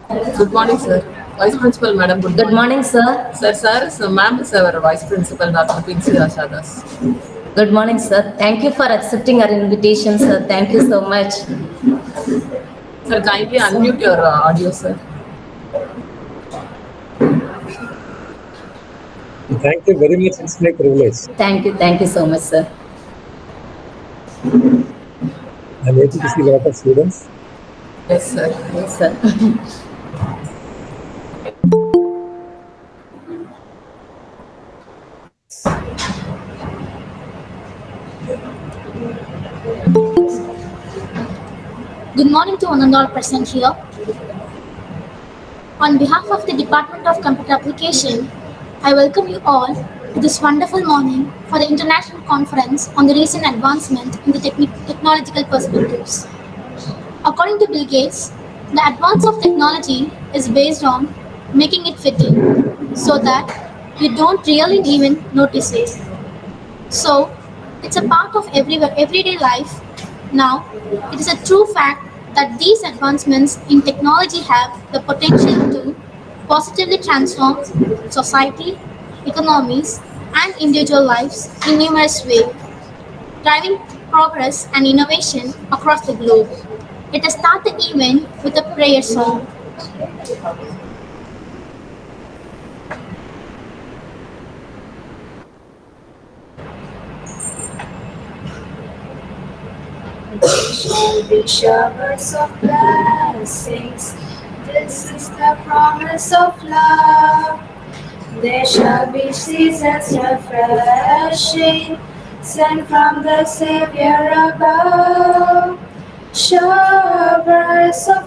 Good morning, sir. Vice Principal, Madam. Good Good morning. morning, sir. Sir, so ma'am is our Vice Principal, Dr. Pinsi Ashadas. Good morning, sir. Thank you for accepting our invitation, sir. Thank you so much. Sir, kindly unmute your audio, sir. Thank you very much. It's my privilege. Thank you so much, sir. I'm happy to see a lot of students. Yes, sir. Yes, sir. Good morning to one and all present here. On behalf of the Department of Computer Application, I welcome you all to this wonderful morning for the International Conference on the recent advancement in the technological perspectives. According to Bill Gates, the advance of technology is based on making it fitting so that you don't really even notice it. So, it's a part of everyday life. Now, it is a true fact that these advancements in technology have the potential to positively transform society, economies, and individual lives in numerous ways, driving progress and innovation across the globe. Let us start the event with a prayer song. Shall be showers of blessings. This is the promise of love. There shall be seasons refreshing, sent from the Savior above. Showers of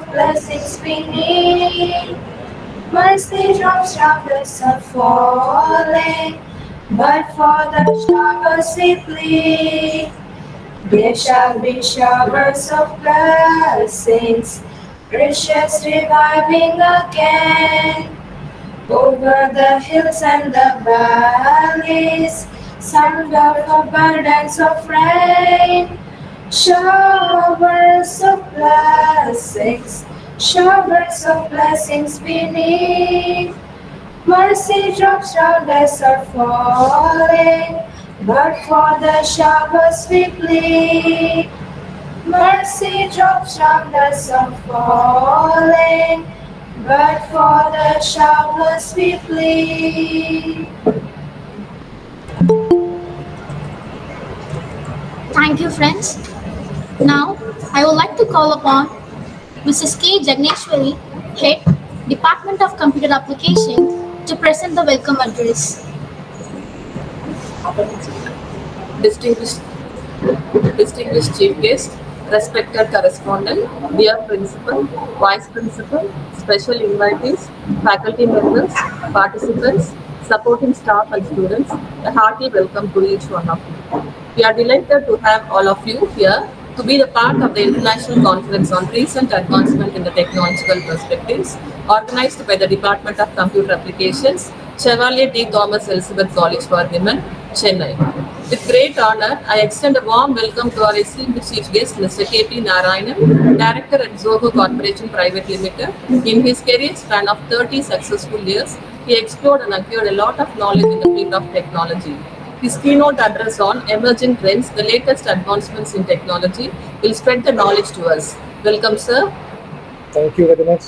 blessings we need. Mercy drops round us are falling, but for the showers we plead. There shall be showers of blessings, riches reviving again. Over the hills and the valleys, sound of abundance of rain. Showers of blessings we need. Mercy drops round us are falling, but for the showers we plead. Mercy drops round us are falling, but for the showers we plead. Thank you, friends. Now, I would like to call upon Mrs. K. Jagneshwari, Head, Department of Computer Application, to present the welcome address. Distinguished, distinguished Chief Guest, respected correspondent, dear Principal, Vice Principal, special invitees, faculty members, participants, supporting staff and students, a hearty welcome to each one of you. We are delighted to have all of you here to be the part of the International Conference on Recent Advancement in the Technological Perspectives, organized by the Department of Computer Applications, Chevalier D. Thomas Elizabeth College for Women, Chennai. With great honor, I extend a warm welcome to our esteemed Chief Guest, Mr. K.P. Narayanan, Director at Zoho Corporation Private Limited. In his career span of 30 successful years, he explored and acquired a lot of knowledge in the field of technology. His keynote address on emerging trends, the latest advancements in technology, will spread the knowledge to us. Welcome, sir. Thank you very much.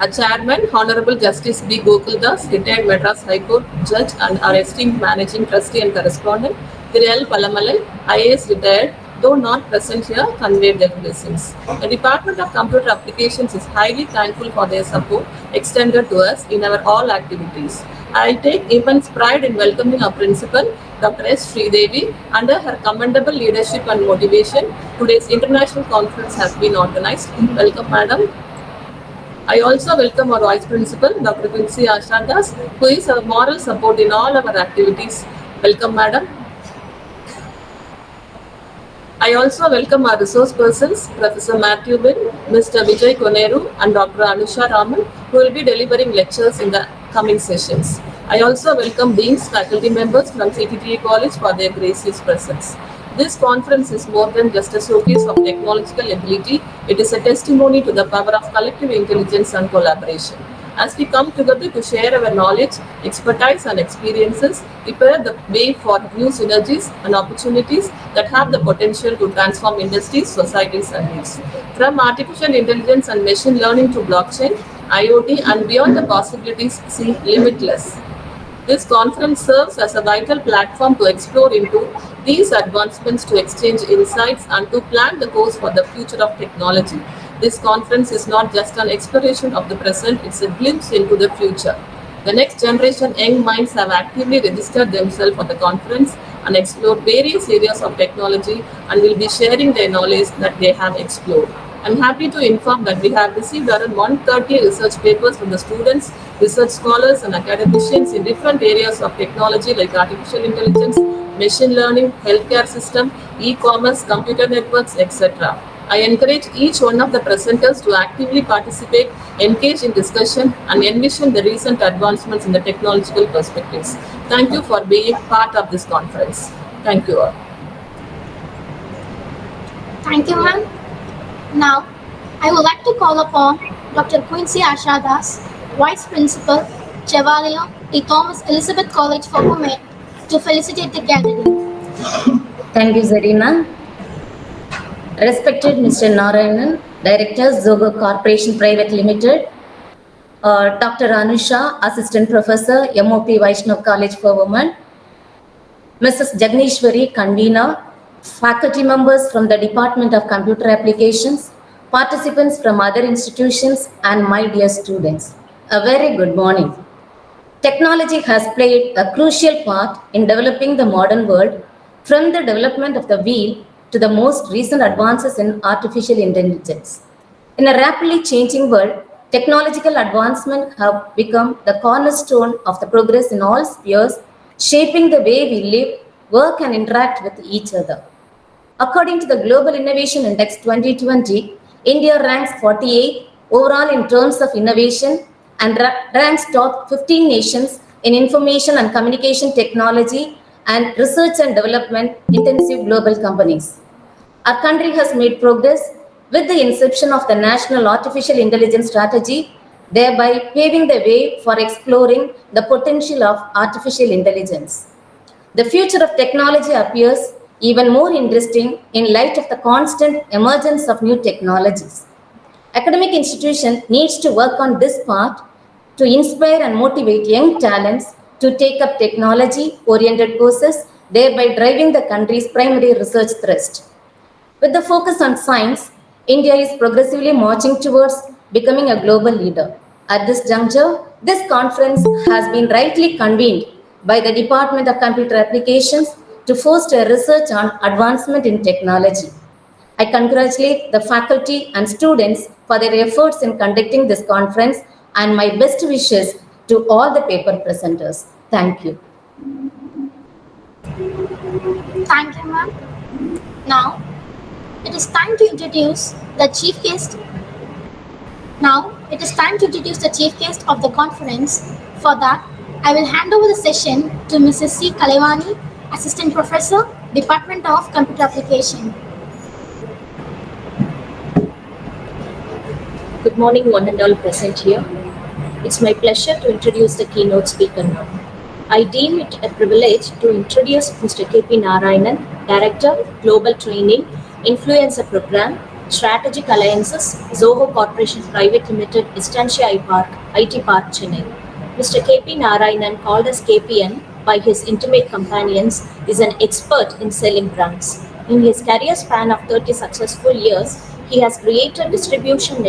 Our chairman, Honorable Justice B. Gokuldas, retired Madras High Court judge, and our esteemed managing trustee and correspondent, Thirayal Palamalai, IAS retired, though not present here, conveyed their blessings. The Department of Computer Applications is highly thankful for their support extended to us in our all activities. I take immense pride in welcoming our principal, Dr. S. Sridevi. Under her commendable leadership and motivation, today's international conference has been organized. Welcome, madam. I also welcome our Vice Principal, Dr. Pinsi Ashadas, who is our moral support in all our activities. Welcome, madam. I also welcome our resource persons, Professor Matthew Bin, Mr. Vijay Koneru, and Dr. Anusha Raman, who will be delivering lectures in the coming sessions. I also welcome Dean's faculty members from CTTE College for their gracious presence. This conference is more than just a showcase of technological ability, it is a testimony to the power of collective intelligence and collaboration. As we come together to share our knowledge, expertise, and experiences, we prepare the way for new synergies and opportunities that have the potential to transform industries, societies, and lives. From artificial intelligence and machine learning to blockchain, IoT, and beyond, the possibilities seem limitless. This conference serves as a vital platform to explore into these advancements, to exchange insights, and to plan the course for the future of technology. This conference is not just an exploration of the present, it's a glimpse into the future. The next generation young minds have actively registered themselves for the conference and explored various areas of technology and will be sharing their knowledge that they have explored. I'm happy to inform that we have received around 130 research papers from the students, research scholars, and academicians in different areas of technology like artificial intelligence, machine learning, healthcare system, e-commerce, computer networks, etc. I encourage each one of the presenters to actively participate, engage in discussion, and envision the recent advancements in the technological perspectives. Thank you for being part of this conference. Thank you all. Thank you, ma'am. Now, I would like to call upon Dr. Quincy Ashadas, Vice Principal, Chevalier, T. Thomas Elizabeth College for Women, to felicitate the gathering. Thank you, Zarina. Respected Mr. Narayanan, Director, Zogo Corporation Private Limited, Dr. Anusha, Assistant Professor, MOP Vaishnav College for Women, Mrs. Jagneshwari, Convener, faculty members from the Department of Computer Applications, participants from other institutions, and my dear students. A very good morning. Technology has played a crucial part in developing the modern world, from the development of the wheel to the most recent advances in artificial intelligence. In a rapidly changing world, technological advancement have become the cornerstone of the progress in all spheres, shaping the way we live, work, and interact with each other. According to the Global Innovation Index 2020, India ranks 48 overall in terms of innovation and ranks top 15 nations in information and communication technology and research and development intensive global companies. Our country has made progress with the inception of the National Artificial Intelligence Strategy, thereby paving the way for exploring the potential of artificial intelligence. The future of technology appears even more interesting in light of the constant emergence of new technologies. Academic institution needs to work on this part to inspire and motivate young talents to take up technology-oriented courses, thereby driving the country's primary research thrust. With the focus on science, India is progressively marching towards becoming a global leader. At this juncture, this conference has been rightly convened by the Department of Computer Applications to foster research on advancement in technology. I congratulate the faculty and students for their efforts in conducting this conference, and my best wishes to all the paper presenters. Thank you. Thank you, ma'am. Now, it is time to introduce the chief guest. Of the conference. For that, I will hand over the session to Mrs. C. Kalevani, Assistant Professor, Department of Computer Application. Good morning, one and all present here. It's my pleasure to introduce the keynote speaker now. I deem it a privilege to introduce Mr. K.P. Narayanan, Director, Global Training, Influencer Program, Strategic Alliances, Zoho Corporation Private Limited, Estancia IT Park, Chennai. Mr. K.P. Narayanan, called as KPN by his intimate companions, is an expert in selling brands. In his career span of 30 successful years, he has created distribution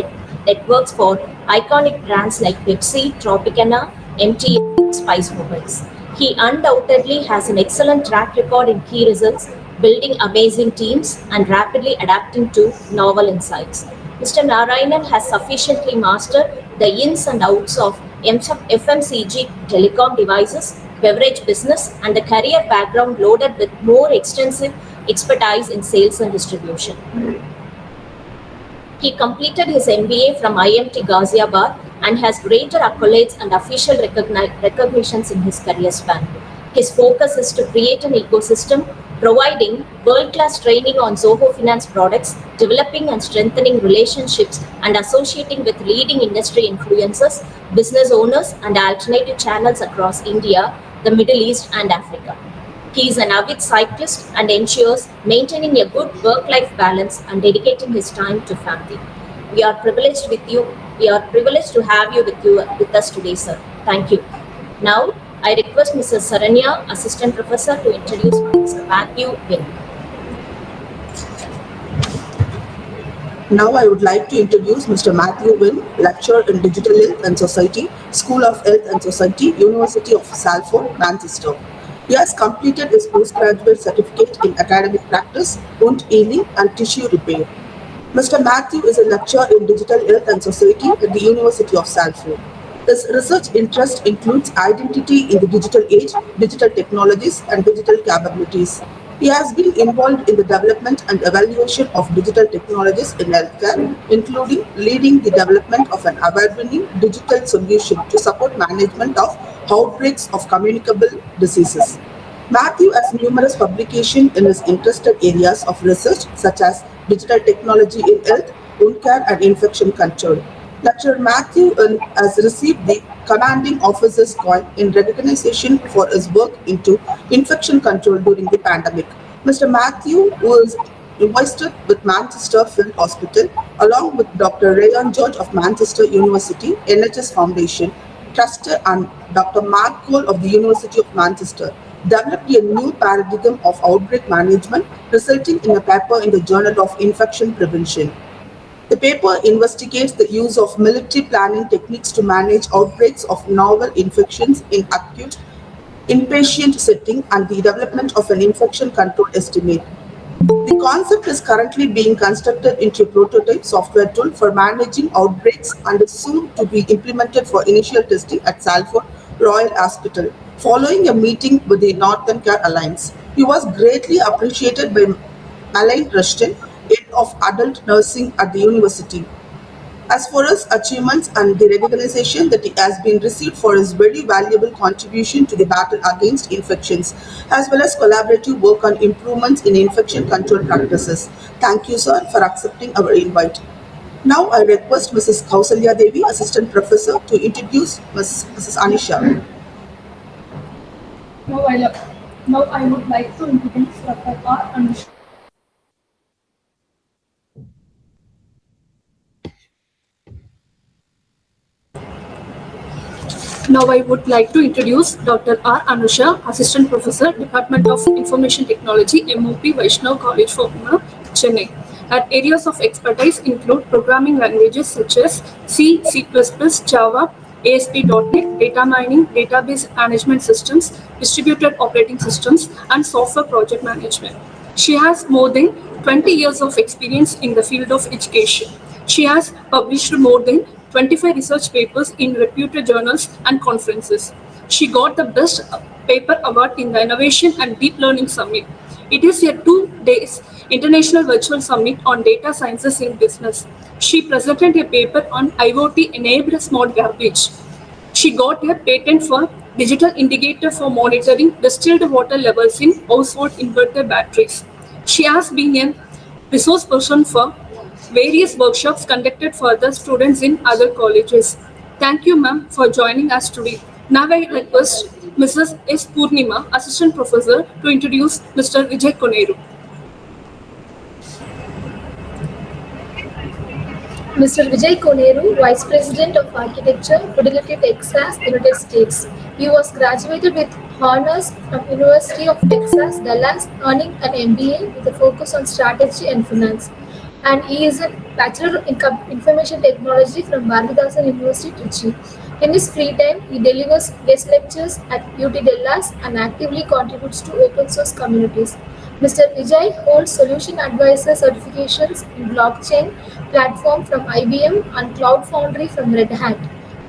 networks for iconic brands like Pepsi, Tropicana, MTN, Spice Mobiles. He undoubtedly has an excellent track record in key results, building amazing teams, and rapidly adapting to novel insights. Mr. Narayanan has sufficiently mastered the ins and outs of FMCG telecom devices, beverage business, and a career background loaded with more extensive expertise in sales and distribution. He completed his MBA from IMT Ghaziabad and has greater accolades and official recognitions in his career span. His focus is to create an ecosystem providing world-class training on Zoho Finance products, developing and strengthening relationships, and associating with leading industry influencers, business owners, and alternative channels across India, the Middle East, and Africa. He is an avid cyclist and ensures maintaining a good work-life balance and dedicating his time to family. We are privileged with you. We are privileged to have you with us today, sir. Thank you. Now, I request Mrs. Saranya, Assistant Professor, to introduce Mr. Matthew Wynn. Now I would like to introduce Mr. Matthew Wynn, Lecturer in Digital Health and Society, School of Health and Society, University of Salford, Manchester. He has completed his postgraduate certificate in academic practice, wound healing and tissue repair. Mr. Matthew is a lecturer in Digital Health and Society at the University of Salford. His research interest includes identity in the digital age, digital technologies, and digital capabilities. He has been involved in the development and evaluation of digital technologies in healthcare, including leading the development of an award-winning digital solution to support management of outbreaks of communicable diseases. Matthew has numerous publications in his interested areas of research such as digital technology in health, wound care, and infection control. Lecturer Matthew has received the Commanding Officer's Coin in recognition for his work into infection control during the pandemic. Mr. Matthew was invested with Manchester Field Hospital along with Dr. Rayon George of Manchester University, NHS Foundation, Trust, and Dr. Mark Cole of the University of Manchester, developed a new paradigm of outbreak management, resulting in a paper in the Journal of Infection Prevention. The paper investigates the use of military planning techniques to manage outbreaks of novel infections in acute inpatient setting and the development of an infection control estimate. The concept is currently being constructed into a prototype software tool for managing outbreaks and is soon to be implemented for initial testing at Salford Royal Hospital, following a meeting with the Northern Care Alliance. He was greatly appreciated by Malain Rushton, head of adult nursing at the university. As for his achievements and the recognition that he has been received for his very valuable contribution to the battle against infections, as well as collaborative work on improvements in infection control practices. Thank you, sir, for accepting our invite. Now I request Mrs. Kausalya Devi, Assistant Professor, to introduce Mrs. Anisha. Now I would like to introduce Dr. R. Anisha. Now I would like to introduce Dr. R. Anusha, Assistant Professor, Department of Information Technology, MOP, Vaishnav College for Women, Chennai. Her areas of expertise include programming languages such as C, C++, Java, ASP.NET, data mining, database management systems, distributed operating systems, and software project management. She has more than 20 years of experience in the field of education. She has published more than 25 research papers in reputed journals and conferences. She got the Best Paper Award in the Innovation and Deep Learning Summit. It is a 2-day international virtual summit on data sciences in business. She presented a paper on IoT-enabled smart garbage. She got a patent for digital indicator for monitoring distilled water levels in household inverter batteries. She has been a resource person for various workshops conducted for the students in other colleges. Thank you, ma'am, for joining us today. Now I request Mrs. S. Purnima, Assistant Professor, to introduce Mr. Vijay Koneru. Mr. Vijay Koneru, Vice President of Architecture, Fidelity, Texas, United States. He was graduated with honors from University of Texas, Dallas, earning an MBA with a focus on strategy and finance. And he is a Bachelor in Information Technology from Bharathidasan University, Trichy. In his free time, he delivers guest lectures at UT Dallas and actively contributes to open source communities. Mr. Vijay holds Solution Advisor certifications in blockchain platform from IBM and Cloud Foundry from Red Hat.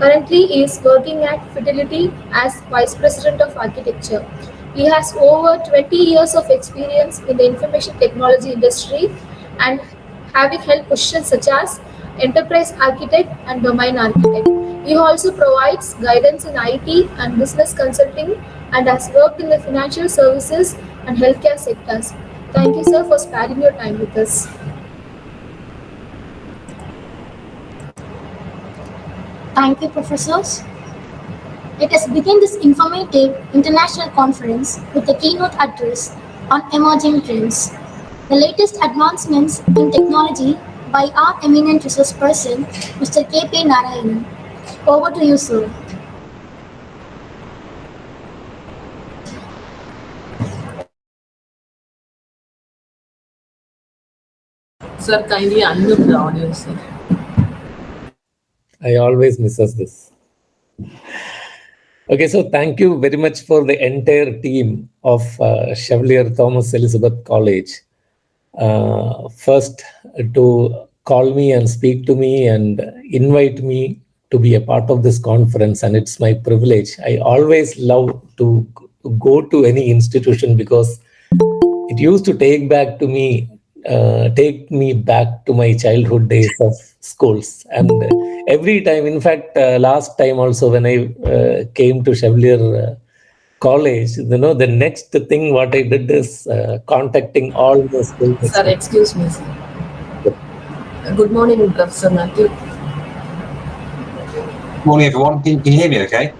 Currently, he is working at Fidelity as Vice President of Architecture. He has over 20 years of experience in the information technology industry and having held positions such as Enterprise Architect and Domain Architect. He also provides guidance in IT and business consulting and has worked in the financial services and healthcare sectors. Thank you, sir, for sparing your time with us. Thank you, professors. Let us begin this informative international conference with a keynote address on emerging trends, the latest advancements in technology by our eminent resource person, Mr. K.P. Narayanan. Over to you, sir. Sir, kindly unmute the audio, sir. I always misses this. Okay, so thank you very much for the entire team of Chevalier Thomas Elizabeth College. First, to call me and speak to me and invite me to be a part of this conference, and it's my privilege. I always love to go to any institution because it used to take me back to my childhood days of schools. And every time, in fact, last time also when I came to Chevalier College, the next thing what I did is contacting all the school. Sir, excuse me, sir. Good morning, Professor Matthew. Morning, everyone. Can you hear me okay?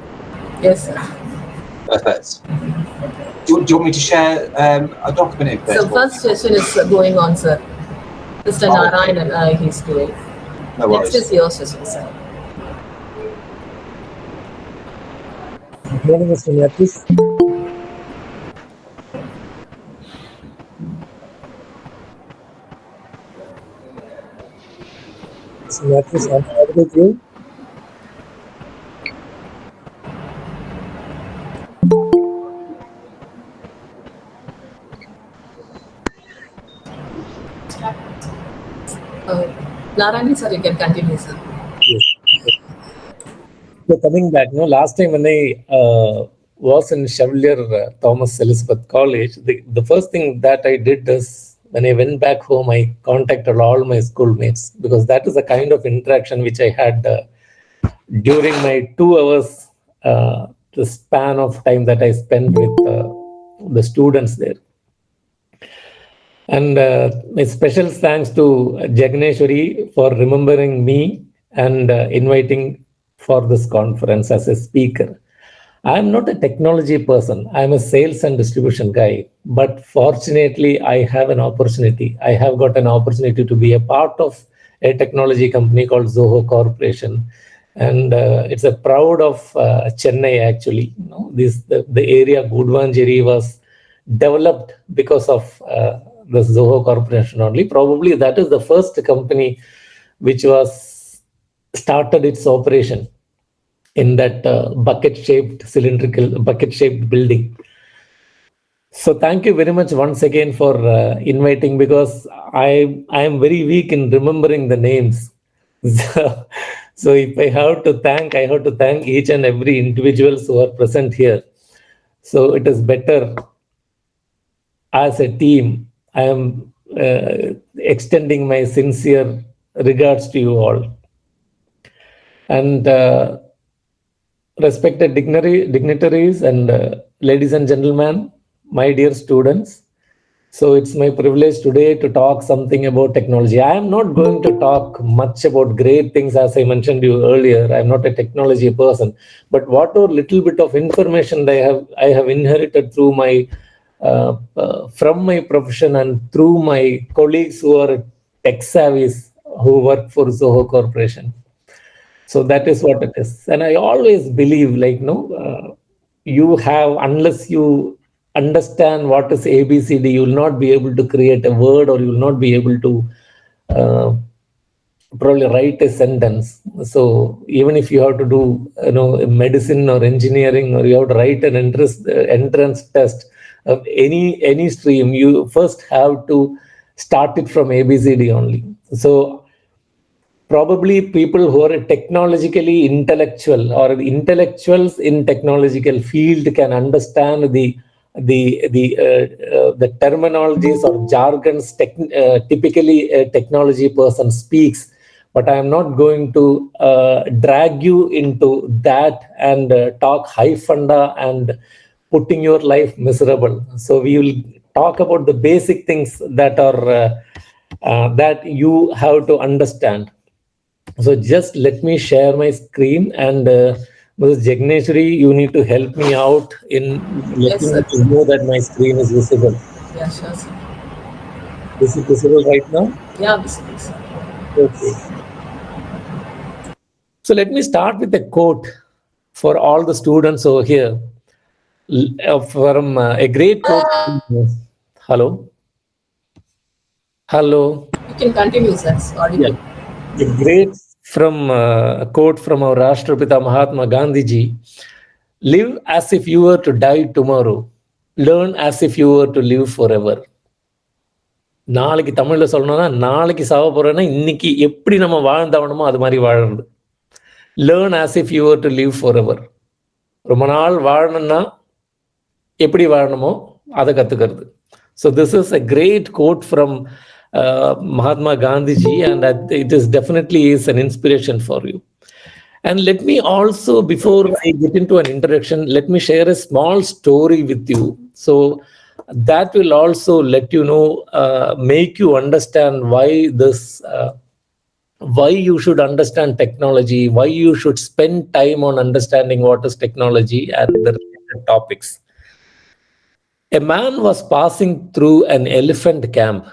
Yes, sir. Perfect. Do you want me to share a document in So first session is going on, sir. Mr. Narayanan, he's doing. No worries. Next is your session, sir. Good morning, Mr. Matthews. Mr. Matthews, I'm audible to you. Narayanan, sir, you can continue, sir. Yes. So coming back, last time when I was in Chevalier Thomas Elizabeth College, the first thing that I did is when I went back home, I contacted all my schoolmates because that is the kind of interaction which I had during my 2 hours, the span of time that I spent with the students there. And my special thanks to Jagneshwari for remembering me and inviting for this conference as a speaker. I'm not a technology person. I'm a sales and distribution guy. But fortunately, I have an opportunity. I have got an opportunity to be a part of a technology company called Zoho Corporation. And it's a proud of Chennai, actually. The area Gudvanjeri was developed because of the Zoho Corporation only. Probably that is the first company which was started its operation in that bucket-shaped building. So thank you very much once again for inviting, because I am very weak in remembering the names. So if I have to thank each and every individuals who are present here. So it is better as a team. I am extending my sincere regards to you all. And respected dignitaries and ladies and gentlemen, my dear students. So it's my privilege today to talk something about technology. I am not going to talk much about great things, as I mentioned to you earlier. I'm not a technology person, but whatever little bit of information I have inherited through my from my profession and through my colleagues who are tech savvies who work for Zoho Corporation. So that is what it is. And I always believe, you have, unless you understand what is ABCD, you will not be able to create a word, or you will not be able to probably write a sentence. So even if you have to do, medicine or engineering, or you have to write an entrance test of any stream, you first have to start it from ABCD only. So probably people who are technologically intellectual or intellectuals in technological field can understand the terminologies or jargons typically a technology person speaks. But I am not going to drag you into that and talk high funda and putting your life miserable. So we will talk about the basic things that are that you have to understand. So just let me share my screen, and Mrs. Jagneshwari, you need to help me out in Yes, letting sir. me know that my screen is visible. Yeah, sure, sir. Is it visible right now? Yeah, visible, sir. Okay. So let me start with a quote for all the students over here from a great quote. Hello? Hello? You can continue, sir. It's Yeah. audible. A great from a quote from our Rashtrapita Mahatma Gandhi ji. Live as if you were to die tomorrow. Learn as if you were to live forever. நாளைக்கு தமிழ்ல சொல்லணும்னா நாளைக்கு சாவ போறேன்னா இன்னைக்கு எப்படி நம்ம வாழ்ந்தாவணுமோ அது மாதிரி வாழறது. Learn as if you were to live forever. ரொம்ப நாள் வாழணும்னா எப்படி வாழணுமோ அதை கத்துக்கிறது. So this is a great quote from Mahatma Gandhi ji, and it is definitely is an inspiration for you. And let me also, before I get into an introduction, let me share a small story with you. So that will also let you know, make you understand why this, why you should understand technology, why you should spend time on understanding what is technology and the related topics. A man was passing through an elephant camp.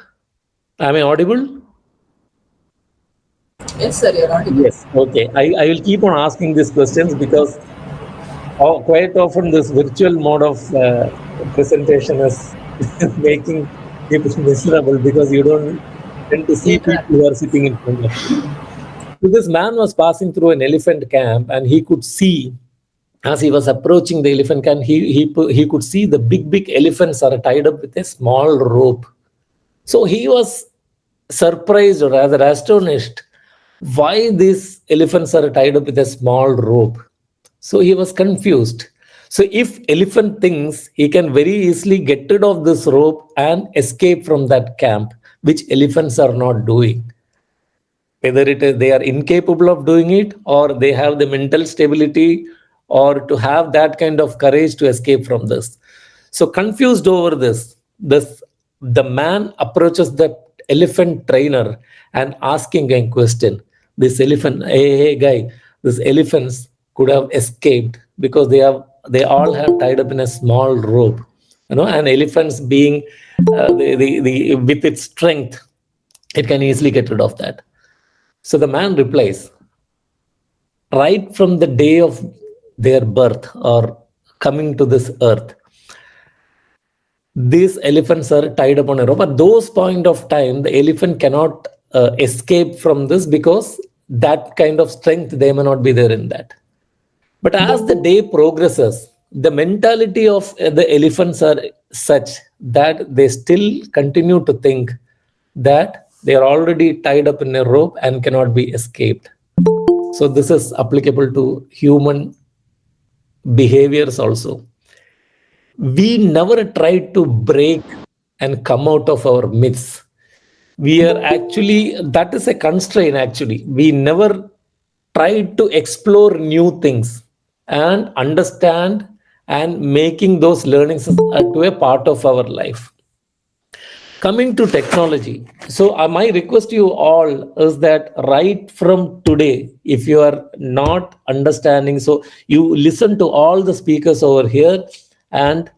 Am I audible? Yes, sir, you're audible. Yes. Okay. I will keep on asking these questions because quite often this virtual mode of presentation is making people miserable because you don't tend to see people who are sitting in front of you. So this man was passing through an elephant camp, and he could see, as he was approaching the elephant camp, he could see the big elephants are tied up with a small rope. So he was surprised, or rather astonished, why these elephants are tied up with a small rope. So he was confused. So if elephant thinks he can very easily get rid of this rope and escape from that camp, which elephants are not doing. Whether it is they are incapable of doing it, or they have the mental stability, or to have that kind of courage to escape from this. So confused over this, the man approaches the elephant trainer and asking a question. This elephant, hey guy, these elephants could have escaped because they all have tied up in a small rope. And elephants being with its strength, it can easily get rid of that. So the man replies, right from the day of their birth or coming to this earth, these elephants are tied up on a rope. At those point of time, the elephant cannot escape from this because that kind of strength, they may not be there in that. But as the day progresses, the mentality of the elephants are such that they still continue to think that they are already tied up in a rope and cannot be escaped. So this is applicable to human behaviors also. We never try to break and come out of our myths. We are actually, that is a constraint actually. We never try to explore new things and understand and making those learnings to a part of our life. Coming to technology, so my request to you all is that right from today, if you are not understanding, so you listen to all the speakers over here and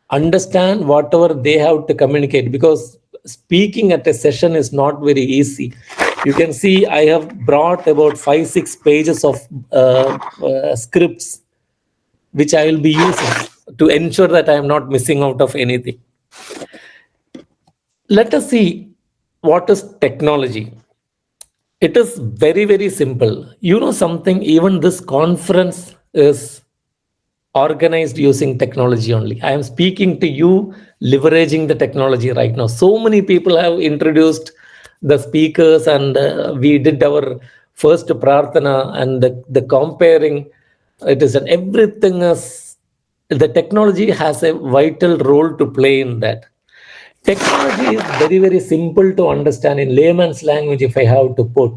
understand whatever they have to communicate, because speaking at a session is not very easy. You can see I have brought about 5-6 pages of scripts which I will be using to ensure that I am not missing out of anything. Let us see what is technology. It is very, very simple. You know something, even this conference is organized using technology only. I am speaking to you leveraging the technology right now. So many people have introduced the speakers, and we did our first prarthana and the comparing. It is, and everything is, the technology has a vital role to play in that. Technology is very, very simple to understand in layman's language. If I have to put,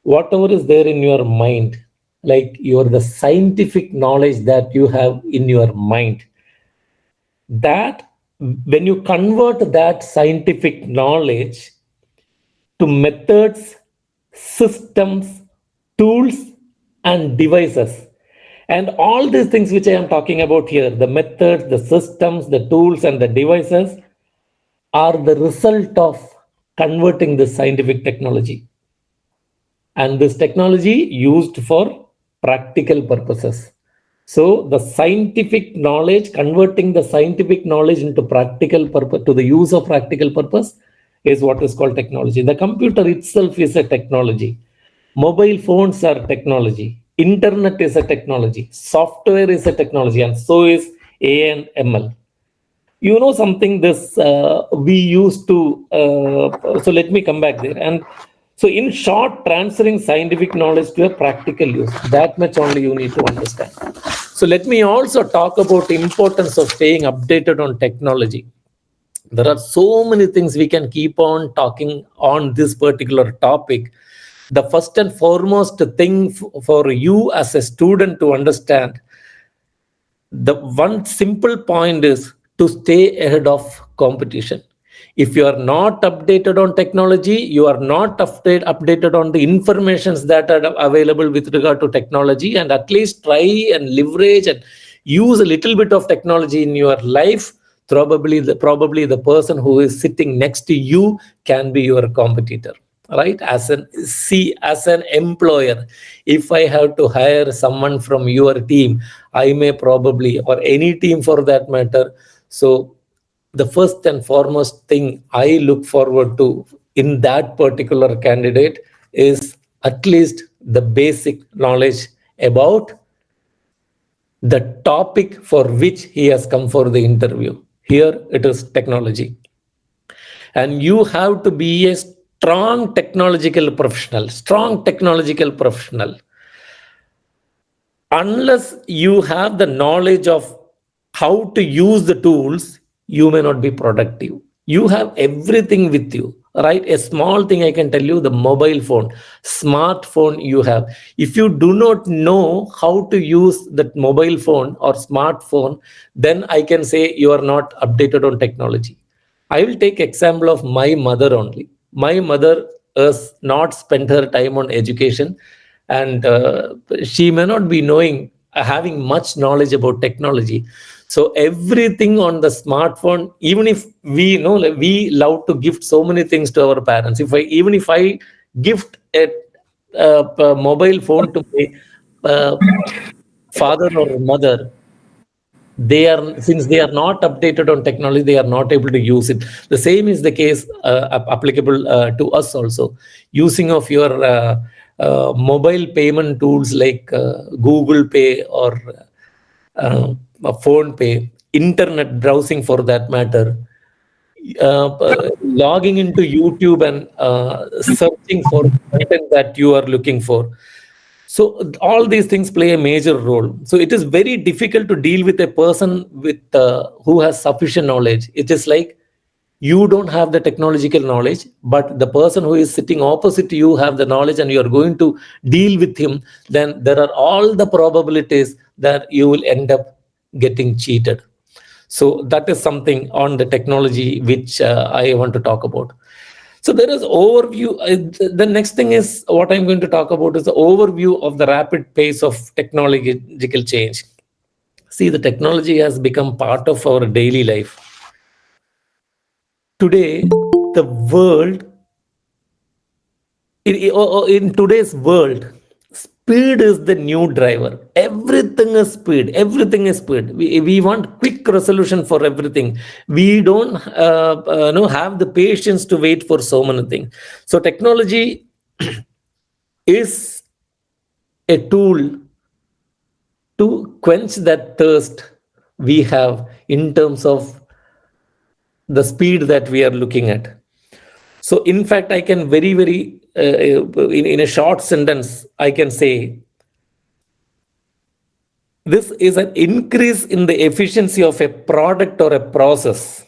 whatever is there in your mind, like the scientific knowledge that you have in your mind, that when you convert that scientific knowledge to methods, systems, tools, and devices. And all these things which I am talking about here, the methods, the systems, the tools, and the devices are the result of converting this scientific technology. And this technology used for practical purposes. So the scientific knowledge, converting the scientific knowledge into practical purpose, to the use of practical purpose, is what is called technology. The computer itself is a technology. Mobile phones are technology. Internet is a technology. Software is a technology, and so is AI and ML. You know something, this we used to, so let me come back there. And so in short, transferring scientific knowledge to a practical use, that much only you need to understand. So let me also talk about the importance of staying updated on technology. There are so many things we can keep on talking on this particular topic. The first and foremost thing for you as a student to understand, the one simple point is to stay ahead of competition. If you are not updated on technology, you are not updated on the informations that are available with regard to technology, and at least try and leverage and use a little bit of technology in your life. Probably the person who is sitting next to you can be your competitor, right? As an employer, if I have to hire someone from your team, I may probably, or any team for that matter. So the first and foremost thing I look forward to in that particular candidate is at least the basic knowledge about the topic for which he has come for the interview. Here it is technology. And you have to be a strong technological professional. Unless you have the knowledge of how to use the tools, you may not be productive. You have everything with you, right? A small thing I can tell you, the mobile phone, smartphone you have. If you do not know how to use that mobile phone or smartphone, then I can say you are not updated on technology. I will take example of my mother only. My mother has not spent her time on education, and she may not be having much knowledge about technology. So everything on the smartphone, even if we know, like, we love to gift so many things to our parents. Even if I gift a mobile phone to my father or mother, since they are not updated on technology, they are not able to use it. The same is the case applicable to us also. Using of your mobile payment tools like Google Pay or Phone Pay, internet browsing for that matter, logging into YouTube and searching for content that you are looking for. So all these things play a major role. So it is very difficult to deal with a person who has sufficient knowledge. It is like you don't have the technological knowledge, but the person who is sitting opposite to you have the knowledge, and you are going to deal with him. Then there are all the probabilities that you will end up getting cheated. So that is something on the technology which I want to talk about. So there is overview. The next thing is what I'm going to talk about is the overview of the rapid pace of technological change. See, the technology has become part of our daily life. Today, the world, in today's world, speed is the new driver. Everything is speed. We want quick resolution for everything. We don't have the patience to wait for so many things. So technology is a tool to quench that thirst we have in terms of the speed that we are looking at. So in fact, I can very in a short sentence, I can say this is an increase in the efficiency of a product or a process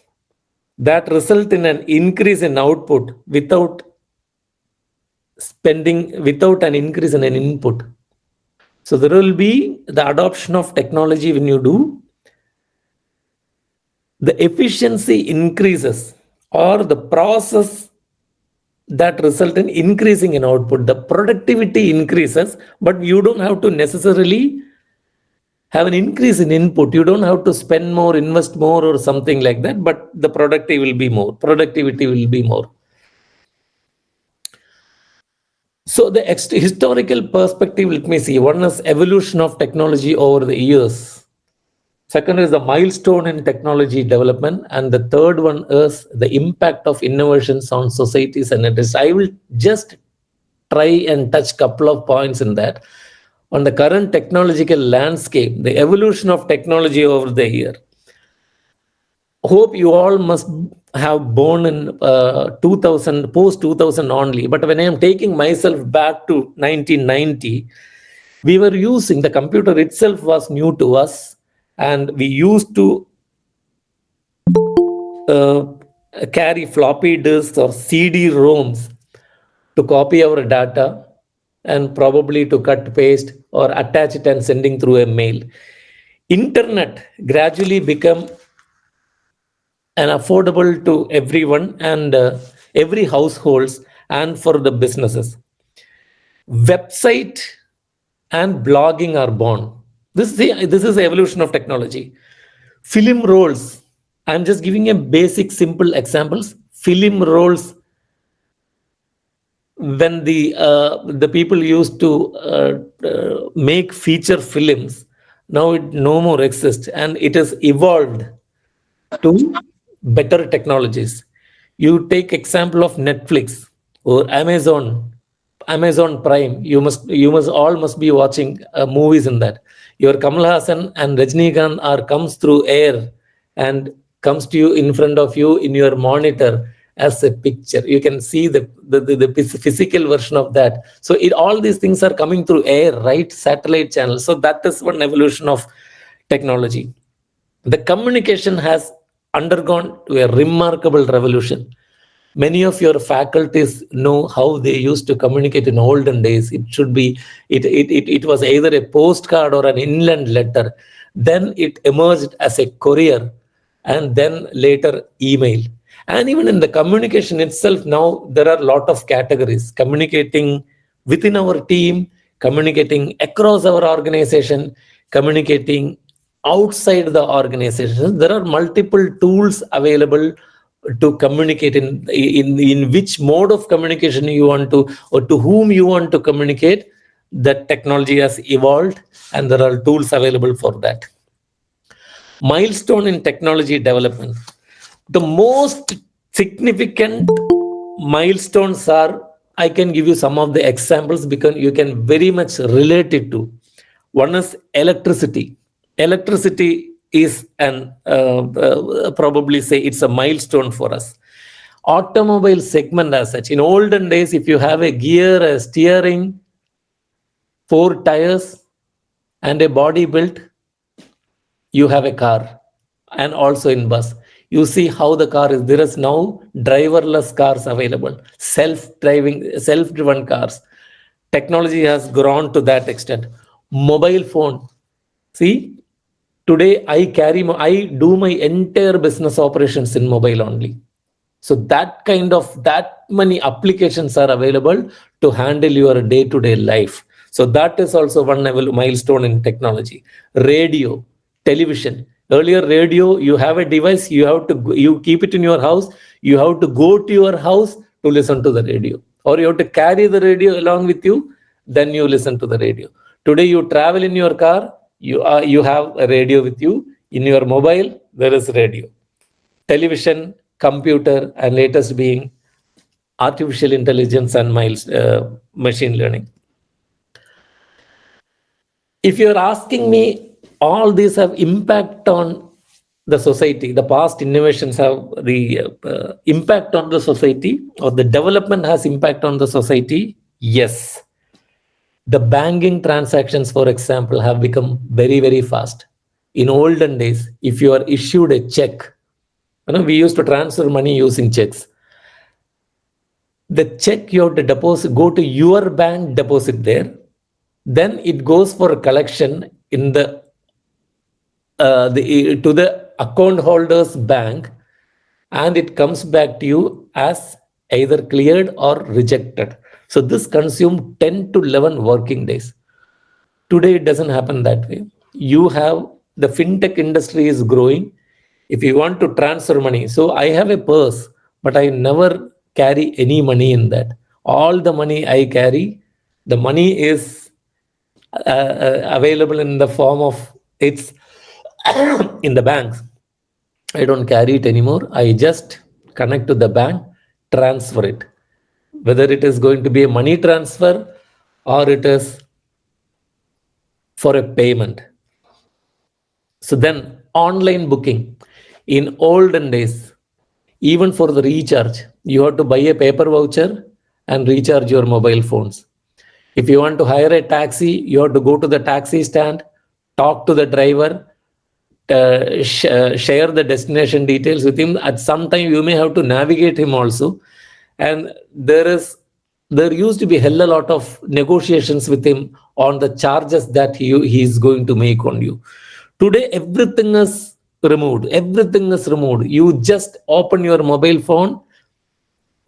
that result in an increase in output without an increase in an input. So there will be the adoption of technology when you do. the efficiency increases, or the process that result in increasing in output, the productivity increases, but you don't have to necessarily have an increase in input. You don't have to spend more, invest more, or something like that, but the productivity will be more. So the historical perspective, let me see. One is evolution of technology over the years. Second is the milestone in technology development. And the third one is the impact of innovations on societies and industries. I will just try and touch couple of points in that. On the current technological landscape, the evolution of technology over the year. Hope you all must have born in 2000, post 2000 only. But when I am taking myself back to 1990, we were using, the computer itself was new to us, and we used to carry floppy disks or CD-ROMs to copy our data and probably to cut, paste, or attach it and sending through a mail. Internet gradually become and affordable to everyone and every households and for the businesses. Website and blogging are born. This is the evolution of technology. Film rolls. I'm just giving a basic, simple examples. Film rolls. When the people used to make feature films, now it no more exists, and it has evolved to better technologies. You take example of Netflix or Amazon Prime. You must be watching movies in that. Your Kamal Hassan and Rajnikant comes through air and comes to you in front of you in your monitor as a picture. You can see the physical version of that. So all these things are coming through air, right? Satellite channels. So that is one evolution of technology. The communication has undergone a remarkable revolution. Many of your faculties know how they used to communicate in olden days. It was either a postcard or an inland letter. Then it emerged as a courier, and then later email. And even in the communication itself, now there are a lot of categories. Communicating within our team, communicating across our organization, communicating outside the organization. There are multiple tools available to communicate in which mode of communication you want to, or to whom you want to communicate. That technology has evolved, and there are tools available for that. Milestone in technology development. The most significant milestones are, I can give you some of the examples because you can very much relate it to. One is electricity. Electricity is probably say it's a milestone for us. Automobile segment as such. In olden days, if you have a gear, a steering, 4 tires, and a body built, you have a car, and also in bus. You see how the car is. There is now driverless cars available, self-driven cars. Technology has grown to that extent. Mobile phone. See, today I do my entire business operations in mobile only. So that many applications are available to handle your day-to-day life. So that is also one milestone in technology. Radio, television. Earlier radio, you have a device, you keep it in your house, you have to go to your house to listen to the radio, or you have to carry the radio along with you, then you listen to the radio. Today you travel in your car, you have a radio with you. In your mobile, there is radio. Television, computer, and latest being artificial intelligence and machine learning. If you're asking me, all these have impact on the society. The past innovations have the impact on the society, or the development has impact on the society. Yes. The banking transactions, for example, have become very, very fast. In olden days, if you are issued a check, we used to transfer money using checks. The check you have to deposit, go to your bank, deposit there. Then it goes for collection in to the account holder's bank, and it comes back to you as either cleared or rejected. So this consumed 10 to 11 working days. Today, it doesn't happen that way. You have the fintech industry is growing. If you want to transfer money, so I have a purse, but I never carry any money in that. All the money I carry, the money is available in the form of it's in the banks. I don't carry it anymore. I just connect to the bank, transfer it. Whether it is going to be a money transfer or it is for a payment. So then online booking. In olden days, even for the recharge, you have to buy a paper voucher and recharge your mobile phones. If you want to hire a taxi, you have to go to the taxi stand, talk to the driver, share the destination details with him. At some time, you may have to navigate him also. And there used to be hell a lot of negotiations with him on the charges that he is going to make on you. Today, everything is removed. Everything is removed. You just open your mobile phone,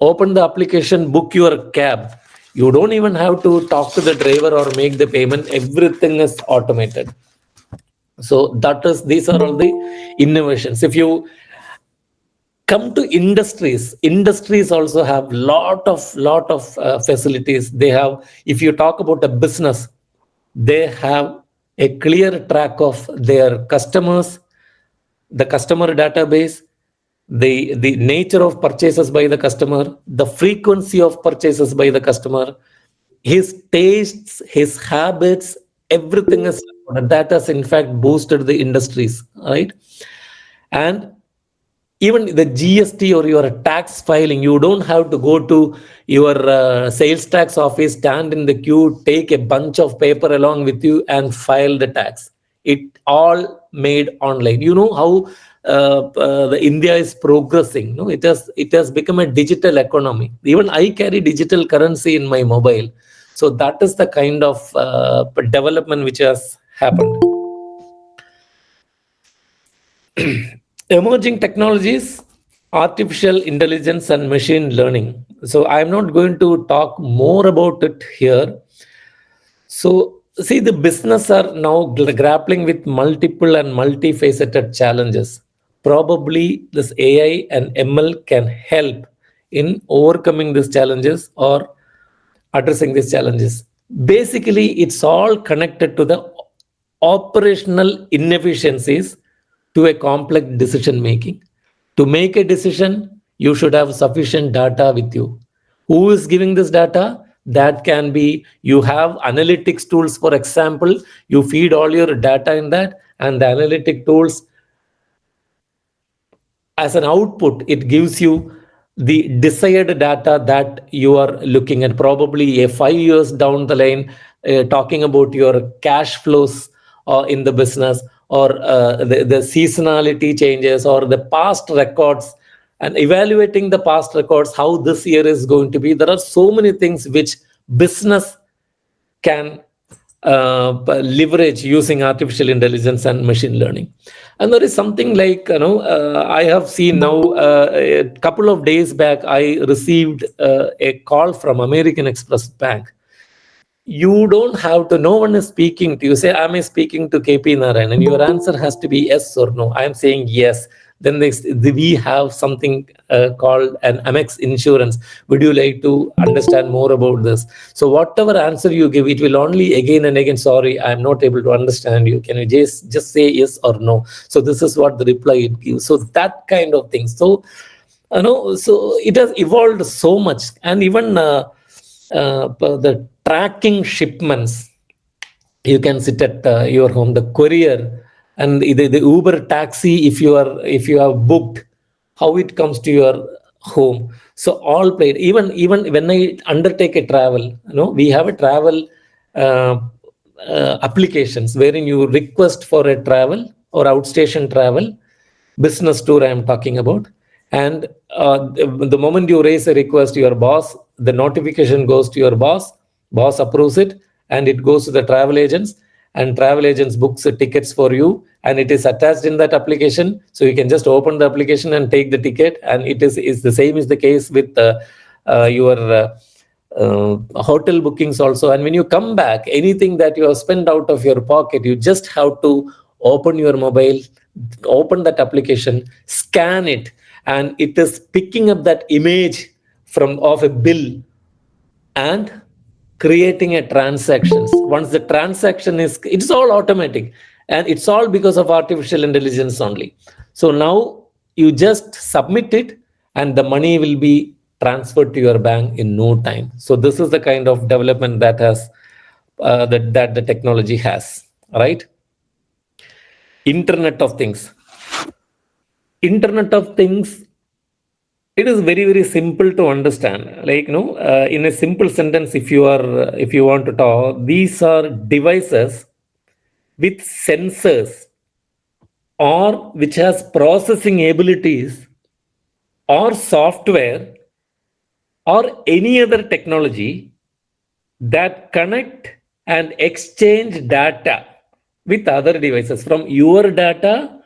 open the application, book your cab. You don't even have to talk to the driver or make the payment. Everything is automated. So these are all the innovations. If you come to industries also have lot of facilities. They have, if you talk about a business, they have a clear track of their customers, the customer database, the nature of purchases by the customer, the frequency of purchases by the customer, his tastes, his habits, everything is that has in fact boosted the industries, right? And even the GST or your tax filing, you don't have to go to your sales tax office, stand in the queue, take a bunch of paper along with you and file the tax. It all made online. You know how the India is progressing. No, it has become a digital economy. Even I carry digital currency in my mobile. So that is the kind of development which has happened. Emerging technologies, artificial intelligence and machine learning. So I'm not going to talk more about it here. So see, the business are now grappling with multiple and multifaceted challenges. Probably this AI and ML can help in overcoming these challenges or addressing these challenges. Basically, it's all connected to the operational inefficiencies to a complex decision making. To make a decision, you should have sufficient data with you. Who is giving this data? That can be, you have analytics tools, for example, you feed all your data in that, and the analytic tools, as an output, it gives you the desired data that you are looking at. Probably a 5 years down the line, talking about your cash flows in the business, or the seasonality changes, or the past records, and evaluating the past records, how this year is going to be. There are so many things which business can leverage using artificial intelligence and machine learning. And there is something like, I have seen now, a couple of days back, I received a call from American Express Bank. You don't have to, no one is speaking to you. Say, am I speaking to KP Narayan? And your answer has to be yes or no. I am saying yes. Then we have something called an Amex insurance. Would you like to understand more about this? So whatever answer you give, it will only again and again, sorry, I am not able to understand you. Can you just say yes or no? So this is what the reply it gives. So that kind of thing. So, so it has evolved so much. And even the tracking shipments, you can sit at your home, the courier and the Uber taxi, if you have booked, how it comes to your home. So all played. Even when I undertake a travel, we have a travel applications wherein you request for a travel or outstation travel, business tour I am talking about. And the moment you raise a request to your boss, the notification goes to your boss approves it, and it goes to the travel agents, and travel agents books tickets for you, and it is attached in that application. So you can just open the application and take the ticket, and it is the same is the case with your hotel bookings also. And when you come back, anything that you have spent out of your pocket, you just have to open your mobile, open that application, scan it, and it is picking up that image of a bill and creating a transactions. Once the transaction it's all automatic, and it's all because of artificial intelligence only. So now you just submit it and the money will be transferred to your bank in no time. So this is the kind of development that has that the technology has, right? Internet of Things. Internet of Things, it is very, very simple to understand. Like, in a simple sentence, if you want to talk, these are devices with sensors or which has processing abilities or software or any other technology that connect and exchange data with other devices, from your data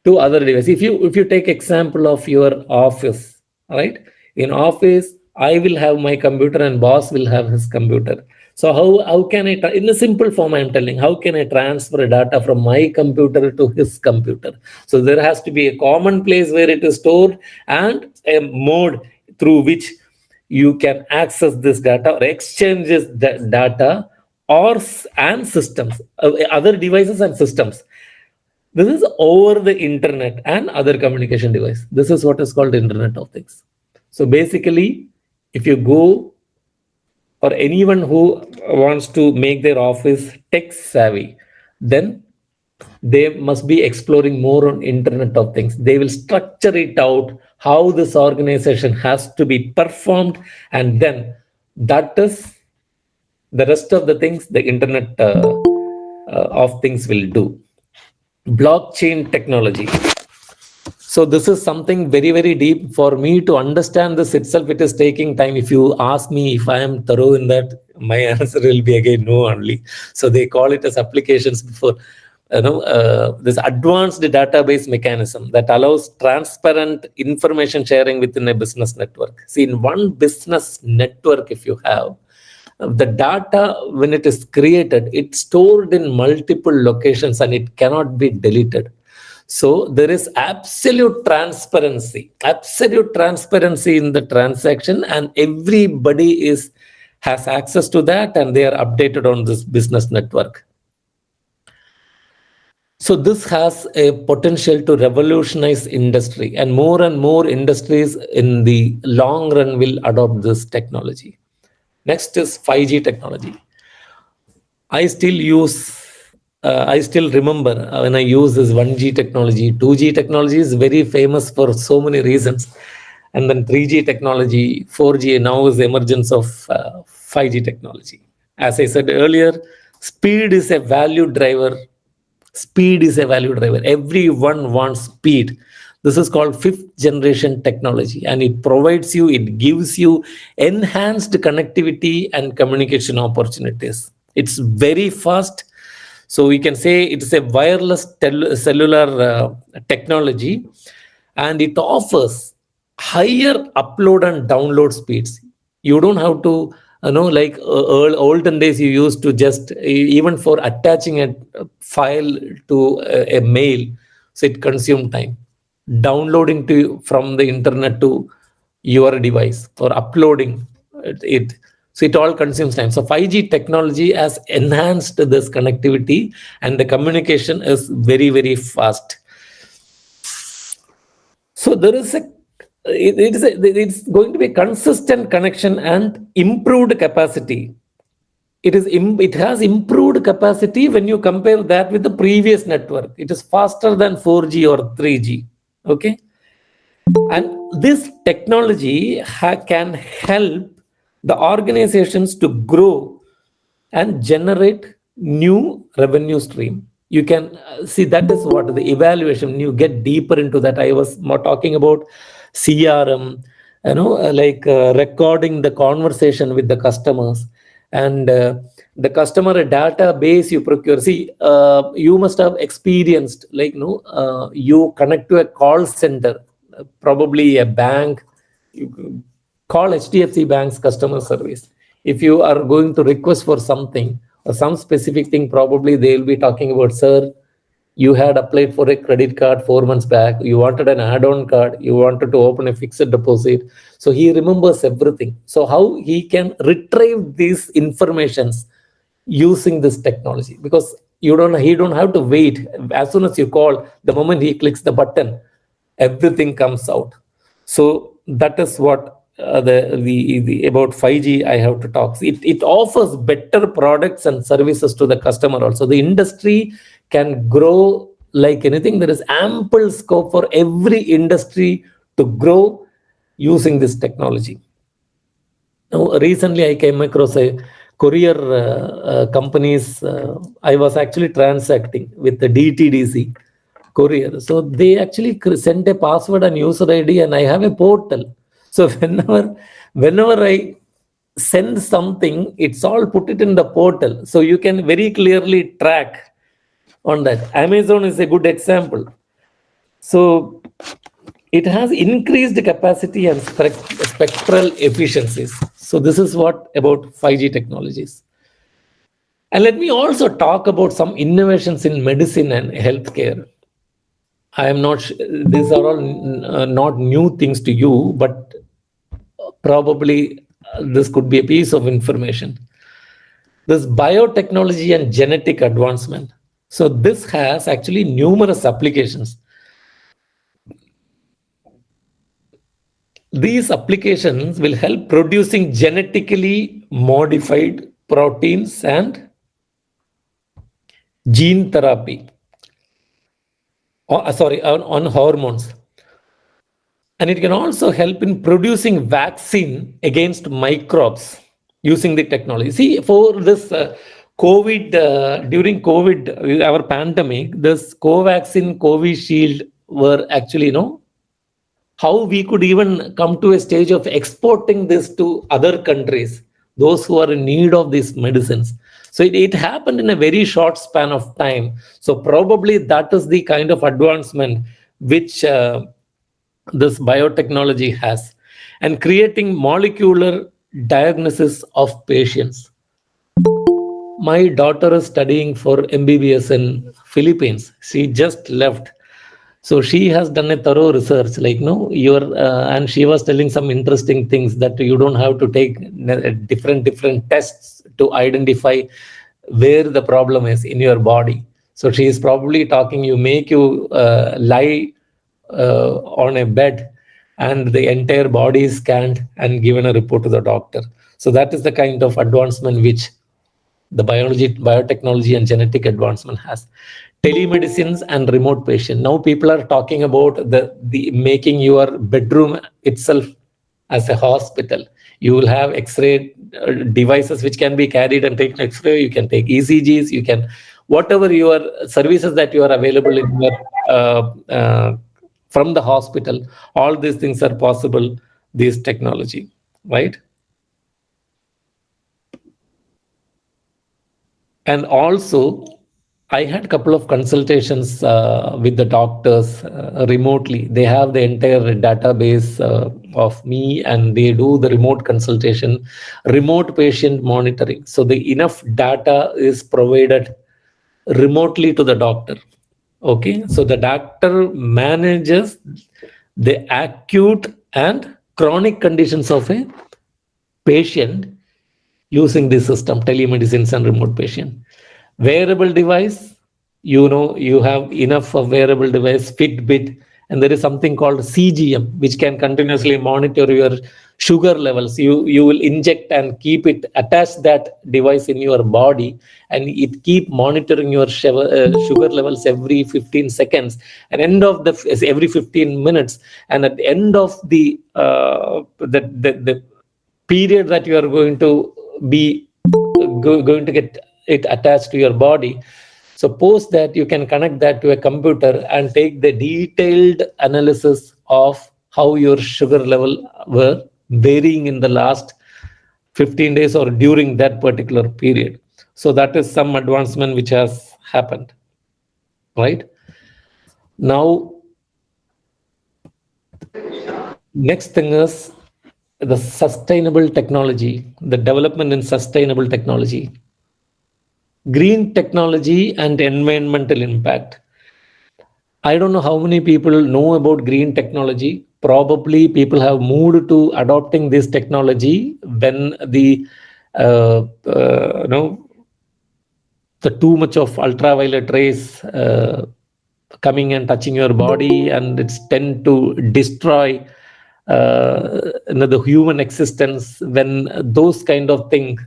to other devices. If you take example of your office, right? In office, I will have my computer and boss will have his computer. So how can I, in a simple form, I'm telling, how can I transfer data from my computer to his computer? So there has to be a common place where it is stored and a mode through which you can access this data or exchanges the data and systems, other devices and systems. This is over the internet and other communication device. This is what is called Internet of Things. So basically, if you go, or anyone who wants to make their office tech savvy, then they must be exploring more on Internet of Things. They will structure it out, how this organization has to be performed, and then that is the rest of the things the Internet of Things will do. Blockchain technology. So this is something very, very deep. For me to understand this itself, it is taking time. If you ask me if I am thorough in that, my answer will be again no only. So they call it as applications before, this advanced database mechanism that allows transparent information sharing within a business network. See, in one business network, if you have, the data, when it is created, it's stored in multiple locations and it cannot be deleted. So there is absolute transparency in the transaction, and everybody has access to that, and they are updated on this business network. So this has a potential to revolutionize industry, and more industries in the long run will adopt this technology. Next is 5G technology. I still remember when I use this 1G technology. 2G technology is very famous for so many reasons. And then 3G technology, 4G, now is the emergence of 5G technology. As I said earlier, speed is a value driver. Everyone wants speed. This is called 5th generation technology, and it gives you enhanced connectivity and communication opportunities. It's very fast. So we can say it is a wireless cellular technology, and it offers higher upload and download speeds. You don't have to, like olden days, you used to just, even for attaching a file to a mail, so it consumed time. Downloading from the internet to your device or uploading it. So it all consumes time. So 5G technology has enhanced this connectivity, and the communication is very, very fast. So there is it's going to be consistent connection and improved capacity. It has improved capacity when you compare that with the previous network. It is faster than 4G or 3G. Okay. And this technology can help the organizations to grow and generate new revenue stream. You can see that is what the evaluation, you get deeper into that. I was more talking about CRM, recording the conversation with the customers, and the customer database you procure. See, you must have experienced, like, you connect to a call center, probably a bank. You call HDFC Bank's customer service. If you are going to request for something or some specific thing, probably they will be talking about, sir, you had applied for a credit card 4 months back, you wanted an add-on card, you wanted to open a fixed deposit. So he remembers everything. So how he can retrieve these informations using this technology, because he don't have to wait. As soon as you call, the moment he clicks the button, everything comes out. So that is what the about 5G I have to talk. It offers better products and services to the customer also. The industry can grow like anything. There is ample scope for every industry to grow using this technology. Now, recently I came across a courier companies. I was actually transacting with the DTDC courier. So they actually sent a password and user ID, and I have a portal. So whenever I send something, it's all put it in the portal. So you can very clearly track on that. Amazon is a good example. So it has increased capacity and spectral efficiencies. So this is what about 5G technologies. And let me also talk about some innovations in medicine and healthcare. I am not, these are all not new things to you, but probably this could be a piece of information. This biotechnology and genetic advancement. So this has actually numerous applications. These applications will help producing genetically modified proteins and gene therapy. On hormones. And it can also help in producing vaccine against microbes using the technology. See, for this COVID, during COVID, our pandemic, this Covaxin, Covishield were actually, how we could even come to a stage of exporting this to other countries, those who are in need of these medicines. So it happened in a very short span of time. So probably that is the kind of advancement which this biotechnology has, and creating molecular diagnosis of patients. My daughter is studying for MBBS in Philippines. She just left. So she has done a thorough research, and she was telling some interesting things, that you don't have to take different tests to identify where the problem is in your body. So she is probably talking, you lie on a bed, and the entire body is scanned and given a report to the doctor. So that is the kind of advancement which the biotechnology and genetic advancement has. Telemedicines and remote patient. Now people are talking about the making your bedroom itself as a hospital. You will have X-ray devices which can be carried and take X-ray. You can take ECGs. You can, whatever your services that you are available in your from the hospital. All these things are possible. This technology, right? And also, I had a couple of consultations with the doctors remotely. They have the entire database of me, and they do the remote consultation, remote patient monitoring. So the enough data is provided remotely to the doctor. Okay, so the doctor manages the acute and chronic conditions of a patient using this system, telemedicine and remote patient. Wearable device, you have enough of wearable device, Fitbit, and there is something called CGM, which can continuously monitor your sugar levels. You will inject and keep it, attach that device in your body, and it keep monitoring your sugar levels every 15 seconds, and every 15 minutes, and at the end of the period that you are going to be going to get it attached to your body. Suppose that you can connect that to a computer and take the detailed analysis of how your sugar level were varying in the last 15 days or during that particular period. So that is some advancement which has happened, right? Now, next thing is the sustainable technology, the development in sustainable technology, green technology and environmental impact. I don't know how many people know about green technology. Probably people have moved to adopting this technology when the the too much of ultraviolet rays coming and touching your body, and it's tend to destroy the human existence. When those kind of things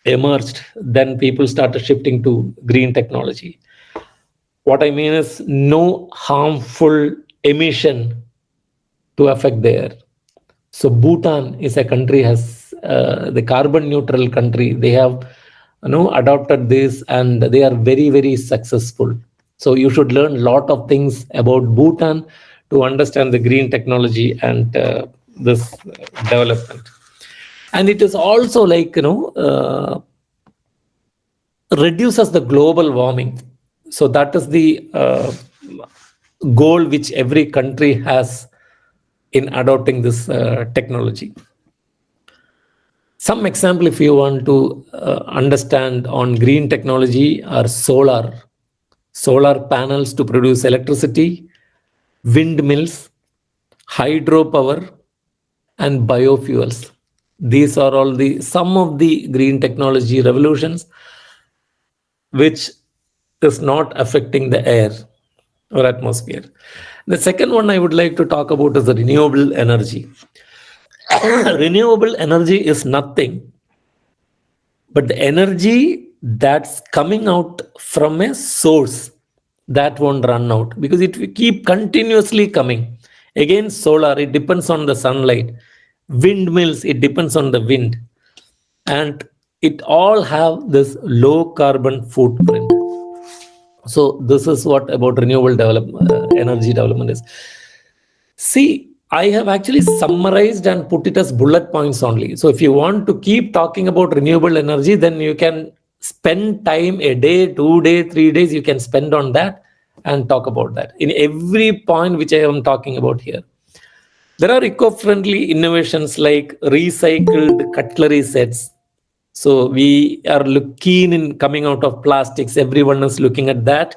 emerged, then people started shifting to green technology. What I mean is no harmful emission to affect the air. So Bhutan is a country, has the carbon neutral country. They have adopted this, and they are very, very successful. So you should learn a lot of things about Bhutan to understand the green technology and this development. And it is also like reduces the global warming. So that is the goal which every country has in adopting this technology. Some example, if you want to understand on green technology, are solar panels to produce electricity, windmills, hydropower, and biofuels. These are all some of the green technology revolutions which is not affecting the air or atmosphere. The second one I would like to talk about is the renewable energy. Renewable energy is nothing but the energy that's coming out from a source that won't run out, because it will keep continuously coming. Again, solar, it depends on the sunlight. Windmills, it depends on the wind. And it all have this low carbon footprint. So this is what about renewable energy development is. See, I have actually summarized and put it as bullet points only. So if you want to keep talking about renewable energy, then you can spend time, a day, 2 days, 3 days, you can spend on that and talk about that. In every point which I am talking about here, there are eco-friendly innovations like recycled cutlery sets. So we are keen in coming out of plastics. Everyone is looking at that.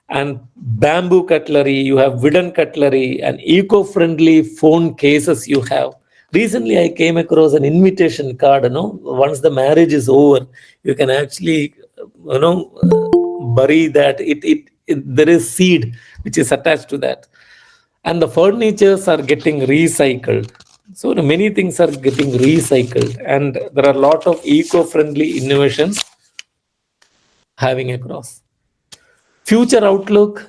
And bamboo cutlery, you have wooden cutlery, and eco-friendly phone cases you have. Recently, I came across an invitation card. Once the marriage is over, you can actually, bury that. There is seed which is attached to that, and the furnitures are getting recycled. So many things are getting recycled, and there are a lot of eco-friendly innovations having across. Future outlook,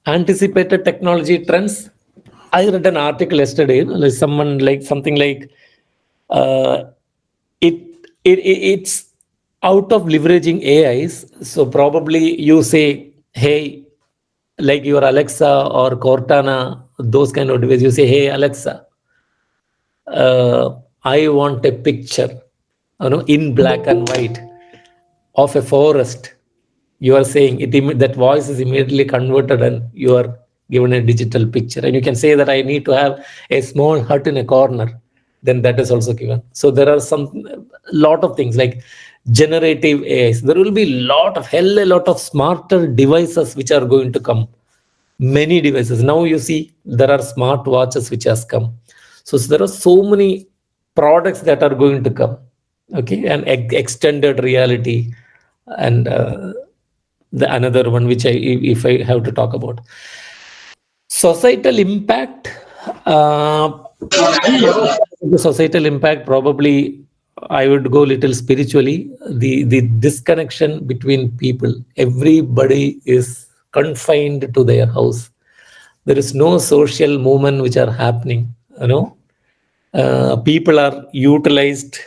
anticipated technology trends. I read an article yesterday, like something like it's out of leveraging AIs. So probably you say, hey, like your Alexa or Cortana, those kind of devices, you say, hey Alexa, I want a picture, in black and white of a forest. You are saying that voice is immediately converted and you are given a digital picture. And you can say that I need to have a small hut in a corner. Then that is also given. So there are lot of things like generative AIs. There will be a lot of smarter devices which are going to come. Many devices. Now you see there are smart watches which has come. So there are so many products that are going to come. Okay, and extended reality, and the another one which if I have to talk about societal impact. The societal impact, probably I would go little spiritually. The disconnection between people. Everybody is confined to their house. There is no social movement which are happening. People are utilized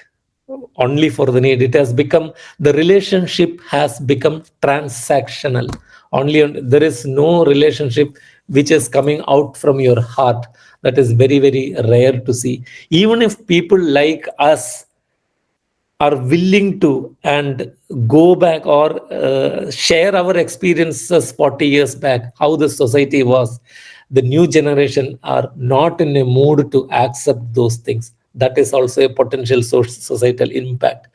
only for the need. It has become, the relationship has become transactional. There is no relationship which is coming out from your heart. That is very, very rare to see. Even if people like us are willing to and go back or share our experiences 40 years back, how the society was, the new generation are not in a mood to accept those things. That is also a potential societal impact.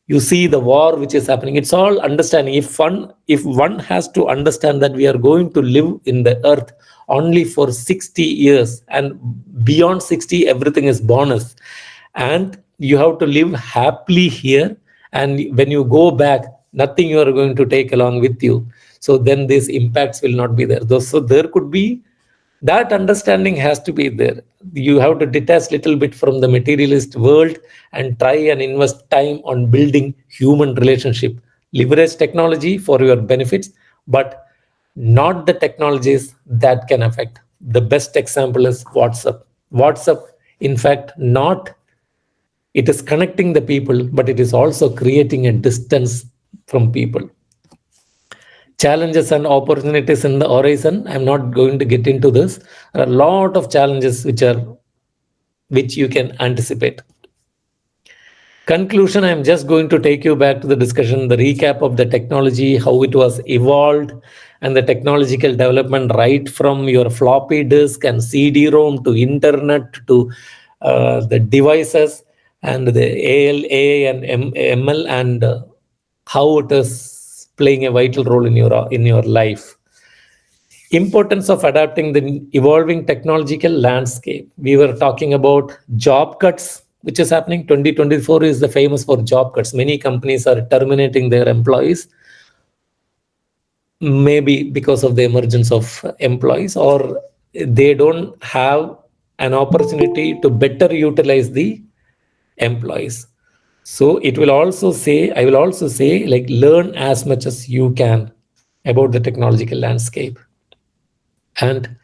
You see the war which is happening. It's all understanding. If one has to understand that we are going to live in the earth only for 60 years, and beyond 60 everything is bonus, and you have to live happily here, and when you go back nothing you are going to take along with you, so then these impacts will not be there. So there could be that understanding has to be there. You have to detach little bit from the materialist world and try and invest time on building human relationship. Leverage technology for your benefits, but not the technologies that can affect. The best example is WhatsApp. WhatsApp, in fact, not it is connecting the people, but it is also creating a distance from people. Challenges and opportunities in the horizon. I'm not going to get into this. There are a lot of challenges which you can anticipate. Conclusion, I'm just going to take you back to the discussion, the recap of the technology, how it was evolved, and the technological development right from your floppy disk and CD-ROM to internet to the devices and the AI and ML, and how it is playing a vital role in your life. Importance of adapting the evolving technological landscape. We were talking about job cuts, which is happening. 2024 is the famous for job cuts. Many companies are terminating their employees, maybe because of the emergence of employees, or they don't have an opportunity to better utilize the employees. So I will also say, like, learn as much as you can about the technological landscape, and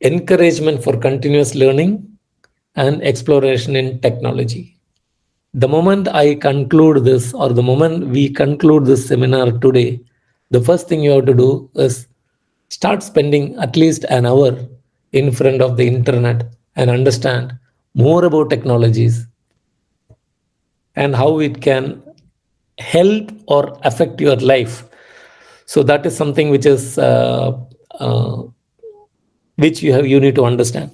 encouragement for continuous learning and exploration in technology. The moment I conclude this, or the moment we conclude this seminar today, the first thing you have to do is start spending at least an hour in front of the internet and understand more about technologies and how it can help or affect your life. So that is something which is which you need to understand.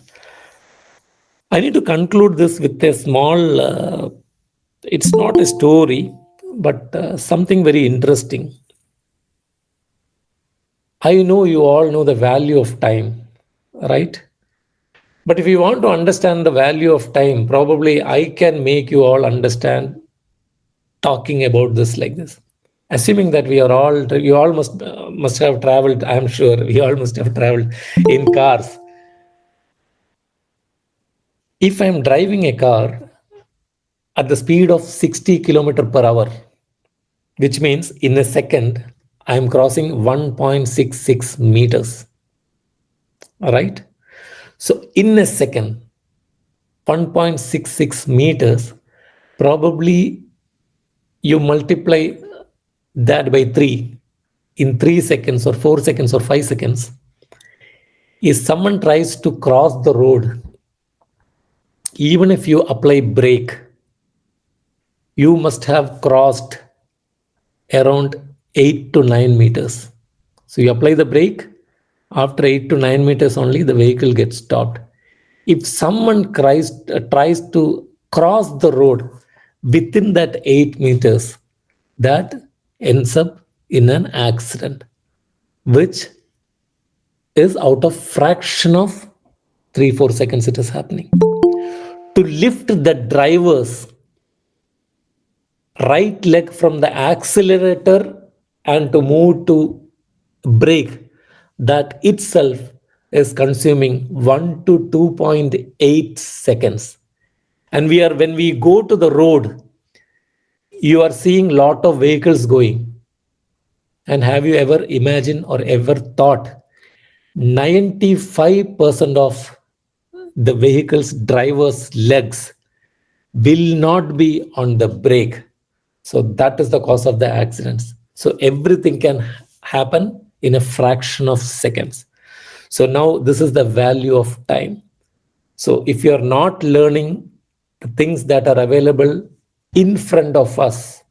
I need to conclude this with a small, it's not a story, but something very interesting. I know you all know the value of time, right? But if you want to understand the value of time, probably I can make you all understand talking about this like this. Assuming that you all must have traveled, I'm sure we all must have traveled in cars. If I'm driving a car at the speed of 60 km per hour, which means in a second, I'm crossing 1.66 meters. All right. So in a second, 1.66 meters, probably you multiply that by 3 in 3 seconds or 4 seconds or 5 seconds. If someone tries to cross the road, even if you apply brake, you must have crossed around 8 to 9 meters. So you apply the brake, after 8 to 9 meters only the vehicle gets stopped. If someone tries to cross the road within that 8 meters, that ends up in an accident, which is out of fraction of 3-4 seconds it is happening. To lift the driver's right leg from the accelerator and to move to brake, that itself is consuming 1 to 2.8 seconds. And when we go to the road, you are seeing lot of vehicles going. And have you ever imagined or ever thought 95% of the vehicle's driver's legs will not be on the brake? So that is the cause of the accidents. So everything can happen in a fraction of seconds. So now this is the value of time. So if you are not learning the things that are available in front of us,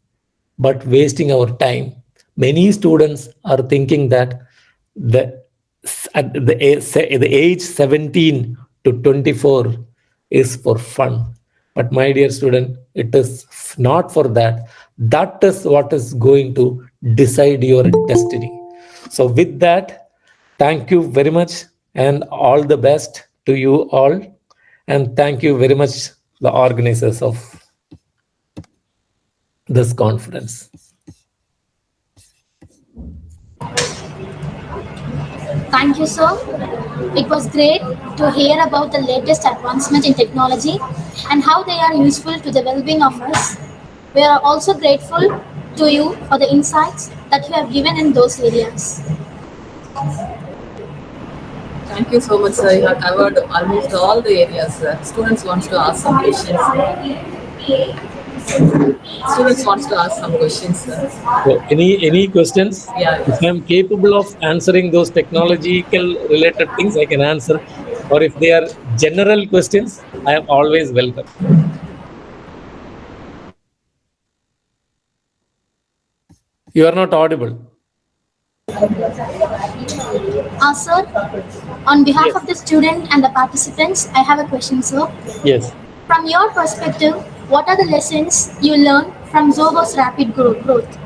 but wasting our time, many students are thinking that at the age 17 to 24 is for fun. But my dear student, it is not for that. That is what is going to decide your destiny. So with that, thank you very much and all the best to you all. And thank you very much, the organizers of this conference. Thank you, sir. It was great to hear about the latest advancement in technology and how they are useful to the well-being of us. We are also grateful to you for the insights that you have given in those areas. Thank you so much, sir. You have covered almost all the areas. Students wants to ask some questions. Students wants to ask some questions, sir. So any questions? Yeah. If I'm capable of answering those technological related things, I can answer. Or if they are general questions, I am always welcome. You are not audible. Sir, on behalf Yes. of the student and the participants, I have a question, sir. Yes. From your perspective, what are the lessons you learned from Zogo's rapid growth?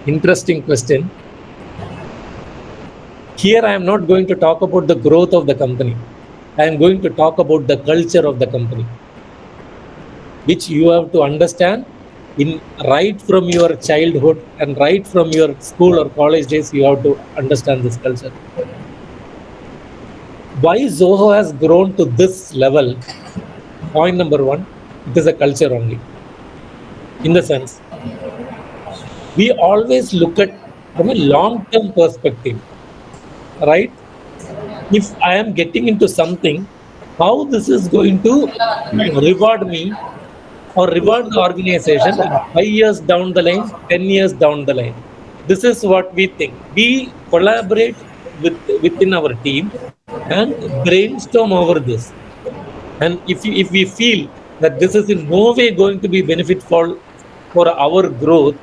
Interesting question. Here I am not going to talk about the growth of the company. I am going to talk about the culture of the company, which you have to understand in right from your childhood and right from your school or college days. You have to understand this culture. Why Zoho has grown to this level? Point number one, it is a culture only. In the sense, we always look at from a long-term perspective, right? If I am getting into something, how this is going to reward me or reward the organization in 5 years down the line, 10 years down the line. This is what we think. We collaborate within our team and brainstorm over this. And if we feel that this is in no way going to be beneficial for our growth,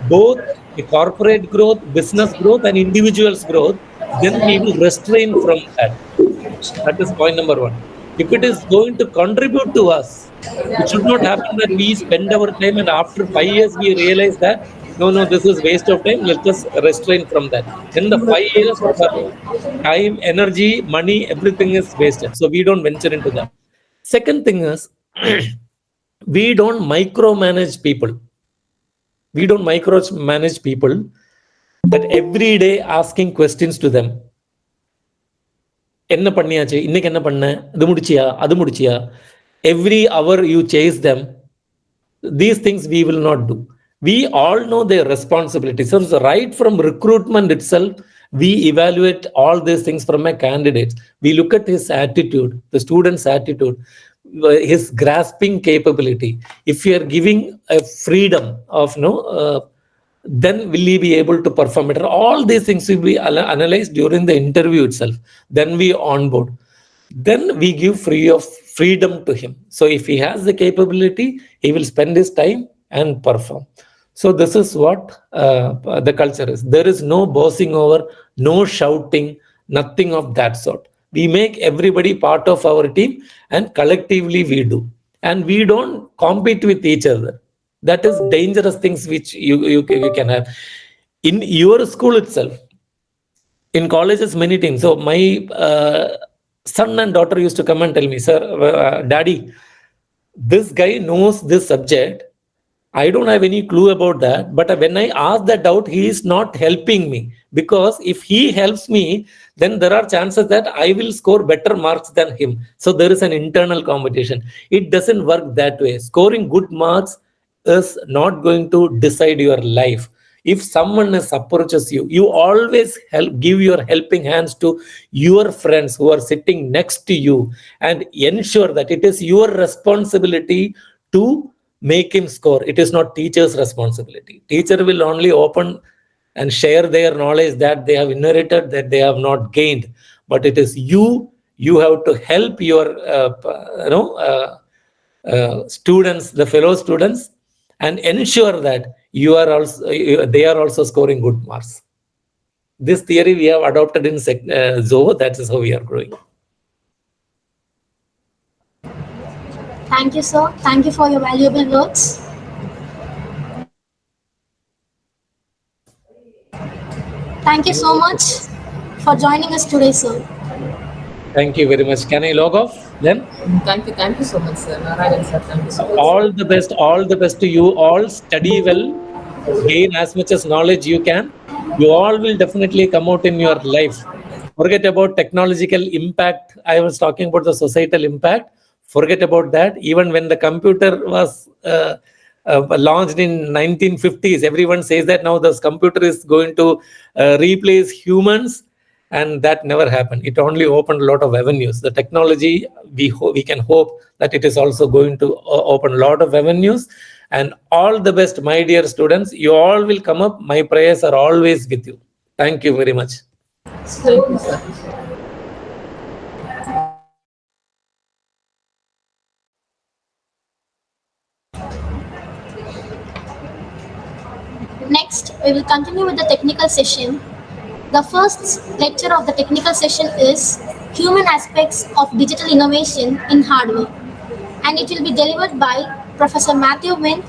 both the corporate growth, business growth, and individuals' growth, then we will restrain from that. That is point number one. If it is going to contribute to us, it should not happen that we spend our time and after 5 years we realize that no, this is waste of time. Let us restrain from that. Then the 5 years, time, energy, money, everything is wasted. So we don't venture into that. Second thing is, we don't micromanage people. We don't micromanage people that every day asking questions to them. என்ன பண்ணியாச்சு, இன்னைக்கு என்ன பண்ண, இது முடிச்சியா, அது முடிச்சியா. Every hour you chase them. These things we will not do. We all know their responsibilities. So right from recruitment itself, we evaluate all these things from a candidate. We look at his attitude, the student's attitude, his grasping capability. If you are giving a freedom of then will he be able to perform it? All these things will be analyzed during the interview itself. Then we onboard. Then we give freedom to him. So if he has the capability, he will spend his time and perform. So this is what the culture is. There is no bossing over, no shouting, nothing of that sort. We make everybody part of our team and collectively we do. And we don't compete with each other. That is dangerous things which you can have. In your school itself, in colleges, many teams. So my son and daughter used to come and tell me, sir, daddy, this guy knows this subject. I don't have any clue about that. But when I ask that doubt, he is not helping me. Because if he helps me, then there are chances that I will score better marks than him. So there is an internal competition. It doesn't work that way. Scoring good marks is not going to decide your life. If someone approaches you, you always give your helping hands to your friends who are sitting next to you and ensure that it is your responsibility to make him score. It is not teacher's responsibility. Teacher will only open and share their knowledge that they have inherited, that they have not gained. But it is you have to help your students, the fellow students, and ensure that they are also scoring good marks. This theory we have adopted in Zoho. That is how we are growing. Thank you, sir. Thank you for your valuable words. Thank you so much for joining us today, sir. Thank you very much. Can I log off then? Thank you so much, sir. Narayan sir, thank you so much. All the best to you all. Study well, gain as much as knowledge you can. You all will definitely come out in your life. Forget about technological impact. I was talking about the societal impact. Forget about that. Even when the computer was launched in 1950s, everyone says that now this computer is going to replace humans, and that never happened. It only opened a lot of avenues. The technology, we can hope that it is also going to open a lot of avenues. And all the best, my dear students. You all will come up. My prayers are always with you. Thank you very much. Thank you, sir. Next, we will continue with the technical session. The first lecture of the technical session is Human Aspects of Digital Innovation in Hardware, and it will be delivered by Professor Matthew Wynn,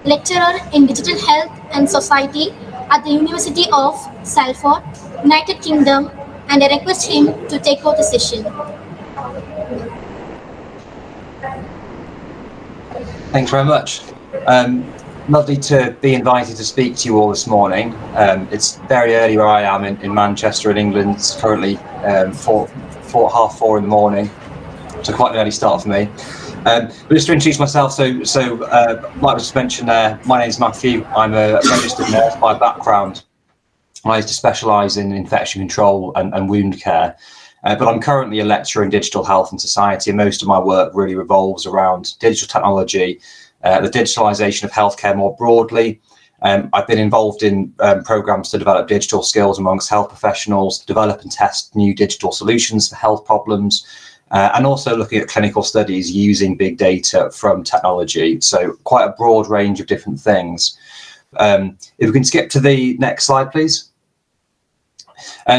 lecturer in Digital Health and Society at the University of Salford, United Kingdom, and I request him to take over the session. Thanks very much. Lovely to be invited to speak to you all this morning. It's very early where I am in Manchester in England. It's currently 4:30 in the morning, so quite an early start for me. But just to introduce myself, like I just mentioned there, my name is Matthew. I'm a registered nurse by background. I used to specialise in infection control and wound care. But I'm currently a lecturer in digital health and society, and most of my work really revolves around digital technology, the digitalisation of healthcare more broadly. I've been involved in programmes to develop digital skills amongst health professionals, develop and test new digital solutions for health problems, and also looking at clinical studies using big data from technology. So quite a broad range of different things. If we can skip to the next slide, please.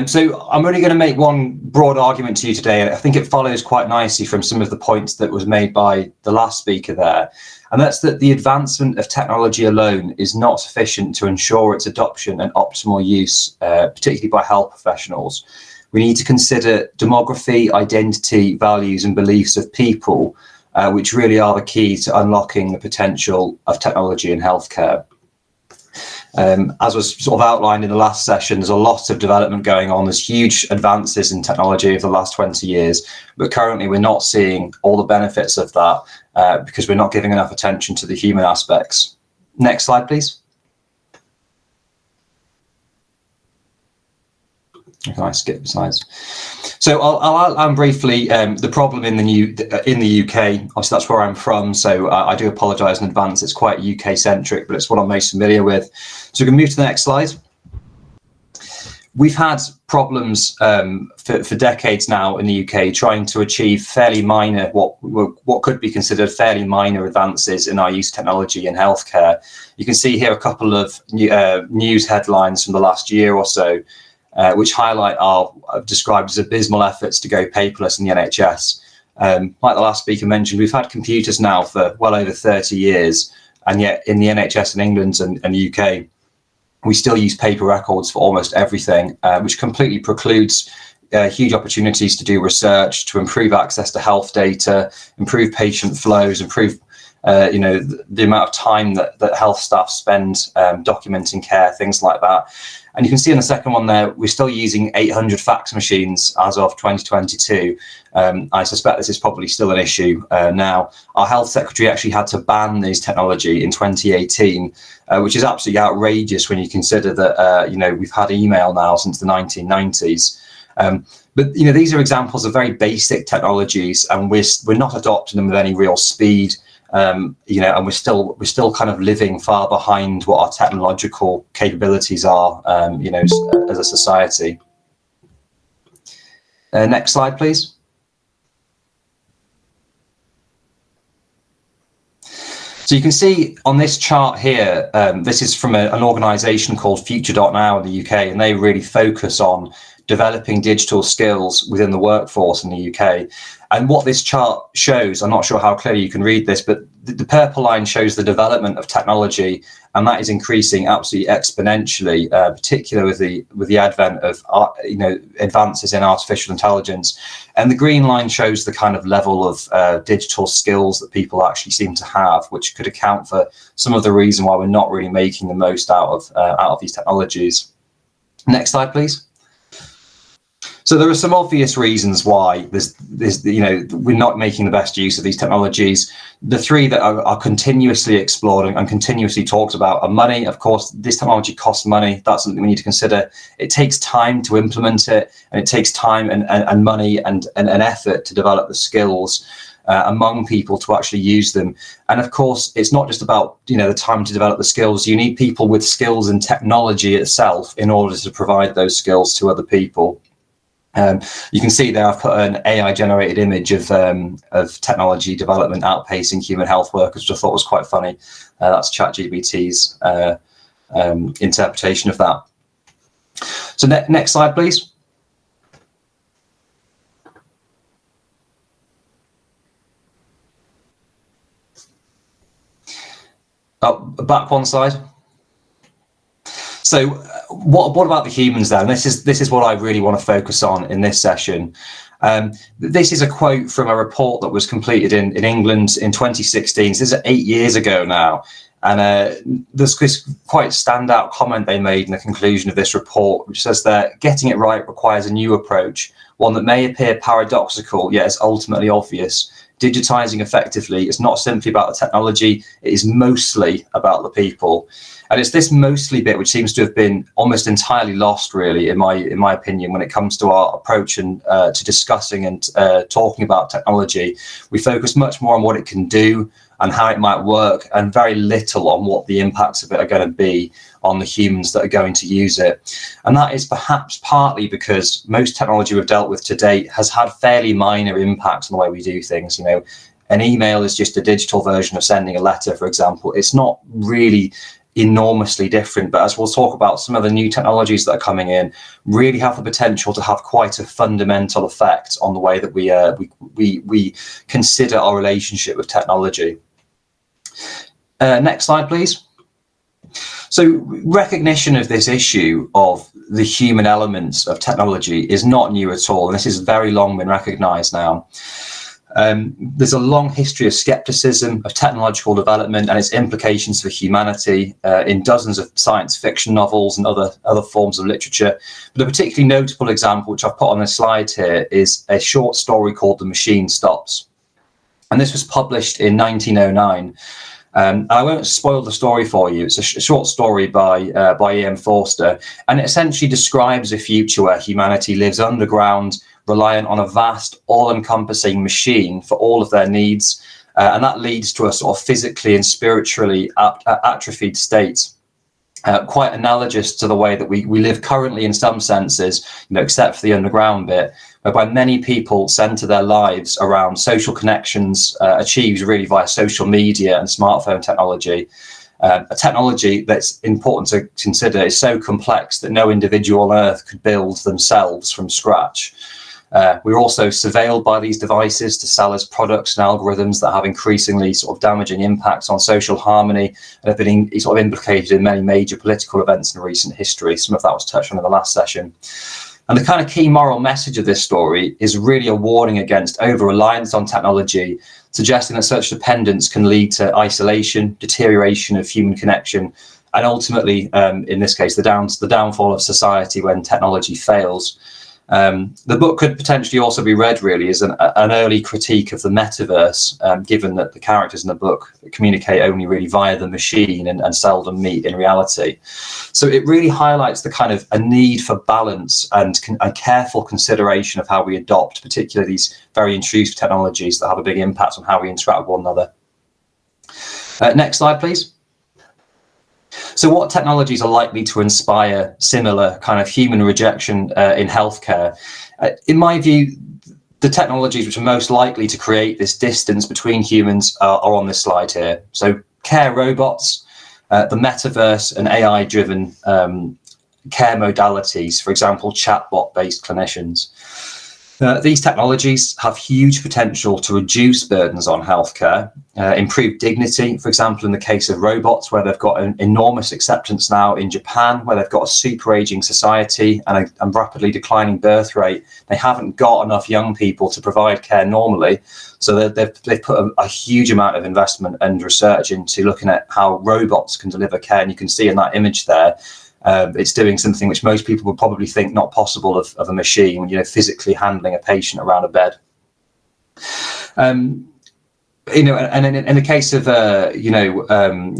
So I'm really going to make one broad argument to you today, and I think it follows quite nicely from some of the points that was made by the last speaker there, and that's that the advancement of technology alone is not sufficient to ensure its adoption and optimal use, particularly by health professionals. We need to consider demography, identity, values and beliefs of people, which really are the key to unlocking the potential of technology in healthcare. As was sort of outlined in the last session, there's a lot of development going on. There's huge advances in technology over the last 20 years, but currently we're not seeing all the benefits of that because we're not giving enough attention to the human aspects. Next slide, please. Can I skip the slides? So I'll outline briefly the problem in the UK. Obviously, that's where I'm from, so I do apologise in advance. It's quite UK-centric, but it's what I'm most familiar with. So we can move to the next slide. We've had problems for decades now in the UK trying to achieve fairly minor, what could be considered fairly minor advances in our use of technology in healthcare. You can see here a couple of news headlines from the last year or so, which highlight our described as abysmal efforts to go paperless in the NHS. Like the last speaker mentioned, we've had computers now for well over 30 years, and yet in the NHS in England and the UK, we still use paper records for almost everything, which completely precludes huge opportunities to do research, to improve access to health data, improve patient flows, improve the amount of time that health staff spend documenting care, things like that. And you can see in the second one there, we're still using 800 fax machines as of 2022. I suspect this is probably still an issue now. Our health secretary actually had to ban these technology in 2018, which is absolutely outrageous when you consider that we've had email now since the 1990s. But these are examples of very basic technologies, and we're not adopting them with any real speed. you know, and we're still kind of living far behind what our technological capabilities are, you know, as a society. Next slide, please. So you can see on this chart here, this is from an organisation called Future.now in the UK, and they really focus on developing digital skills within the workforce in the UK. And what this chart shows, I'm not sure how clearly you can read this, but the purple line shows the development of technology, and that is increasing absolutely exponentially, particularly with the advent of you know, advances in artificial intelligence. And the green line shows the kind of level of digital skills that people actually seem to have, which could account for some of the reason why we're not really making the most out of these technologies. Next slide, please. So there are some obvious reasons why there's you know, we're not making the best use of these technologies. The three that are continuously explored and continuously talked about are money. Of course, this technology costs money. That's something we need to consider. It takes time to implement it, and it takes time and money and effort to develop the skills among people to actually use them. And of course, it's not just about, you know, the time to develop the skills. You need people with skills in technology itself in order to provide those skills to other people. You can see there I've put an AI generated image of technology development outpacing human health workers, which I thought was quite funny. That's ChatGPT's interpretation of that. So next slide, please. Oh, back one slide. So what about the humans then? This is what I really want to focus on in this session. This is a quote from a report that was completed in England in 2016. So this is 8 years ago now. And there's this quite standout comment they made in the conclusion of this report, which says that getting it right requires a new approach, one that may appear paradoxical, yet is ultimately obvious. Digitizing effectively is not simply about the technology, it is mostly about the people. And it's this mostly bit which seems to have been almost entirely lost, really, in my opinion, when it comes to our approach and to discussing and talking about technology. We focus much more on what it can do and how it might work, and very little on what the impacts of it are going to be on the humans that are going to use it. And that is perhaps partly because most technology we've dealt with to date has had fairly minor impacts on the way we do things. You know, an email is just a digital version of sending a letter, for example. It's not really enormously different, but as we'll talk about, some of the new technologies that are coming in really have the potential to have quite a fundamental effect on the way that we consider our relationship with technology. Next slide, please. So recognition of this issue of the human elements of technology is not new at all, and this has very long been recognized now. There's a long history of skepticism of technological development and its implications for humanity in dozens of science fiction novels and other forms of literature. But a particularly notable example, which I've put on this slide here, is a short story called The Machine Stops. And this was published in 1909. I won't spoil the story for you. It's a short story by E.M. Forster, and it essentially describes a future where humanity lives underground, reliant on a vast, all-encompassing machine for all of their needs, and that leads to a sort of physically and spiritually atrophied state. Quite analogous to the way that we live currently in some senses, you know, except for the underground bit, whereby many people center their lives around social connections achieved really via social media and smartphone technology. A technology that's important to consider is so complex that no individual on Earth could build themselves from scratch. We're also surveilled by these devices to sell as products and algorithms that have increasingly sort of damaging impacts on social harmony and have been sort of implicated in many major political events in recent history. Some of that was touched on in the last session. And the kind of key moral message of this story is really a warning against over-reliance on technology, suggesting that such dependence can lead to isolation, deterioration of human connection, and ultimately, in this case, the downfall of society when technology fails. The book could potentially also be read really as an early critique of the metaverse, given that the characters in the book communicate only really via the machine and seldom meet in reality. So it really highlights the kind of a need for balance and a careful consideration of how we adopt, particularly these very intrusive technologies that have a big impact on how we interact with one another. Next slide, please. So what technologies are likely to inspire similar kind of human rejection in healthcare? In my view, the technologies which are most likely to create this distance between humans are on this slide here. So care robots, the metaverse and AI-driven care modalities, for example, chatbot-based clinicians. These technologies have huge potential to reduce burdens on healthcare, improve dignity, for example, in the case of robots, where they've got an enormous acceptance now in Japan, where they've got a super aging society and a rapidly declining birth rate. They haven't got enough young people to provide care normally. So they've put a huge amount of investment and research into looking at how robots can deliver care. And you can see in that image there, it's doing something which most people would probably think not possible of a machine, physically handling a patient around a bed. And in the case of, the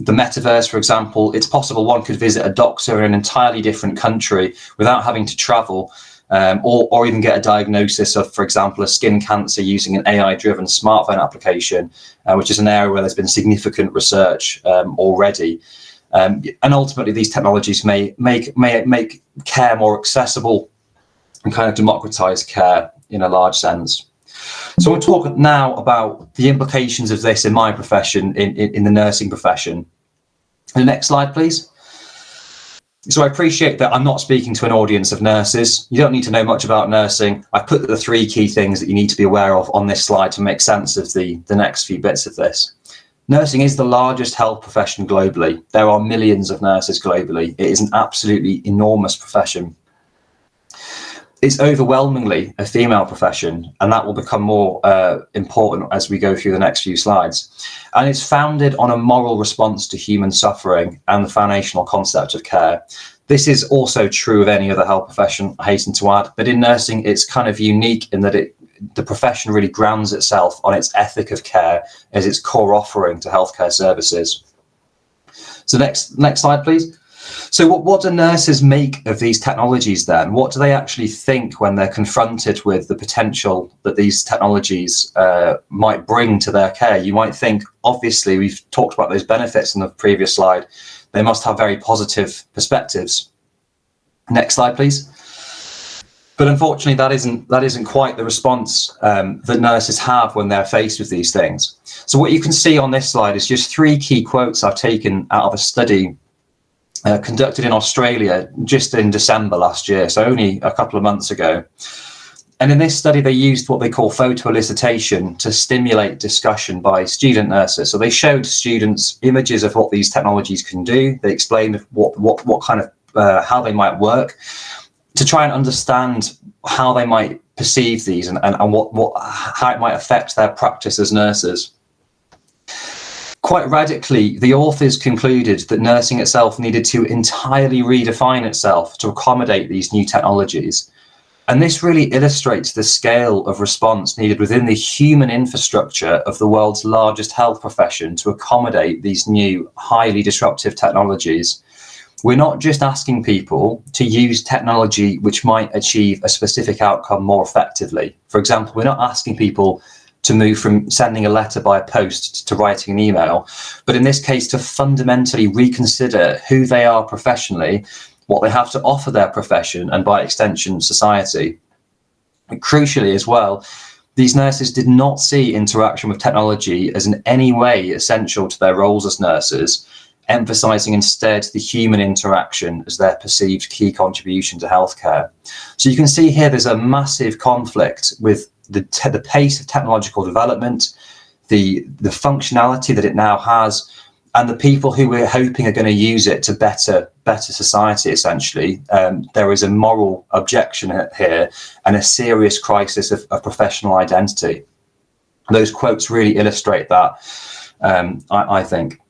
metaverse, for example, it's possible one could visit a doctor in an entirely different country without having to travel, or even get a diagnosis of, for example, a skin cancer using an AI-driven smartphone application, which is an area where there's been significant research already. And ultimately, these technologies may make care more accessible and kind of democratize care in a large sense. So we'll talk now about the implications of this in my profession, in the nursing profession. The next slide, please. So I appreciate that I'm not speaking to an audience of nurses. You don't need to know much about nursing. I've put the 3 key things that you need to be aware of on this slide to make sense of the next few bits of this. Nursing is the largest health profession globally. There are millions of nurses globally. It is an absolutely enormous profession. It's overwhelmingly a female profession, and that will become more important as we go through the next few slides. And it's founded on a moral response to human suffering and the foundational concept of care. This is also true of any other health profession, I hasten to add, but in nursing, it's kind of unique in that the profession really grounds itself on its ethic of care as its core offering to healthcare services. So next slide, please. So what do nurses make of these technologies then? What do they actually think when they're confronted with the potential that these technologies might bring to their care? You might think, obviously, we've talked about those benefits in the previous slide. They must have very positive perspectives. Next slide, please. But unfortunately, that isn't quite the response that nurses have when they're faced with these things. So what you can see on this slide is just 3 key quotes I've taken out of a study conducted in Australia just in December last year, so only a couple of months ago. And in this study, they used what they call photoelicitation to stimulate discussion by student nurses. So they showed students images of what these technologies can do. They explained what kind of how they might work, to try and understand how they might perceive these and how it might affect their practice as nurses. Quite radically, the authors concluded that nursing itself needed to entirely redefine itself to accommodate these new technologies. And this really illustrates the scale of response needed within the human infrastructure of the world's largest health profession to accommodate these new, highly disruptive technologies. We're not just asking people to use technology which might achieve a specific outcome more effectively. For example, we're not asking people to move from sending a letter by post to writing an email, but in this case, to fundamentally reconsider who they are professionally, what they have to offer their profession, and by extension, society. And crucially as well, these nurses did not see interaction with technology as in any way essential to their roles as nurses, emphasizing instead the human interaction as their perceived key contribution to healthcare. So you can see here there's a massive conflict with the pace of technological development, the functionality that it now has, and the people who we're hoping are going to use it to better society, essentially. There is a moral objection here and a serious crisis of professional identity. Those quotes really illustrate that, I think.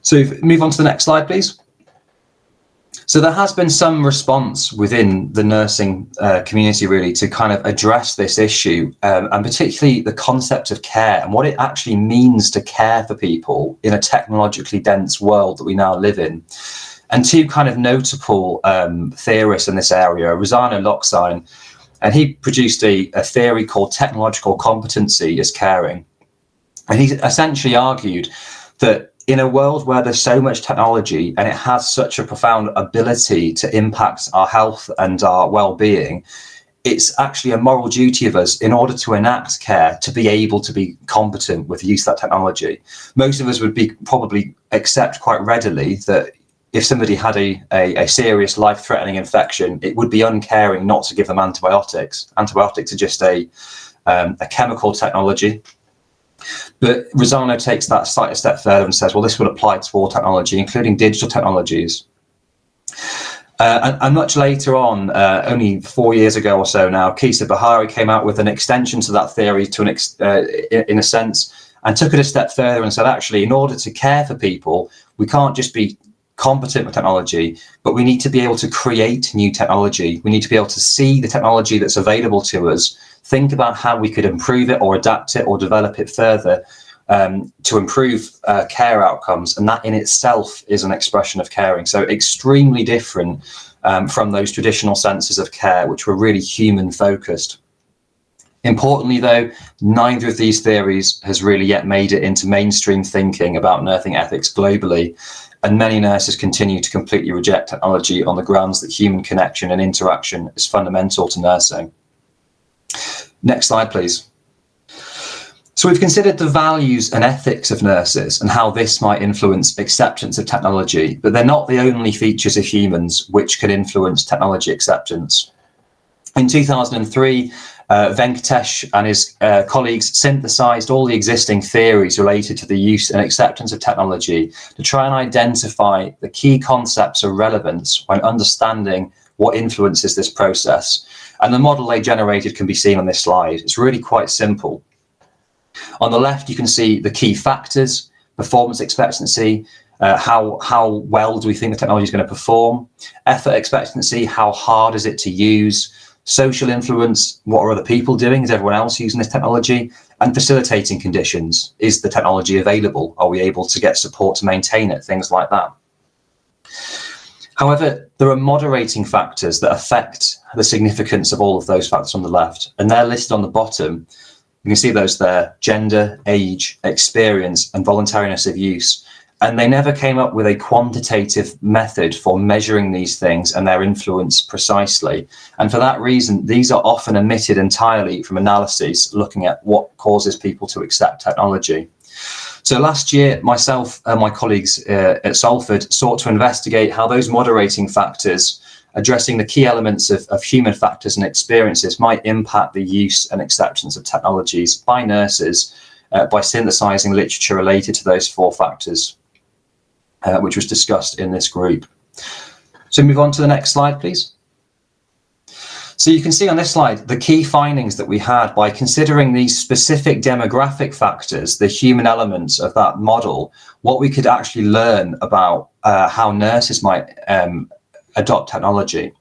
So move on to the next slide, please. So there has been some response within the nursing community really to kind of address this issue, and particularly the concept of care and what it actually means to care for people in a technologically dense world that we now live in. And 2 kind of notable theorists in this area, Rosanna Lockstein, and he produced a theory called technological competency as caring. And he essentially argued that in a world where there's so much technology and it has such a profound ability to impact our health and our well-being, it's actually a moral duty of us, in order to enact care, to be able to be competent with the use of that technology. Most of us would probably accept quite readily that if somebody had a serious life-threatening infection, it would be uncaring not to give them antibiotics. Antibiotics are just a chemical technology. But Rosano takes that slightly a step further and says, well, this would apply to all technology, including digital technologies. And much later on, only 4 years ago or so now, Kisa Bahari came out with an extension to that theory in a sense, and took it a step further and said, actually, in order to care for people, we can't just be competent with technology, but we need to be able to create new technology. We need to be able to see the technology that's available to us, think about how we could improve it or adapt it or develop it further to improve care outcomes. And that in itself is an expression of caring. So extremely different from those traditional senses of care, which were really human focused. Importantly, though, neither of these theories has really yet made it into mainstream thinking about nursing ethics globally. And many nurses continue to completely reject technology on the grounds that human connection and interaction is fundamental to nursing. Next slide, please. So we've considered the values and ethics of nurses and how this might influence acceptance of technology, but they're not the only features of humans which can influence technology acceptance. In 2003, Venkatesh and his colleagues synthesized all the existing theories related to the use and acceptance of technology to try and identify the key concepts of relevance when understanding what influences this process. And the model they generated can be seen on this slide. It's really quite simple. On the left, you can see the key factors: performance expectancy, how well do we think the technology is going to perform; effort expectancy, how hard is it to use; social influence, what are other people doing, is everyone else using this technology; and facilitating conditions, is the technology available, are we able to get support to maintain it, things like that. However, there are moderating factors that affect the significance of all of those factors on the left, and they're listed on the bottom. You can see those there: gender, age, experience, and voluntariness of use. And they never came up with a quantitative method for measuring these things and their influence precisely. And for that reason, these are often omitted entirely from analyses looking at what causes people to accept technology. So last year, myself and my colleagues at Salford sought to investigate how those moderating factors, addressing the key elements of human factors and experiences, might impact the use and acceptance of technologies by nurses by synthesizing literature related to those four factors, which was discussed in this group. So move on to the next slide, please. So you can see on this slide the key findings that we had by considering these specific demographic factors, the human elements of that model, what we could actually learn about how nurses might adopt technology.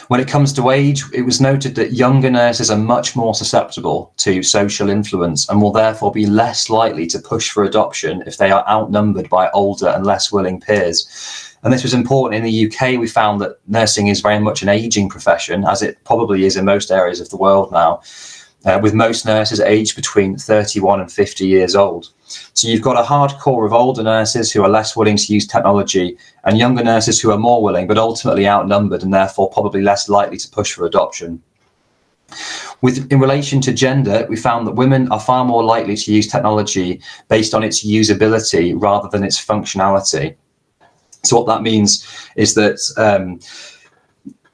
When it comes to age, it was noted that younger nurses are much more susceptible to social influence and will therefore be less likely to push for adoption if they are outnumbered by older and less willing peers. And this was important. In the UK, we found that nursing is very much an aging profession, as it probably is in most areas of the world now, with most nurses aged between 31 and 50 years old. So you've got a hardcore of older nurses who are less willing to use technology, and younger nurses who are more willing, but ultimately outnumbered and therefore probably less likely to push for adoption. In relation to gender, we found that women are far more likely to use technology based on its usability rather than its functionality. So what that means is that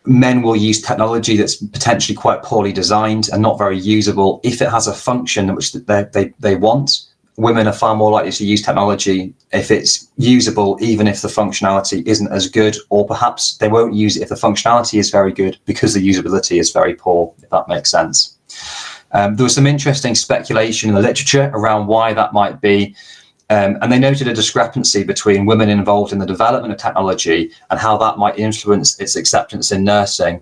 men will use technology that's potentially quite poorly designed and not very usable if it has a function which they want. Women are far more likely to use technology if it's usable, even if the functionality isn't as good, or perhaps they won't use it if the functionality is very good because the usability is very poor, if that makes sense. There was some interesting speculation in the literature around why that might be. And they noted a discrepancy between women involved in the development of technology and how that might influence its acceptance in nursing,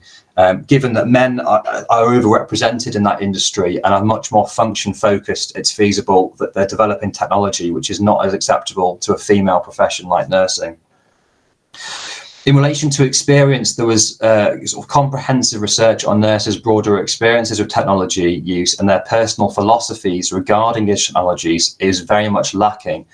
given that men are overrepresented in that industry and are much more function focused. It's feasible that they're developing technology which is not as acceptable to a female profession like nursing. In relation to experience, there was sort of comprehensive research on nurses' broader experiences of technology use, and their personal philosophies regarding these technologies is very much lacking.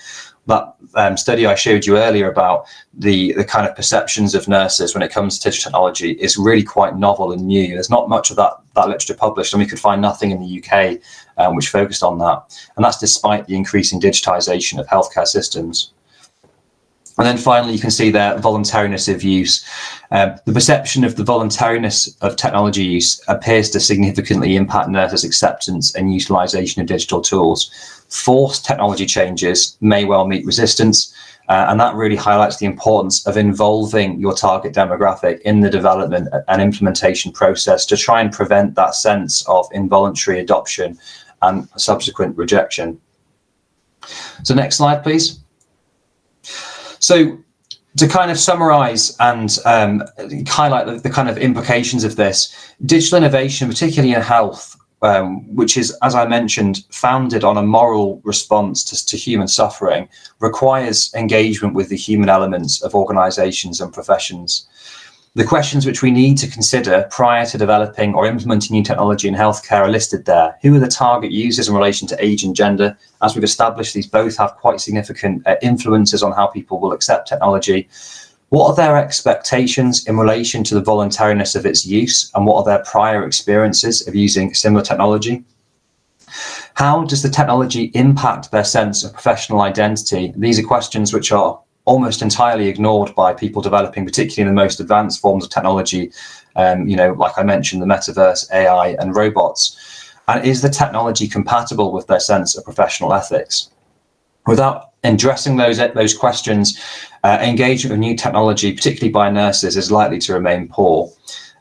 that study I showed you earlier about the kind of perceptions of nurses when it comes to digital technology is really quite novel and new. There's not much of that literature published, and we could find nothing in the UK which focused on that. And that's despite the increasing digitization of healthcare systems. And then finally, you can see there voluntariness of use. The perception of the voluntariness of technology use appears to significantly impact nurses' acceptance and utilization of digital tools. Forced technology changes may well meet resistance, and that really highlights the importance of involving your target demographic in the development and implementation process to try and prevent that sense of involuntary adoption and subsequent rejection. So next slide, please. So to kind of summarize and highlight the kind of implications of this, digital innovation, particularly in health, which is, as I mentioned, founded on a moral response to human suffering, requires engagement with the human elements of organizations and professions. The questions which we need to consider prior to developing or implementing new technology in healthcare are listed there. Who are the target users in relation to age and gender? As we've established, these both have quite significant influences on how people will accept technology. What are their expectations in relation to the voluntariness of its use, and what are their prior experiences of using similar technology? How does the technology impact their sense of professional identity? These are questions which are almost entirely ignored by people developing, particularly in the most advanced forms of technology, like I mentioned, the metaverse, AI, and robots. And is the technology compatible with their sense of professional ethics? Without addressing those questions, engagement with new technology, particularly by nurses, is likely to remain poor.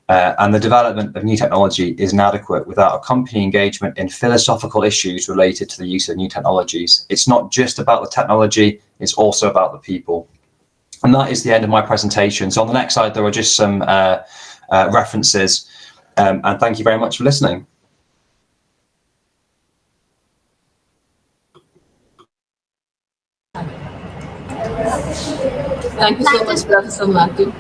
And the development of new technology is inadequate without accompanying engagement in philosophical issues related to the use of new technologies. It's not just about the technology, it's also about the people. And that is the end of my presentation. So on the next slide, there are just some references. And thank you very much for listening. Thank you so much, Professor Matthew.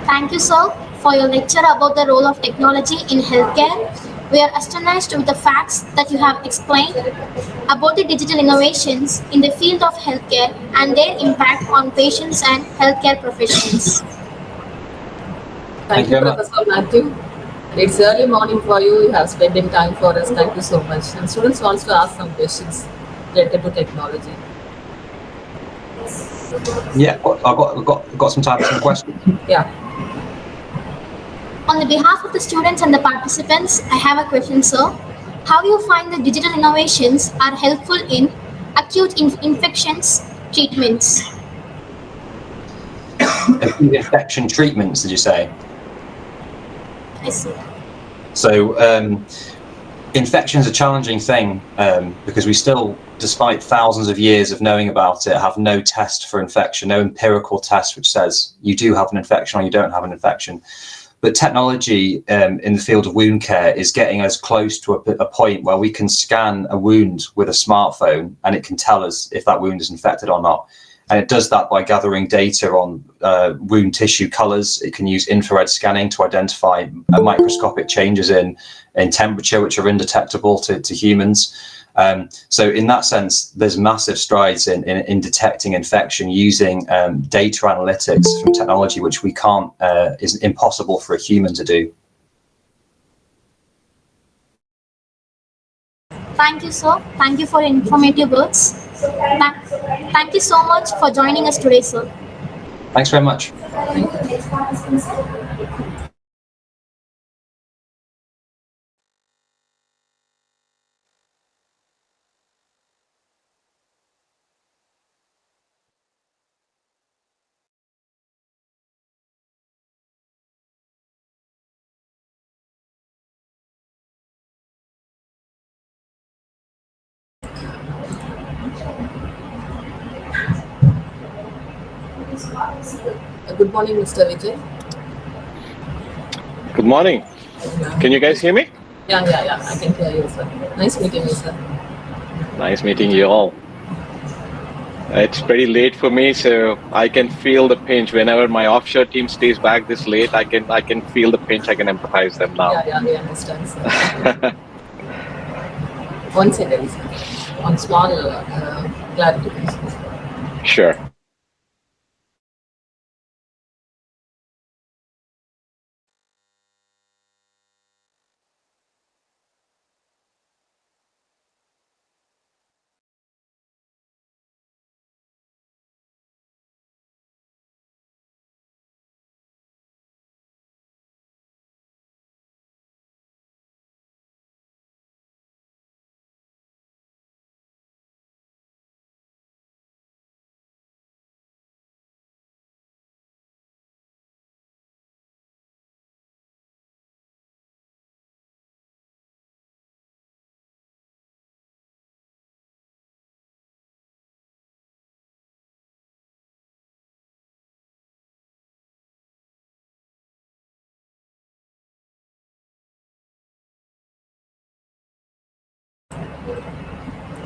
Thank you, sir, for your lecture about the role of technology in healthcare. We are astonished with the facts that you have explained about the digital innovations in the field of healthcare and their impact on patients and healthcare professionals. Thank you, Professor Matthew. It's early morning for you. You have spent in time for us. Thank you so much. And students wants to ask some questions related to technology. Yeah, I've got some time for some questions. Yeah. On the behalf of the students and the participants, I have a question, sir. How do you find the digital innovations are helpful in acute infections treatments? Acute infection treatments, did you say? I see. So infection is a challenging thing because we still, despite thousands of years of knowing about it, have no test for infection, no empirical test which says you do have an infection or you don't have an infection. But technology in the field of wound care is getting us close to a point where we can scan a wound with a smartphone and it can tell us if that wound is infected or not. And it does that by gathering data on wound tissue colors. It can use infrared scanning to identify microscopic changes in temperature, which are indetectable to humans. So in that sense, there's massive strides in detecting infection using data analytics from technology, which we can't, is impossible for a human to do. Thank you, sir. Thank you for informative words. Thank you so much for joining us today, sir. Thanks very much. Good morning, Mr. Vijay. Good morning. Can you guys hear me? Yeah, I can hear you, sir. Nice meeting you, sir. Nice meeting you all. It's pretty late for me, so I can feel the pinch. Whenever my offshore team stays back this late, I can feel the pinch. I can empathize them now. Yeah, we understand, sir. One second, sir. One small clarifications. Sure.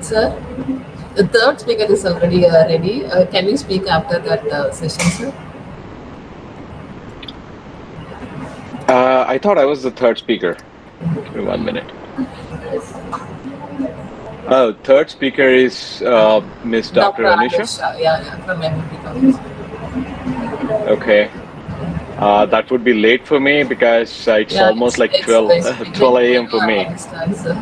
Sir, the third speaker is already ready. Can you speak after that session, sir? I thought I was the third speaker. Give me 1 minute. Oh, third speaker is Miss Dr. Anusha. Yeah, from MMP College. Okay. That would be late for me because it's Yeah, almost like it's 12, basically 12 late a.m. for for you, I me. understand, sir.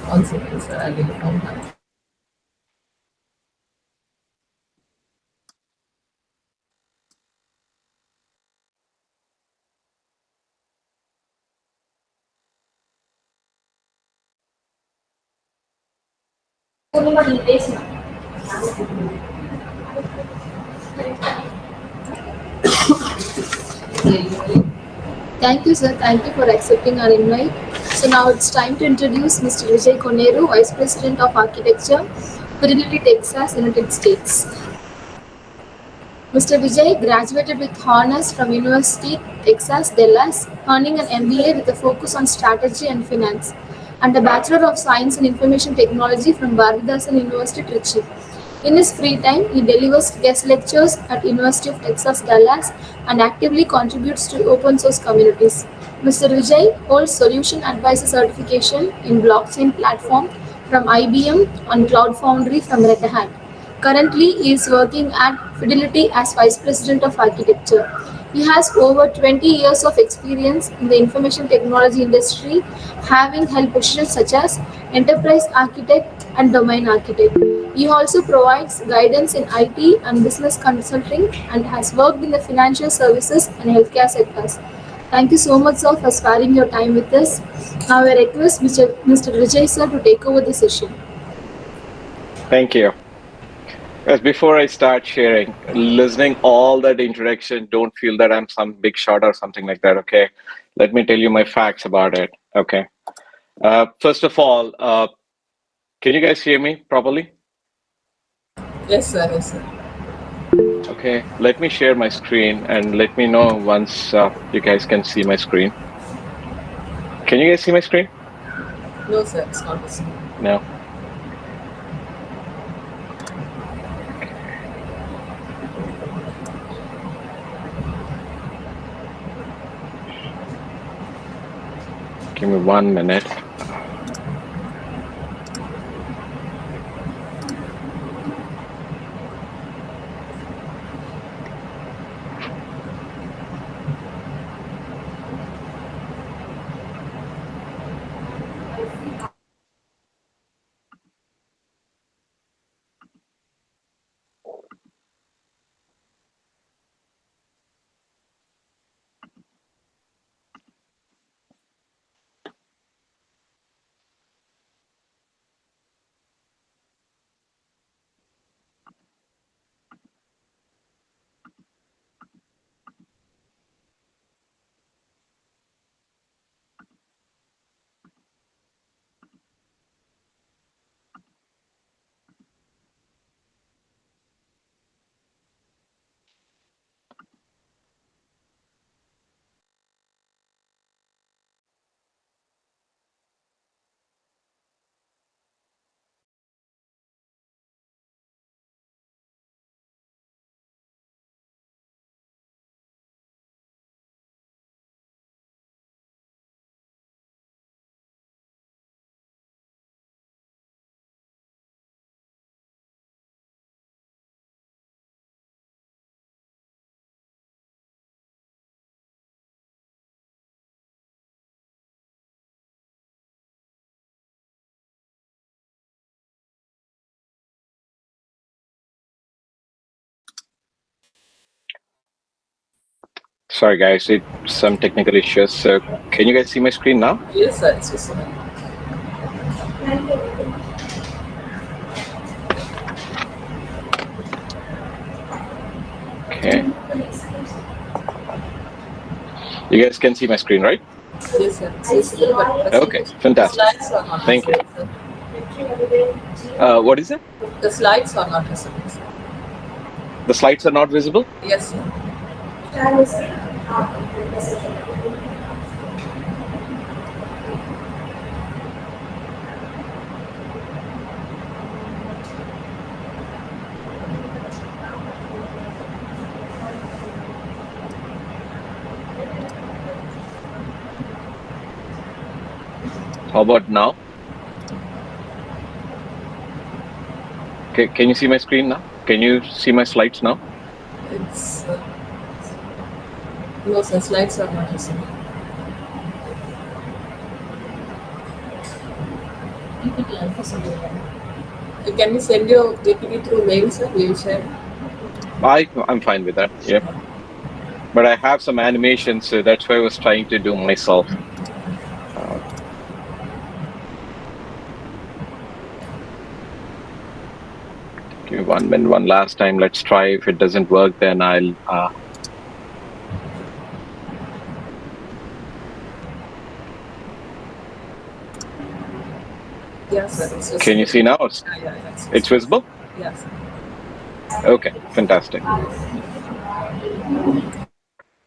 1 second, sir. I'll inform her. Thank you, sir. Thank you for accepting our invite. So now it's time to introduce Mr. Vijay Koneru, Vice President of Architecture, Fidelity, Texas, United States. Mr. Vijay graduated with honors from University Texas Dallas, earning an MBA with a focus on strategy and finance, and a Bachelor of Science in Information Technology from Bharatdasan University, Trichy. In his free time, he delivers guest lectures at University of Texas Dallas and actively contributes to open source communities. Mr. Vijay holds Solution Advisor certification in blockchain platform from IBM and Cloud Foundry from Red Hat. Currently, he is working at Fidelity as Vice President of Architecture. He has over 20 years of experience in the information technology industry, having held positions such as Enterprise Architect and Domain Architect. He also provides guidance in IT and business consulting and has worked in the financial services and healthcare sectors. Thank you so much, sir, for sparing your time with us. Now, I request Mr. Vijay, sir, to take over the session. Thank you. As before I start sharing, listening all that introduction, don't feel that I'm some big shot or something like that, okay? Let me tell you my facts about it, okay? First of all, can you guys hear me properly? Yes, sir. Yes, sir. Okay, let me share my screen and let me know once you guys can see my screen. Can you guys see my screen? No, sir. It's not possible. No. Give me 1 minute. Sorry, guys, it's some technical issues. So, can you guys see my screen now? Yes, sir. It's just, Okay. You guys can see my screen, right? yes, sir. It's visible, but Okay, fantastic. the slides are not Thank you. visible, sir. What is it? The slides are not visible, sir. The slides are not visible? Yes, sir. How about now? Okay, can you see my screen now? Can you see my slides now? It's no, sir. Slides are not visible. Can we send your PPT through mail, sir? We will share. I'm fine with that. Yeah. But I have some animations, so that's why I was trying to do myself. Give me 1 minute, one last time. Let's try. If it doesn't work, then I'll. Yes, sir. It's Can you see now? It's visible? Yes. Okay, fantastic.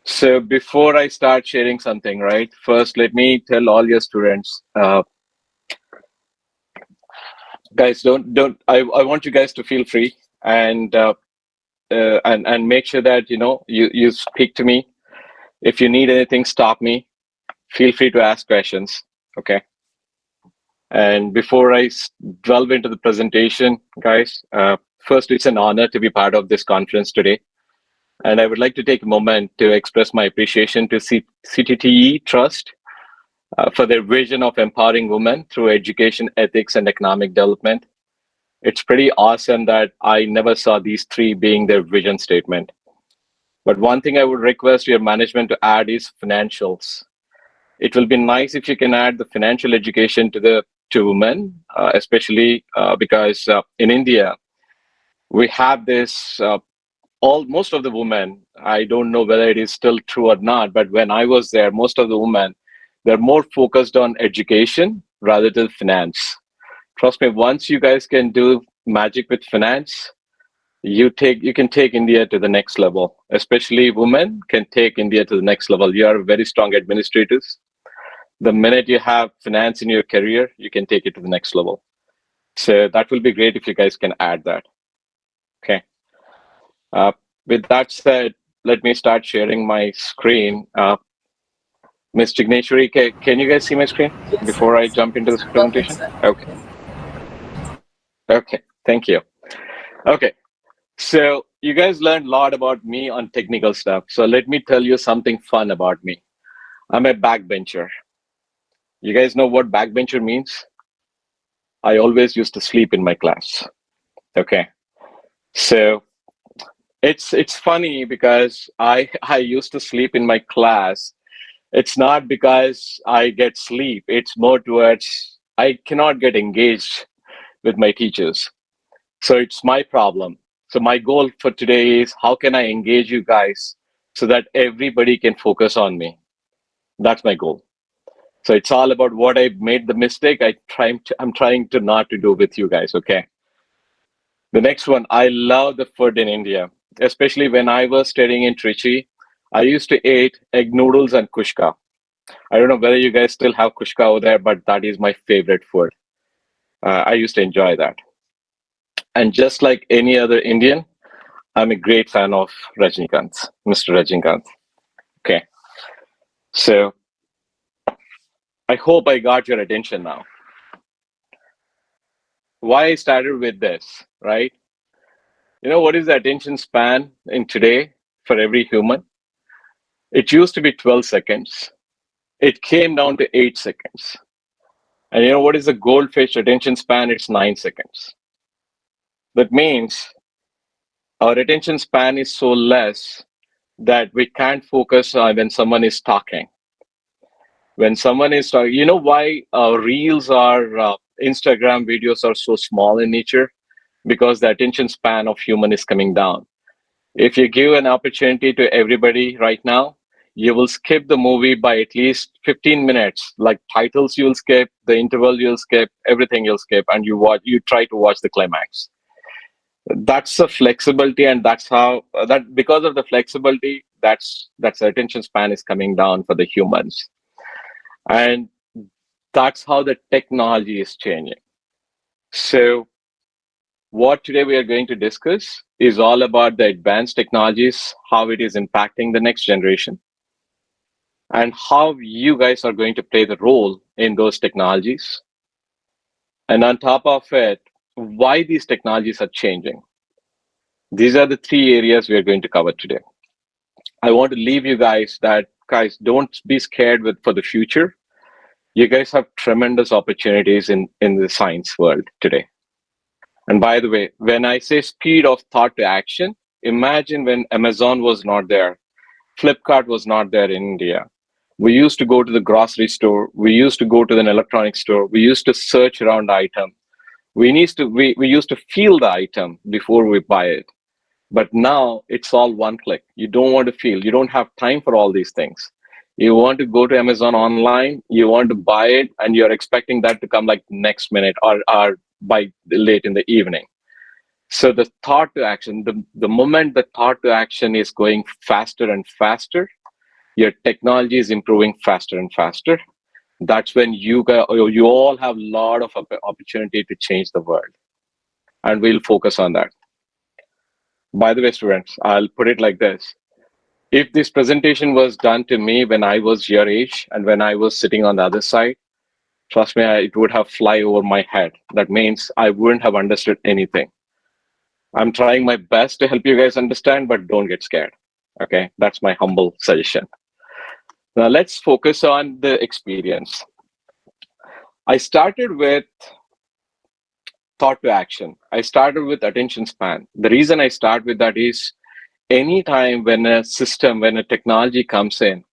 So before I start sharing something, right, first let me tell all your students, guys, I want you guys to feel free and make sure that, you speak to me. If you need anything, stop me. Feel free to ask questions, okay? And before I delve into the presentation, guys, first, it's an honor to be part of this conference today. And I would like to take a moment to express my appreciation to CTTE Trust for their vision of empowering women through education, ethics, and economic development. It's pretty awesome that I never saw these three being their vision statement. But one thing I would request your management to add is financials. It will be nice if you can add the financial education to women, especially because in India, we have this, most of the women, I don't know whether it is still true or not, but when I was there, most of the women, they're more focused on education rather than finance. Trust me, once you guys can do magic with finance, you can take India to the next level. Especially women can take India to the next level. You are very strong administrators. The minute you have finance in your career, you can take it to the next level. So that will be great if you guys can add that. Okay. With that said, let me start sharing my screen. Ms. Jigneshwari, can you guys see my screen before I jump into this presentation? Okay. Okay, thank you. Okay, so you guys learned a lot about me on technical stuff. So let me tell you something fun about me. I'm a backbencher. You guys know what backbencher means? I always used to sleep in my class. Okay, so it's funny because I used to sleep in my class. It's not because I get sleep. It's more towards I cannot get engaged with my teachers. So it's my problem. So my goal for today is how can I engage you guys so that everybody can focus on me? That's my goal. So it's all about what I made the mistake. I'm trying to not to do with you guys. Okay. The next one, I love the food in India, especially when I was studying in Trichy. I used to eat egg noodles and kushka. I don't know whether you guys still have kushka over there, but that is my favorite food. I used to enjoy that. And just like any other Indian, I'm a great fan of Rajinikanth, Mr. Rajinikanth. Okay. So I hope I got your attention now. Why I started with this, right? You know, what is the attention span in today for every human? It used to be 12 seconds. It came down to 8 seconds. And you know what is the goldfish attention span? It's 9 seconds. That means our attention span is so less that we can't focus on when someone is talking. When someone is talking, you know why reels or Instagram videos are so small in nature? Because the attention span of human is coming down. If you give an opportunity to everybody right now, you will skip the movie by at least 15 minutes. Like titles you'll skip, the interval you'll skip, everything you'll skip, and you try to watch the climax. That's the flexibility, and that's how that because of the flexibility, that's the attention span is coming down for the humans. And that's how the technology is changing. So what today we are going to discuss is all about the advanced technologies, how it is impacting the next generation, and how you guys are going to play the role in those technologies. And on top of it, why these technologies are changing. These are the 3 areas we are going to cover today. I want to leave you guys don't be scared for the future. You guys have tremendous opportunities in the science world today. And by the way, when I say speed of thought to action, imagine when Amazon was not there, Flipkart was not there in India. We used to go to the grocery store. We used to go to an electronics store. We used to search around the item. We used to feel the item before we buy it. But now it's all one click. You don't want to feel. You don't have time for all these things. You want to go to Amazon online, you want to buy it, and you're expecting that to come like next minute or by late in the evening. So the thought to action, the moment the thought to action is going faster and faster, your technology is improving faster and faster. That's when you all have a lot of opportunity to change the world. And we'll focus on that. By the way, students, I'll put it like this. If this presentation was done to me when I was your age and when I was sitting on the other side, trust me, it would have fly over my head. That means I wouldn't have understood anything. I'm trying my best to help you guys understand, but don't get scared. Okay, that's my humble suggestion. Now let's focus on the experience. I started with thought to action. I started with attention span. The reason I start with that is anytime when a technology comes in,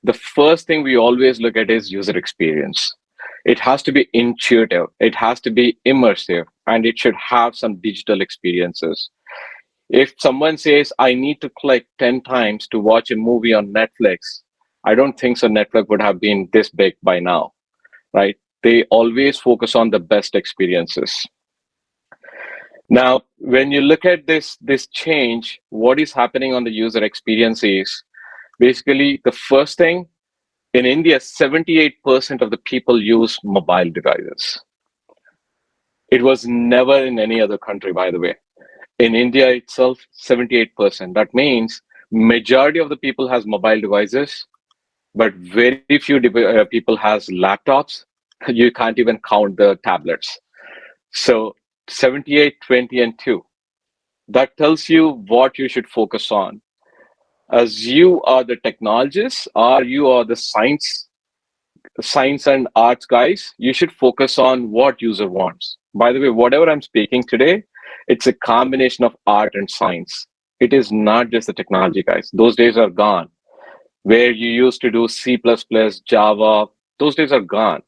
the first thing we always look at is user experience. It has to be intuitive, it has to be immersive, and it should have some digital experiences. If someone says, I need to click 10 times to watch a movie on Netflix, I don't think so Netflix would have been this big by now, right? They always focus on the best experiences. Now, when you look at this change, what is happening on the user experience is basically the first thing. In India, 78% of the people use mobile devices. It was never in any other country, by the way. In India itself, 78%. That means majority of the people has mobile devices, but very few people has laptops. You can't even count the tablets. So 78, 20, and 2. That tells you what you should focus on. As you are the technologists or you are the science and arts guys, you should focus on what user wants. By the way, whatever I'm speaking today, it's a combination of art and science. It is not just the technology guys. Those days are gone. Where you used to do C++, Java, those days are gone.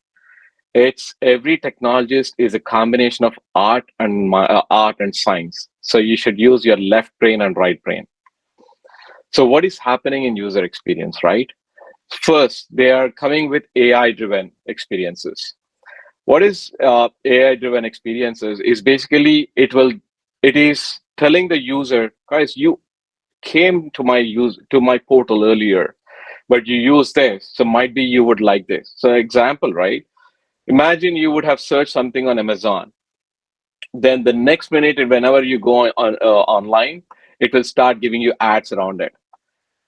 It's every technologist is a combination of art and science. So you should use your left brain and right brain. So what is happening in user experience, right? First, they are coming with AI-driven experiences. What is AI-driven experiences is basically it is telling the user, guys, you came to my portal earlier, but you use this, so might be you would like this. So example, right? Imagine you would have searched something on Amazon. Then the next minute, whenever you go online, it will start giving you ads around it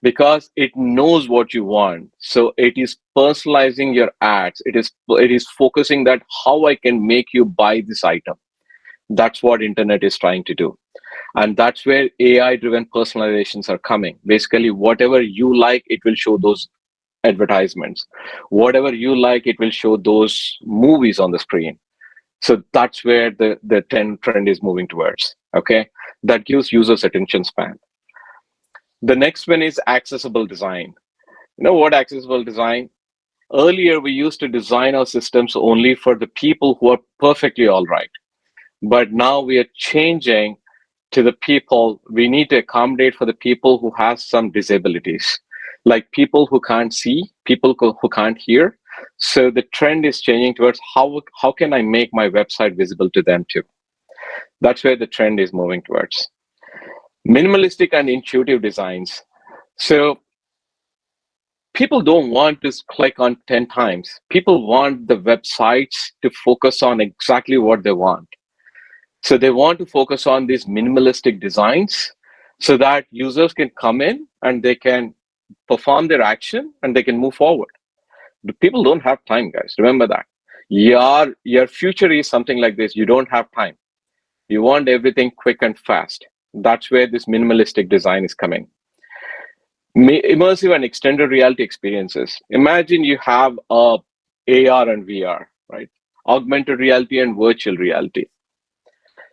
because it knows what you want. So it is personalizing your ads. It is focusing that how I can make you buy this item. That's what internet is trying to do. And that's where AI-driven personalizations are coming. Basically, whatever you like, it will show those advertisements. Whatever you like, it will show those movies on the screen. So that's where the trend is moving towards. Okay, that gives users attention span. The next one is accessible design. You know what accessible design? Earlier, we used to design our systems only for the people who are perfectly all right. But now we are changing to the people, we need to accommodate for the people who have some disabilities, like people who can't see, people who can't hear. So the trend is changing towards how can I make my website visible to them too? That's where the trend is moving towards. Minimalistic and intuitive designs. So people don't want to click on 10 times. People want the websites to focus on exactly what they want. So they want to focus on these minimalistic designs so that users can come in and they can perform their action and they can move forward. The people don't have time, guys. Remember that. Your future is something like this. You don't have time. You want everything quick and fast. That's where this minimalistic design is coming. Immersive and extended reality experiences. Imagine you have a AR and VR, right? Augmented reality and virtual reality.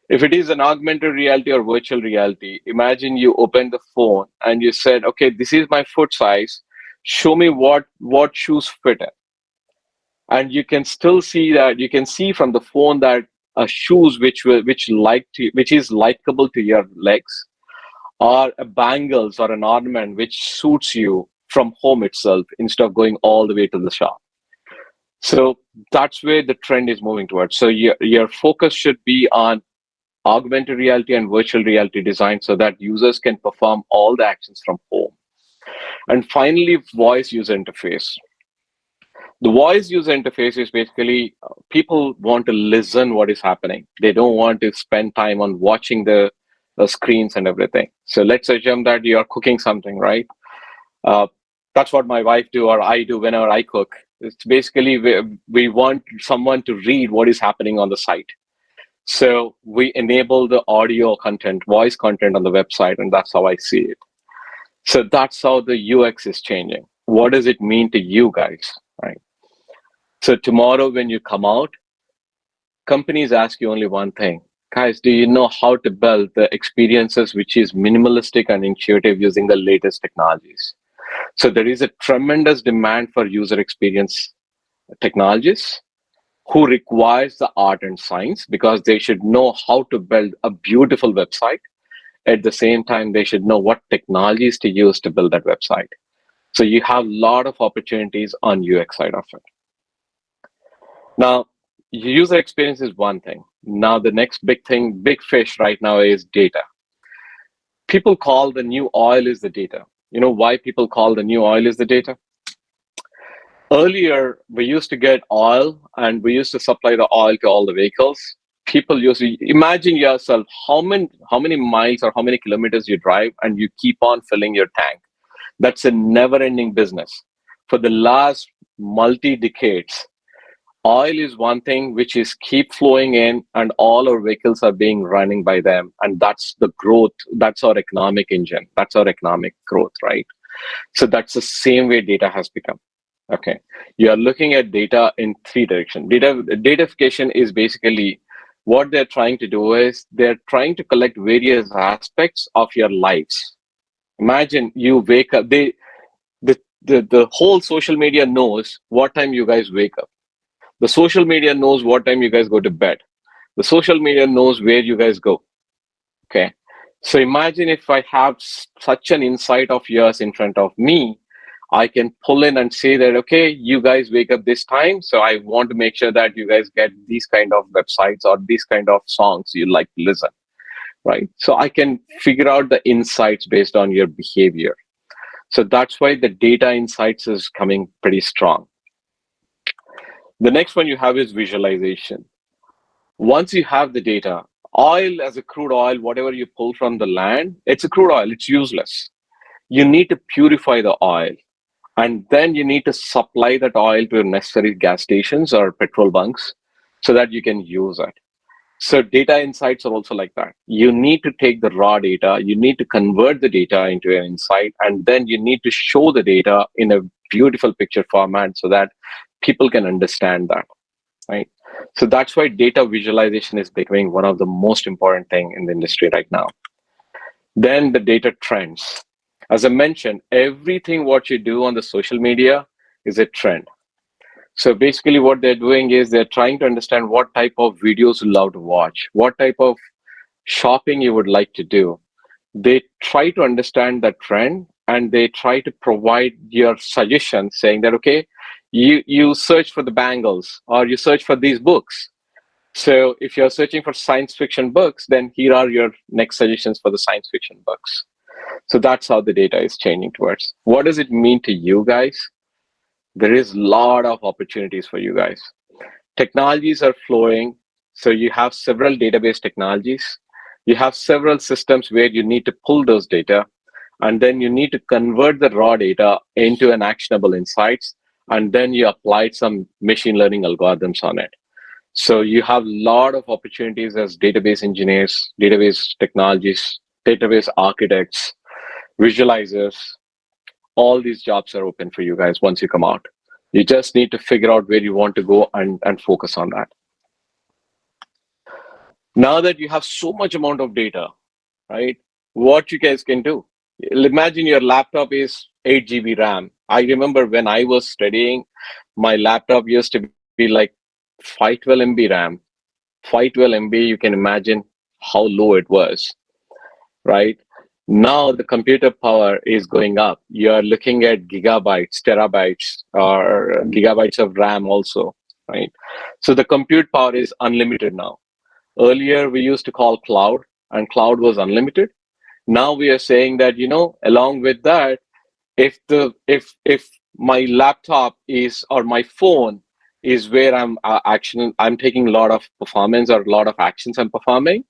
If it is an augmented reality or virtual reality, imagine you open the phone and you said, okay, this is my foot size. Show me what shoes fit in. And you can still see that, you can see from the phone that shoes which is likable to your legs, or a bangles or an ornament which suits you from home itself instead of going all the way to the shop. So that's where the trend is moving towards. So your focus should be on augmented reality and virtual reality design so that users can perform all the actions from home. And finally, voice user interface. The voice user interface is basically people want to listen what is happening. They don't want to spend time on watching the screens and everything. So let's assume that you're cooking something, right? That's what my wife do or I do whenever I cook. It's basically we want someone to read what is happening on the site. So we enable the audio content, voice content on the website, and that's how I see it. So that's how the UX is changing. What does it mean to you guys, right? So tomorrow when you come out, companies ask you only one thing. Guys, do you know how to build the experiences which is minimalistic and intuitive using the latest technologies? So there is a tremendous demand for user experience technologies who requires the art and science because they should know how to build a beautiful website. At the same time, they should know what technologies to use to build that website. So you have a lot of opportunities on UX side of it. Now, user experience is one thing. Now, the next big thing, big fish right now is data. People call the new oil is the data. You know why people call the new oil is the data? Earlier, we used to get oil and we used to supply the oil to all the vehicles. People used to imagine yourself how many miles or how many kilometers you drive and you keep on filling your tank. That's a never-ending business. For the last multi-decades, oil is one thing which is keep flowing in and all our vehicles are being running by them. And that's the growth. That's our economic engine. That's our economic growth, right? So that's the same way data has become. Okay, you are looking at data in three directions. Datafication is basically what they're trying to do is they're trying to collect various aspects of your lives. Imagine you wake up, the whole social media knows what time you guys wake up. The social media knows what time you guys go to bed. The social media knows where you guys go. Okay, so imagine if I have such an insight of yours in front of me, I can pull in and say that, okay, you guys wake up this time. So I want to make sure that you guys get these kind of websites or these kind of songs you like to listen, right? So I can figure out the insights based on your behavior. So that's why the data insights is coming pretty strong. The next one you have is visualization. Once you have the data, oil as a crude oil, whatever you pull from the land, it's a crude oil, it's useless. You need to purify the oil. And then you need to supply that oil to necessary gas stations or petrol bunks so that you can use it. So data insights are also like that. You need to take the raw data, you need to convert the data into an insight, and then you need to show the data in a beautiful picture format so that people can understand that, right? So that's why data visualization is becoming one of the most important thing in the industry right now. Then the data trends. As I mentioned, everything what you do on the social media is a trend. So basically what they're doing is they're trying to understand what type of videos you love to watch, what type of shopping you would like to do. They try to understand the trend and they try to provide your suggestions saying that, okay, you search for the bangles or you search for these books. So if you're searching for science fiction books, then here are your next suggestions for the science fiction books. So that's how the data is changing towards. What does it mean to you guys? There is a lot of opportunities for you guys. Technologies are flowing. So you have several database technologies. You have several systems where you need to pull those data, and then you need to convert the raw data into an actionable insights, and then you apply some machine learning algorithms on it. So you have a lot of opportunities as database engineers, database technologies, database architects, visualizers. All these jobs are open for you guys once you come out. You just need to figure out where you want to go and focus on that. Now that you have so much amount of data, right, what you guys can do. Imagine your laptop is 8 GB RAM. I remember when I was studying, my laptop used to be like 512 MB RAM. 512 MB, you can imagine how low it was, right? Now the computer power is going up. You're looking at gigabytes, terabytes, or gigabytes of RAM also, right? So the compute power is unlimited now. Earlier, we used to call cloud, and cloud was unlimited. Now we are saying that, along with that, if my laptop is, or my phone is where I'm taking a lot of performance or a lot of actions I'm performing,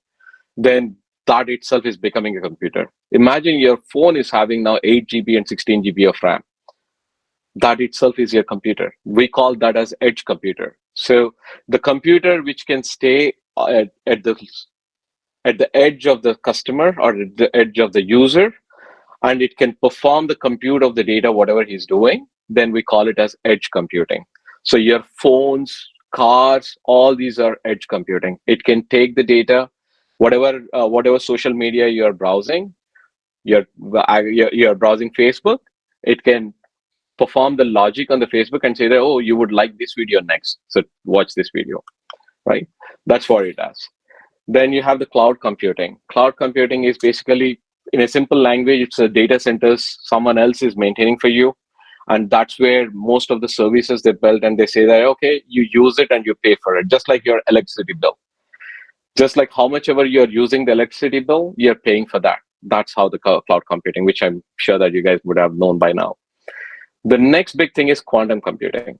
then that itself is becoming a computer. Imagine your phone is having now 8 GB and 16 GB of RAM. That itself is your computer. We call that as edge computer. So the computer which can stay at the edge of the customer or at the edge of the user, and it can perform the compute of the data, whatever he's doing, then we call it as edge computing. So your phones, cars, all these are edge computing. It can take the data, whatever social media you're browsing, you're browsing Facebook, it can perform the logic on the Facebook and say that, oh, you would like this video next, so watch this video, right? That's what it does. Then you have the cloud computing. Cloud computing is basically, in a simple language, it's a data centers someone else is maintaining for you. And that's where most of the services they build, and they say that, okay, you use it and you pay for it, just like your electricity bill. Just like how much ever you're using the electricity bill, you're paying for that. That's how the cloud computing, which I'm sure that you guys would have known by now. The next big thing is quantum computing.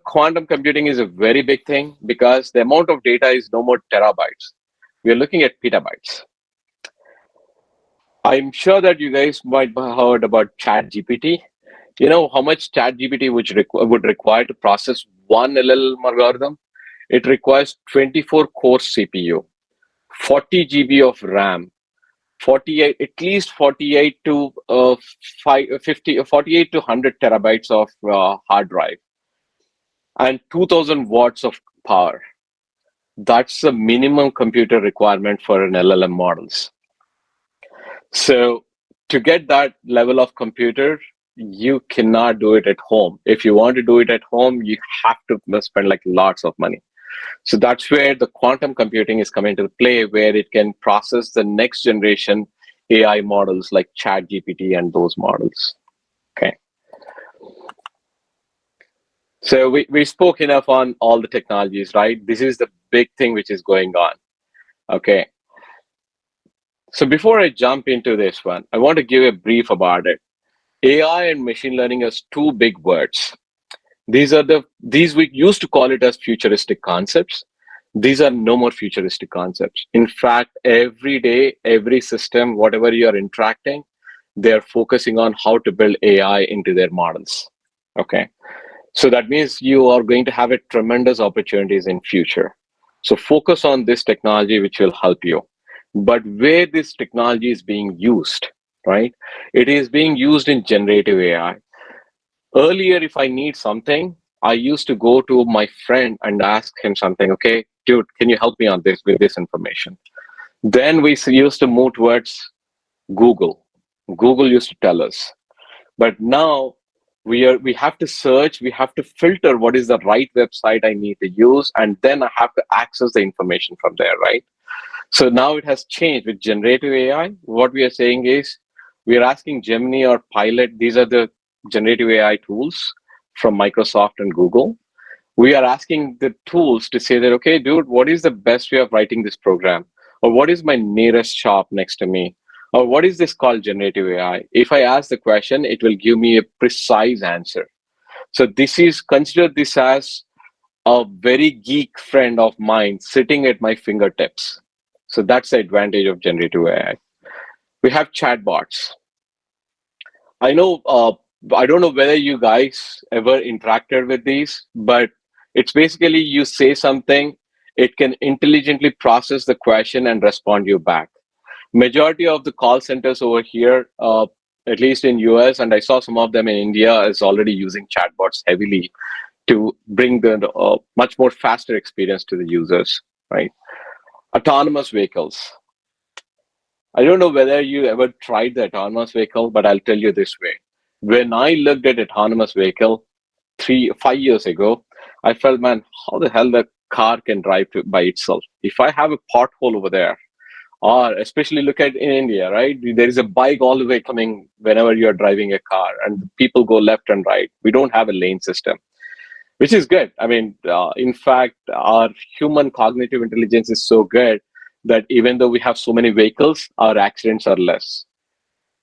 Quantum computing is a very big thing because the amount of data is no more terabytes. We are looking at petabytes. I'm sure that you guys might have heard about ChatGPT. You know how much ChatGPT would require to process one LLM algorithm? It requires 24 core CPU, 40 GB of RAM, 48, at least 48 to 48 to 100 terabytes of hard drive, and 2000 watts of power. That's the minimum computer requirement for an LLM models. So to get that level of computer, you cannot do it at home. If you want to do it at home, you have to spend like lots of money. So that's where the quantum computing is coming into play, where it can process the next generation AI models like ChatGPT and those models. Okay. So we spoke enough on all the technologies, right? This is the big thing which is going on. Okay. So before I jump into this one, I want to give a brief about it. AI and machine learning as two big words. These we used to call it as futuristic concepts. These are no more futuristic concepts. In fact, every day, every system, whatever you are interacting, they're focusing on how to build AI into their models. Okay. So that means you are going to have a tremendous opportunities in future. So focus on this technology, which will help you. But where this technology is being used, right? It is being used in generative AI. Earlier, if I need something, I used to go to my friend and ask him something. Okay, dude, can you help me on this with this information? Then we used to move towards Google. Google used to tell us. But now we have to search, we have to filter what is the right website I need to use, and then I have to access the information from there, right? So now it has changed with generative AI. What we are saying is we are asking Gemini or Pilot, these are the generative AI tools from Microsoft and Google. We are asking the tools to say that, okay, dude, what is the best way of writing this program? Or what is my nearest shop next to me? Or what is this called generative AI? If I ask the question, it will give me a precise answer. So consider this as a very geek friend of mine sitting at my fingertips. So that's the advantage of generative AI. We have chatbots. I know, I don't know whether you guys ever interacted with these, but it's basically you say something, it can intelligently process the question and respond you back. Majority of the call centers over here, at least in US, and I saw some of them in India, is already using chatbots heavily to bring the much more faster experience to the users, right? Autonomous vehicles. I don't know whether you ever tried the autonomous vehicle, but I'll tell you this way. When I looked at autonomous vehicle 5 years ago, I felt, man, how the hell the car can drive by itself? If I have a pothole over there, or especially look at in India, right? There is a bike all the way coming whenever you're driving a car, and people go left and right. We don't have a lane system, which is good. I mean, in fact, our human cognitive intelligence is so good that even though we have so many vehicles, our accidents are less.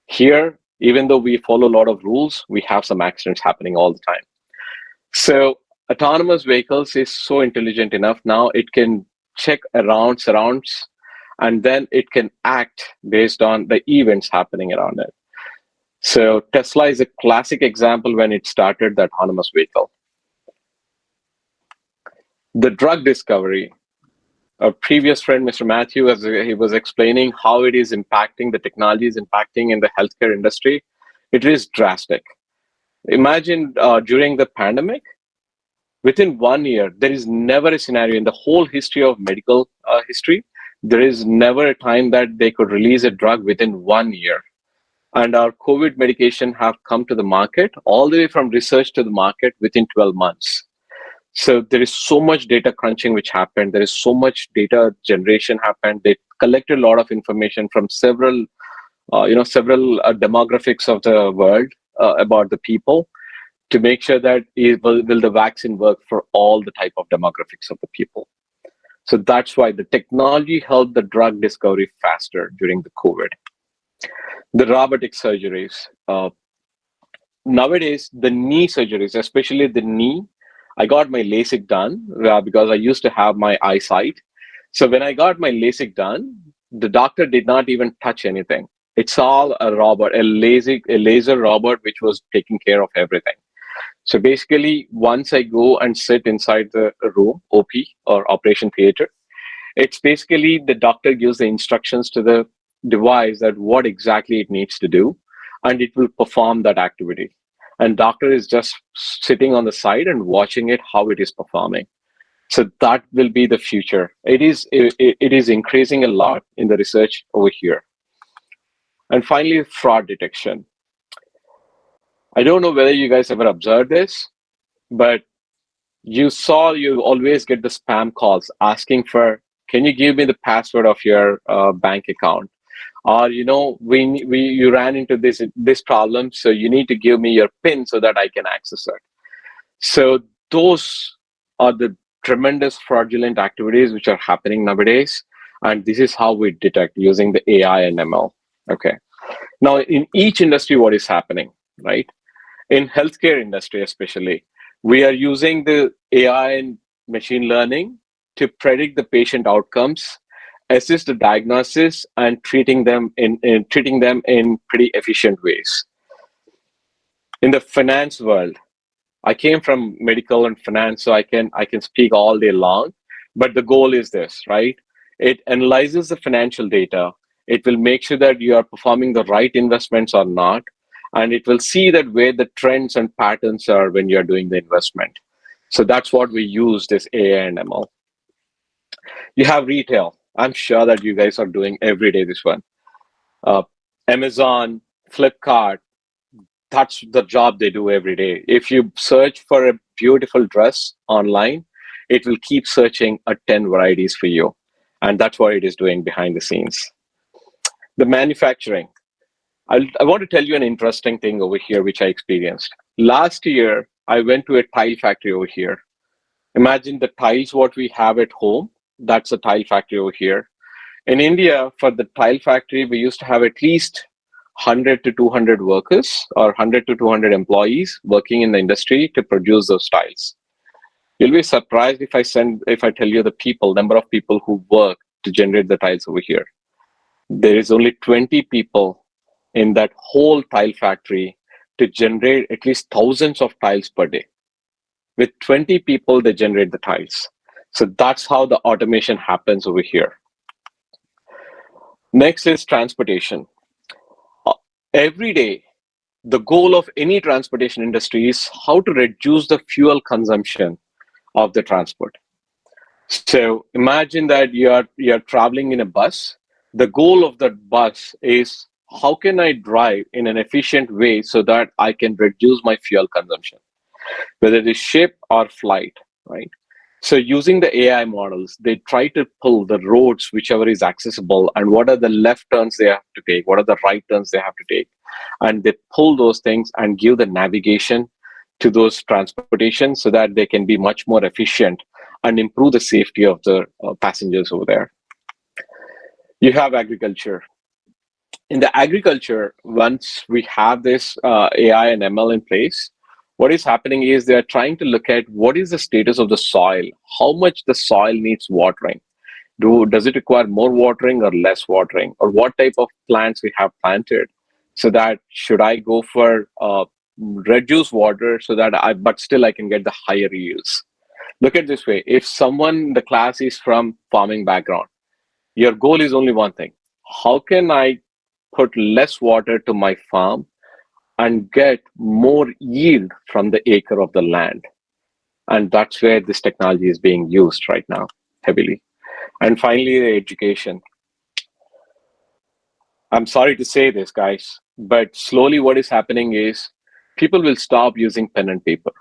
Here, even though we follow a lot of rules, we have some accidents happening all the time. So autonomous vehicles is so intelligent enough now, it can check around surrounds, and then it can act based on the events happening around it. So Tesla is a classic example when it started the autonomous vehicle. The drug discovery. A previous friend, Mr. Matthew, as he was explaining how it is impacting, the technology is impacting in the healthcare industry. It is drastic. Imagine during the pandemic, within 1 year, there is never a scenario in the whole history of medical history, there is never a time that they could release a drug within 1 year. And our COVID medication have come to the market, all the way from research to the market within 12 months. So there is so much data crunching which happened. There is so much data generation happened. They collected a lot of information from several demographics of the world about the people to make sure that will the vaccine work for all the type of demographics of the people. So that's why the technology helped the drug discovery faster during the COVID. The robotic surgeries. Nowadays, the knee surgeries, especially the knee, I got my LASIK done because I used to have my eyesight. So when I got my LASIK done, the doctor did not even touch anything. It's all a robot, a laser robot, which was taking care of everything. So basically, once I go and sit inside the room, OP or operation theater, it's basically the doctor gives the instructions to the device that what exactly it needs to do, and it will perform that activity. And doctor is just sitting on the side and watching it, how it is performing. So that will be the future. It is increasing a lot in the research over here. And finally, fraud detection. I don't know whether you guys ever observed this, but you always get the spam calls asking for, can you give me the password of your bank account? Or, you ran into this problem, so you need to give me your PIN so that I can access it. So those are the tremendous fraudulent activities which are happening nowadays. And this is how we detect using the AI and ML. Okay. Now, in each industry, what is happening, right? In healthcare industry, especially, we are using the AI and machine learning to predict the patient outcomes, assist the diagnosis, and treating them in pretty efficient ways. In the finance world, I came from medical and finance, so I can speak all day long. But the goal is this, right? It analyzes the financial data. It will make sure that you are performing the right investments or not, and it will see that where the trends and patterns are when you're doing the investment. So that's what we use this AI and ML. You have retail. I'm sure that you guys are doing every day this one. Amazon, Flipkart, that's the job they do every day. If you search for a beautiful dress online, it will keep searching 10 varieties for you. And that's what it is doing behind the scenes. The manufacturing. I want to tell you an interesting thing over here, which I experienced. Last year, I went to a tile factory over here. Imagine the tiles what we have at home. That's a tile factory over here. In India, for the tile factory, we used to have at least 100 to 200 workers or 100 to 200 employees working in the industry to produce those tiles. You'll be surprised if I tell you the number of people who work to generate the tiles over here. There is only 20 people in that whole tile factory to generate at least thousands of tiles per day. With 20 people, they generate the tiles. So that's how the automation happens over here. Next is transportation. Every day, the goal of any transportation industry is how to reduce the fuel consumption of the transport. So imagine that you're traveling in a bus. The goal of that bus is how can I drive in an efficient way so that I can reduce my fuel consumption, whether it is ship or flight, right? So using the AI models, they try to pull the roads, whichever is accessible, and what are the left turns they have to take, what are the right turns they have to take. And they pull those things and give the navigation to those transportation so that they can be much more efficient and improve the safety of the passengers over there. You have agriculture. In the agriculture, once we have this AI and ML in place, what is happening is they're trying to look at what is the status of the soil, how much the soil needs watering. Does it require more watering or less watering, or what type of plants we have planted, so that should I go for reduce water so that but still I can get the higher yields. Look at this way. If someone in the class is from farming background, your goal is only one thing. How can I put less water to my farm and get more yield from the acre of the land? And that's where this technology is being used right now heavily. And finally, the education. I'm sorry to say this, guys, but slowly what is happening is people will stop using pen and paper.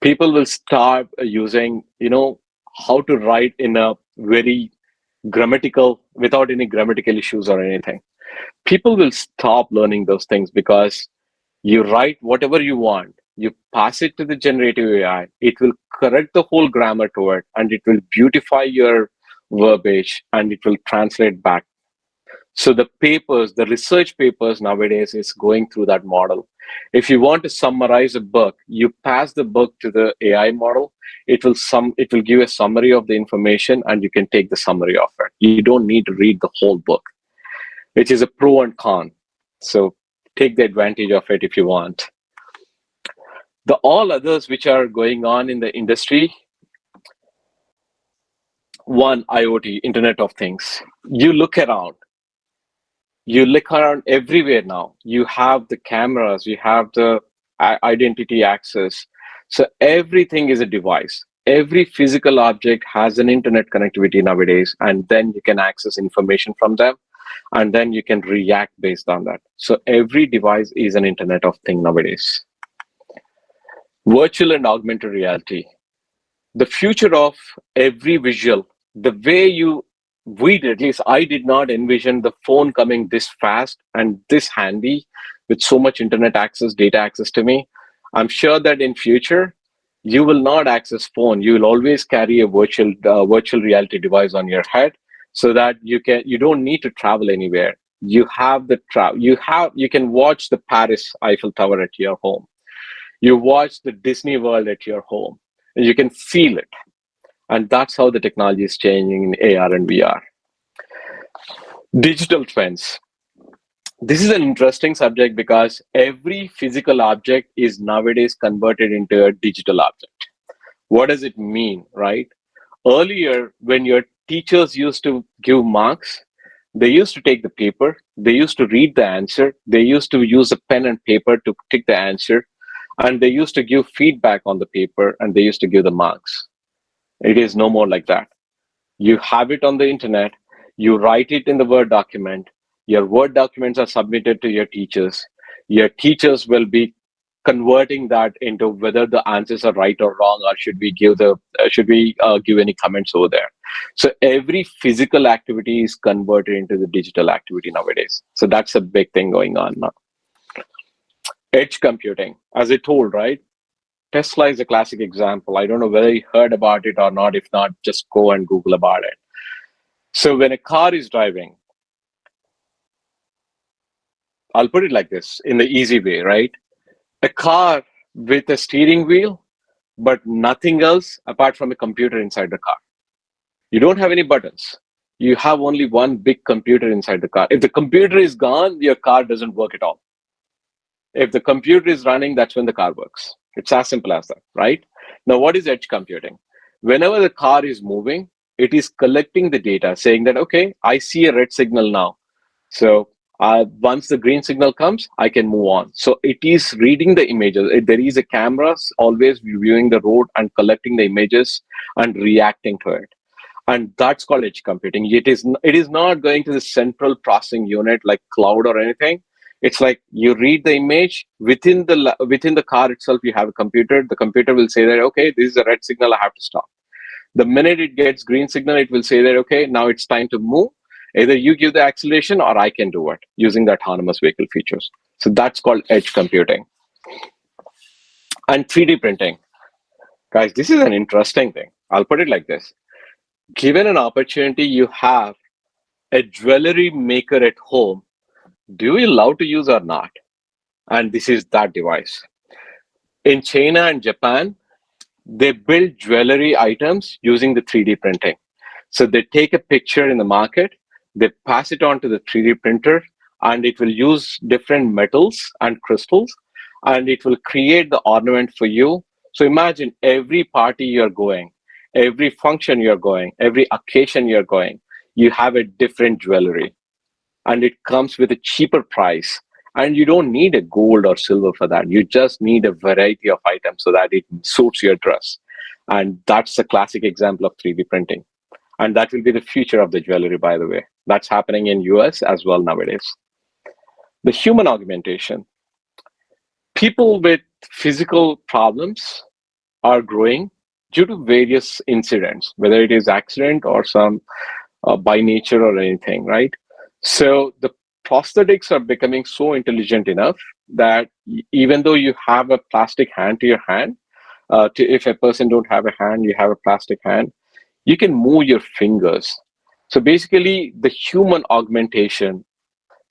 People will start using, how to write in a very grammatical, without any grammatical issues or anything. People will stop learning those things because you write whatever you want, you pass it to the generative AI, it will correct the whole grammar to it, and it will beautify your verbiage, and it will translate back. So the research papers nowadays is going through that model. If you want to summarize a book, you pass the book to the AI model, it will give a summary of the information, and you can take the summary of it. You don't need to read the whole book, which is a pro and con. So take the advantage of it if you want. The all others which are going on in the industry, one, IoT, Internet of Things. You look around everywhere now. You have the cameras, you have the identity access. So everything is a device. Every physical object has an internet connectivity nowadays, and then you can access information from them, and then you can react based on that. So every device is an Internet of Things nowadays. Virtual and augmented reality. The future of every visual, the way at least I did not envision the phone coming this fast and this handy with so much internet access, data access to me. I'm sure that in future, you will not access phone. You will always carry a virtual reality device on your head, so that you don't need to travel anywhere. You have you can watch the Paris Eiffel Tower at your home. You watch the Disney World at your home, and you can feel it. And that's how the technology is changing in AR and VR. Digital twins. This is an interesting subject because every physical object is nowadays converted into a digital object. What does it mean, right? Earlier, when your teachers used to give marks, they used to take the paper, they used to read the answer, they used to use a pen and paper to tick the answer, and they used to give feedback on the paper, and they used to give the marks. It is no more like that. You have it on the internet, you write it in the Word document, Your Word documents are submitted to your teachers. Your teachers will be converting that into whether the answers are right or wrong, or should we give any comments over there. So every physical activity is converted into the digital activity nowadays. So that's a big thing going on now. Edge computing, as I told, right? Tesla is a classic example. I don't know whether you heard about it or not. If not, just go and Google about it. So when a car is driving, I'll put it like this in the easy way, right? A car with a steering wheel, but nothing else apart from a computer inside the car. You don't have any buttons. You have only one big computer inside the car. If the computer is gone, your car doesn't work at all. If the computer is running, that's when the car works. It's as simple as that, right? Now, what is edge computing? Whenever the car is moving, it is collecting the data saying that, okay, I see a red signal now. So once the green signal comes, I can move on. So it is reading the images. There is a camera always viewing the road and collecting the images and reacting to it. And that's called edge computing. It is not going to the central processing unit like cloud or anything. It's like you read the image within the car itself. You have a computer. The computer will say that, okay, this is a red signal. I have to stop. The minute it gets green signal, it will say that, okay, now it's time to move. Either you give the acceleration or I can do it using the autonomous vehicle features. So that's called edge computing. And 3D printing. Guys, this is an interesting thing. I'll put it like this. Given an opportunity, you have a jewelry maker at home. Do you love to use or not? And this is that device. In China and Japan, they build jewelry items using the 3D printing. So they take a picture in the market, they pass it on to the 3D printer, and it will use different metals and crystals, and it will create the ornament for you. So imagine every party you're going, every function you're going, every occasion you're going, you have a different jewelry. And it comes with a cheaper price. And you don't need a gold or silver for that. You just need a variety of items so that it suits your dress. And that's a classic example of 3D printing. And that will be the future of the jewelry, by the way. That's happening in US as well nowadays. The human augmentation. People with physical problems are growing due to various incidents, whether it is accident or some by nature or anything, right? So the prosthetics are becoming so intelligent enough that even though you have a plastic hand to your hand, if a person don't have a hand, you have a plastic hand, you can move your fingers. So basically, the human augmentation,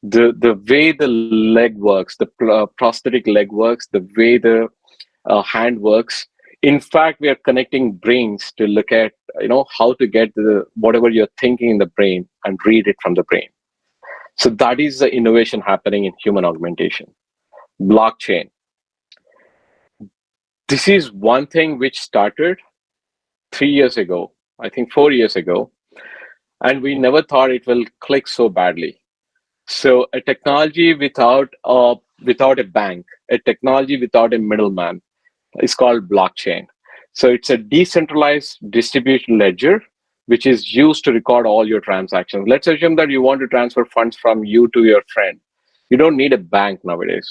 the way the leg works, the prosthetic leg works, the way the hand works. In fact, we are connecting brains to look at how to get whatever you're thinking in the brain and read it from the brain. So that is the innovation happening in human augmentation. Blockchain. This is one thing which started 3 years ago, I think 4 years ago, and we never thought it will click so badly. So a technology without a bank, a technology without a middleman is called blockchain. So it's a decentralized distributed ledger which is used to record all your transactions. Let's assume that you want to transfer funds from you to your friend. You don't need a bank nowadays.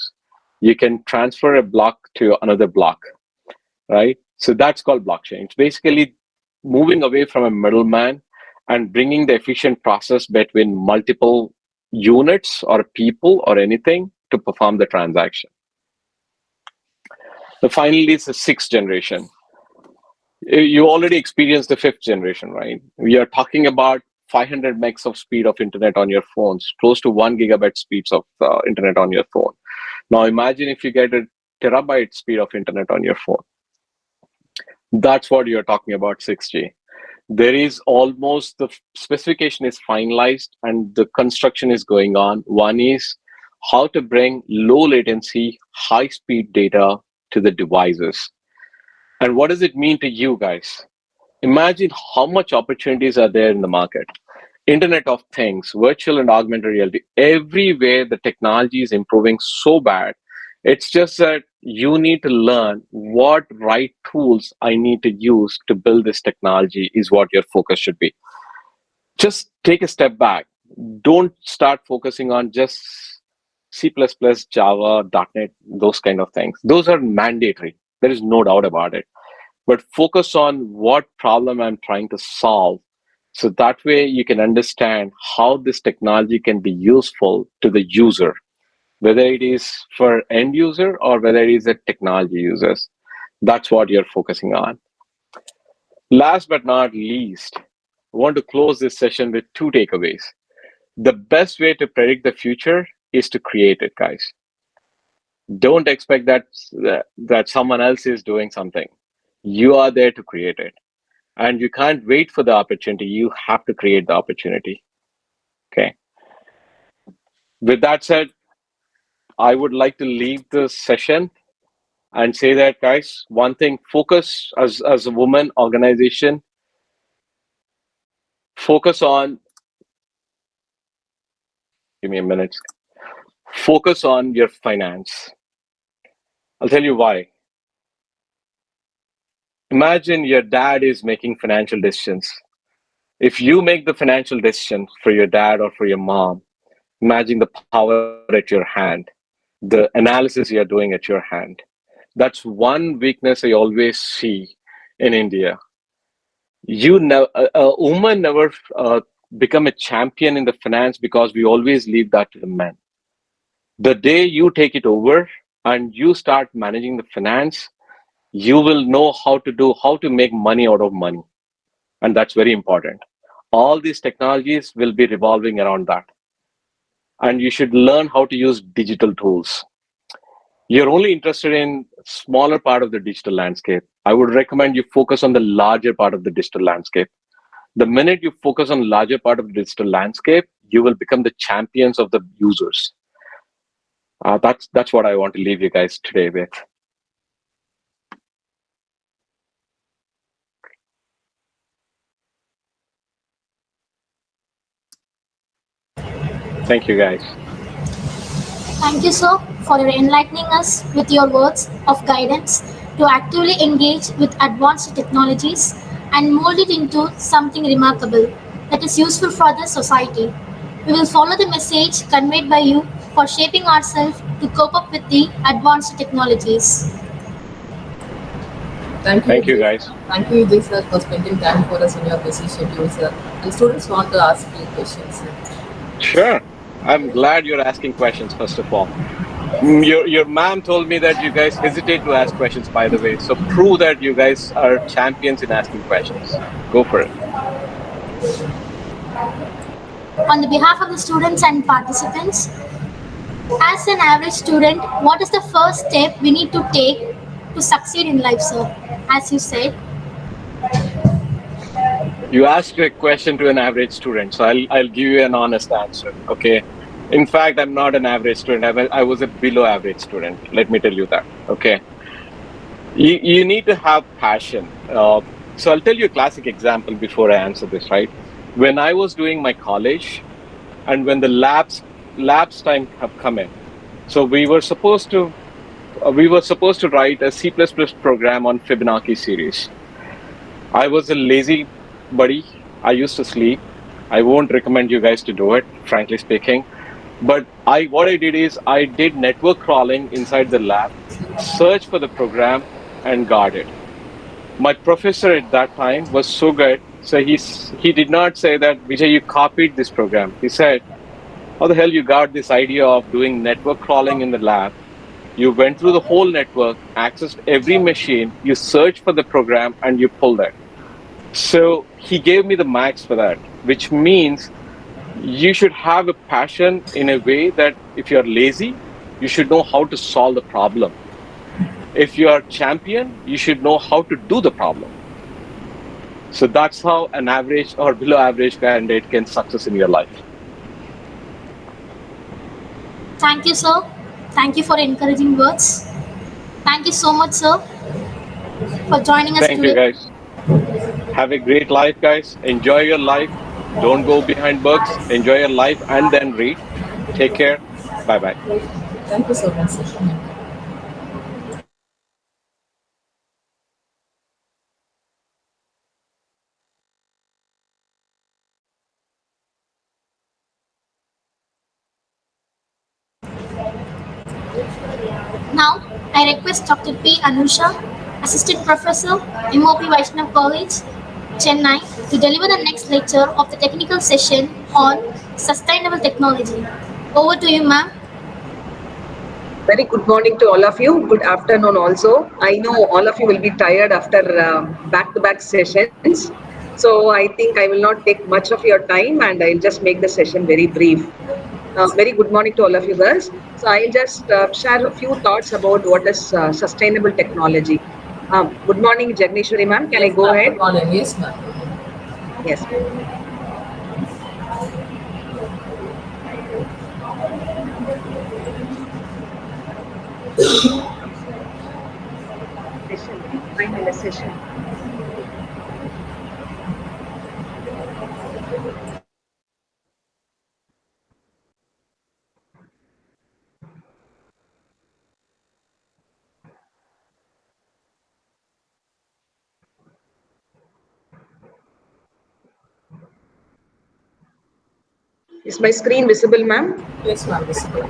You can transfer a block to another block, right? So that's called blockchain. It's basically moving away from a middleman and bringing the efficient process between multiple units or people or anything to perform the transaction. So finally, it's the 6th generation. You already experienced the 5th generation, right? We are talking about 500 megs of speed of internet on your phones, close to 1 gigabyte speeds of internet on your phone. Now imagine if you get a terabyte speed of internet on your phone. That's what you're talking about 6G. There is almost, the specification is finalized and the construction is going on. One is how to bring low latency, high speed data to the devices. And what does it mean to you guys? Imagine how much opportunities are there in the market. Internet of Things, virtual and augmented reality, everywhere the technology is improving so bad. It's just that you need to learn what right tools I need to use to build this technology is what your focus should be. Just take a step back. don't start focusing on just C++, Java, .NET, those kind of things. Those are mandatory. There is no doubt about it. But focus on what problem I'm trying to solve. So that way you can understand how this technology can be useful to the user, whether it is for end user or whether it is a technology users. That's what you're focusing on. Last but not least, I want to close this session with 2 takeaways. The best way to predict the future is to create it, guys. Don't expect that someone else is doing something. You are there to create it. And you can't wait for the opportunity. You have to create the opportunity. Okay. With that said, I would like to leave the session and say that, guys, one thing, focus as a woman organization, focus on, give me a minute, focus on your finance. I'll tell you why. Imagine your dad is making financial decisions. If you make the financial decision for your dad or for your mom, imagine the power at your hand, the analysis you're doing at your hand. That's one weakness I always see in India. A woman never become a champion in the finance because we always leave that to the men. The day you take it over and you start managing the finance, you will know how to make money out of money. And that's very important. All these technologies will be revolving around that. And you should learn how to use digital tools. You're only interested in smaller part of the digital landscape. I would recommend you focus on the larger part of the digital landscape. The minute you focus on larger part of the digital landscape, you will become the champions of the users. That's what I want to leave you guys today with. Thank you, guys. Thank you, sir, for enlightening us with your words of guidance to actively engage with advanced technologies and mold it into something remarkable that is useful for the society. We will follow the message conveyed by you for shaping ourselves to cope up with the advanced technologies. Thank you, Thank you, Vijay. guys. Thank you, Vijay, sir, for spending time for us in your busy schedule, sir. And students want to ask you questions, sir. Sure. I'm glad you're asking questions, first of all. Your ma'am told me that you guys hesitate to ask questions, by the way. So prove that you guys are champions in asking questions. Go for it. On the behalf of the students and participants, as an average student, what is the first step we need to take to succeed in life, sir? As you said, You asked a question to an average student, so I'll give you an honest answer. Okay. In fact, I'm not an average student. I was a below average student. Let me tell you that. Okay. You need to have passion. So I'll tell you a classic example before I answer this. Right. When I was doing my college, and when the labs time have come in, so we were supposed to write a C++ program on Fibonacci series. I was a lazy buddy. I used to sleep. I won't recommend you guys to do it, frankly speaking. But what I did is I did network crawling inside the lab, search for the program, and got it. My professor at that time was so good. So he did not say that, Vijay, you copied this program. He said, how the hell you got this idea of doing network crawling in the lab? You went through the whole network, accessed every machine, you searched for the program, and you pulled it. So he gave me the max for that, which means you should have a passion in a way that if you're lazy, you should know how to solve the problem. If you are champion, you should know how to do the problem. So that's how an average or below average candidate can success in your life. thank you, sir. Thank you for encouraging words. Thank you so much, sir, for joining us Thank you, today. guys. Have a great life, guys. Enjoy your life. Don't go behind books. Enjoy your life and then read. Take care. Bye-bye. Thank you so much, sir. Now, I request Dr. P. Anusha, Assistant Professor, MOP Vaishnav College, Chennai, to deliver the next lecture of the technical session on sustainable technology. Over to you, ma'am. Very good morning to all of you. Good afternoon also. I know all of you will be tired after back-to-back sessions. So I think I will not take much of your time and I'll just make the session very brief. Very good morning to all of you girls. So I'll just share a few thoughts about what is sustainable technology. Good morning, Jagneshwari ma'am. Can I go ahead? Good morning. Yes, ma'am. Yes. Session. 5-minute session. Is my screen visible, ma'am? Yes, ma'am. Visible.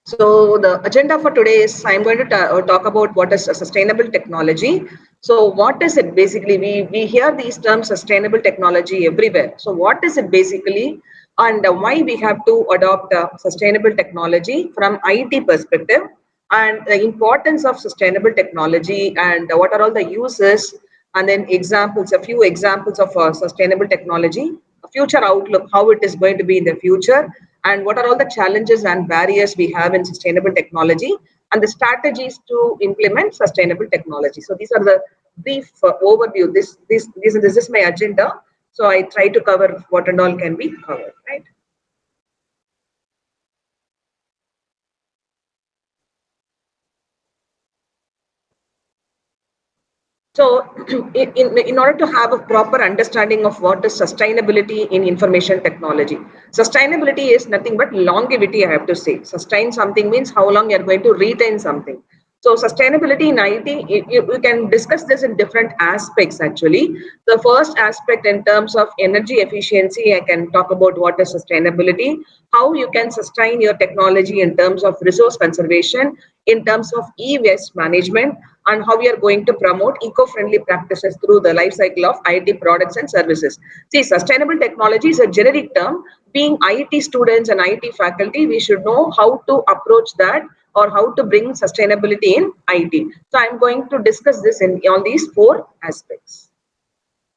So the agenda for today is I'm going to talk about what is a sustainable technology. So what is it basically? We hear these terms sustainable technology everywhere. So what is it basically, and why we have to adopt sustainable technology from IT perspective, and the importance of sustainable technology, and what are all the uses, and then examples, a few examples of sustainable technology, a future outlook, how it is going to be in the future, and what are all the challenges and barriers we have in sustainable technology, and the strategies to implement sustainable technology. So these are the brief overview. This is my agenda. So I try to cover what and all can be covered, right? So in order to have a proper understanding of what is sustainability in information technology, sustainability is nothing but longevity, I have to say. Sustain something means how long you are going to retain something. So sustainability in IT, you can discuss this in different aspects actually. The first aspect in terms of energy efficiency, I can talk about what is sustainability, how you can sustain your technology in terms of resource conservation, in terms of e-waste management, and how we are going to promote eco-friendly practices through the life cycle of IT products and services. See, sustainable technology is a generic term. Being IT students and IT faculty, we should know how to approach that or how to bring sustainability in IT. So I'm going to discuss this on these 4 aspects.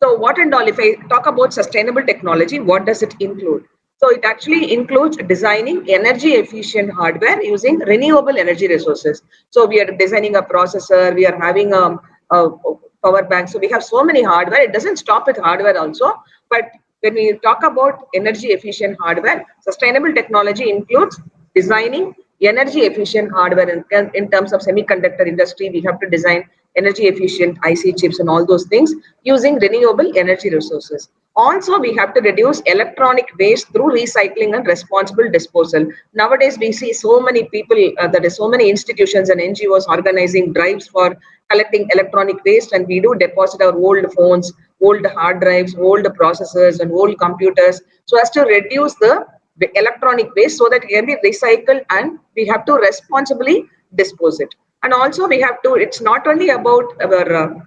So what and all, if I talk about sustainable technology, what does it include? So it actually includes designing energy efficient hardware using renewable energy resources. So we are designing a processor, we are having a power bank. So we have so many hardware. It doesn't stop with hardware also. But when we talk about energy efficient hardware, sustainable technology includes designing energy efficient hardware. In terms of semiconductor industry, we have to design energy efficient IC chips and all those things using renewable energy resources. Also, we have to reduce electronic waste through recycling and responsible disposal. Nowadays, we see so many people, there are so many institutions and NGOs organizing drives for collecting electronic waste, and we do deposit our old phones, old hard drives, old processors, and old computers, so as to reduce the electronic waste so that it can be recycled and we have to responsibly dispose it. And also we have to, it's not only about our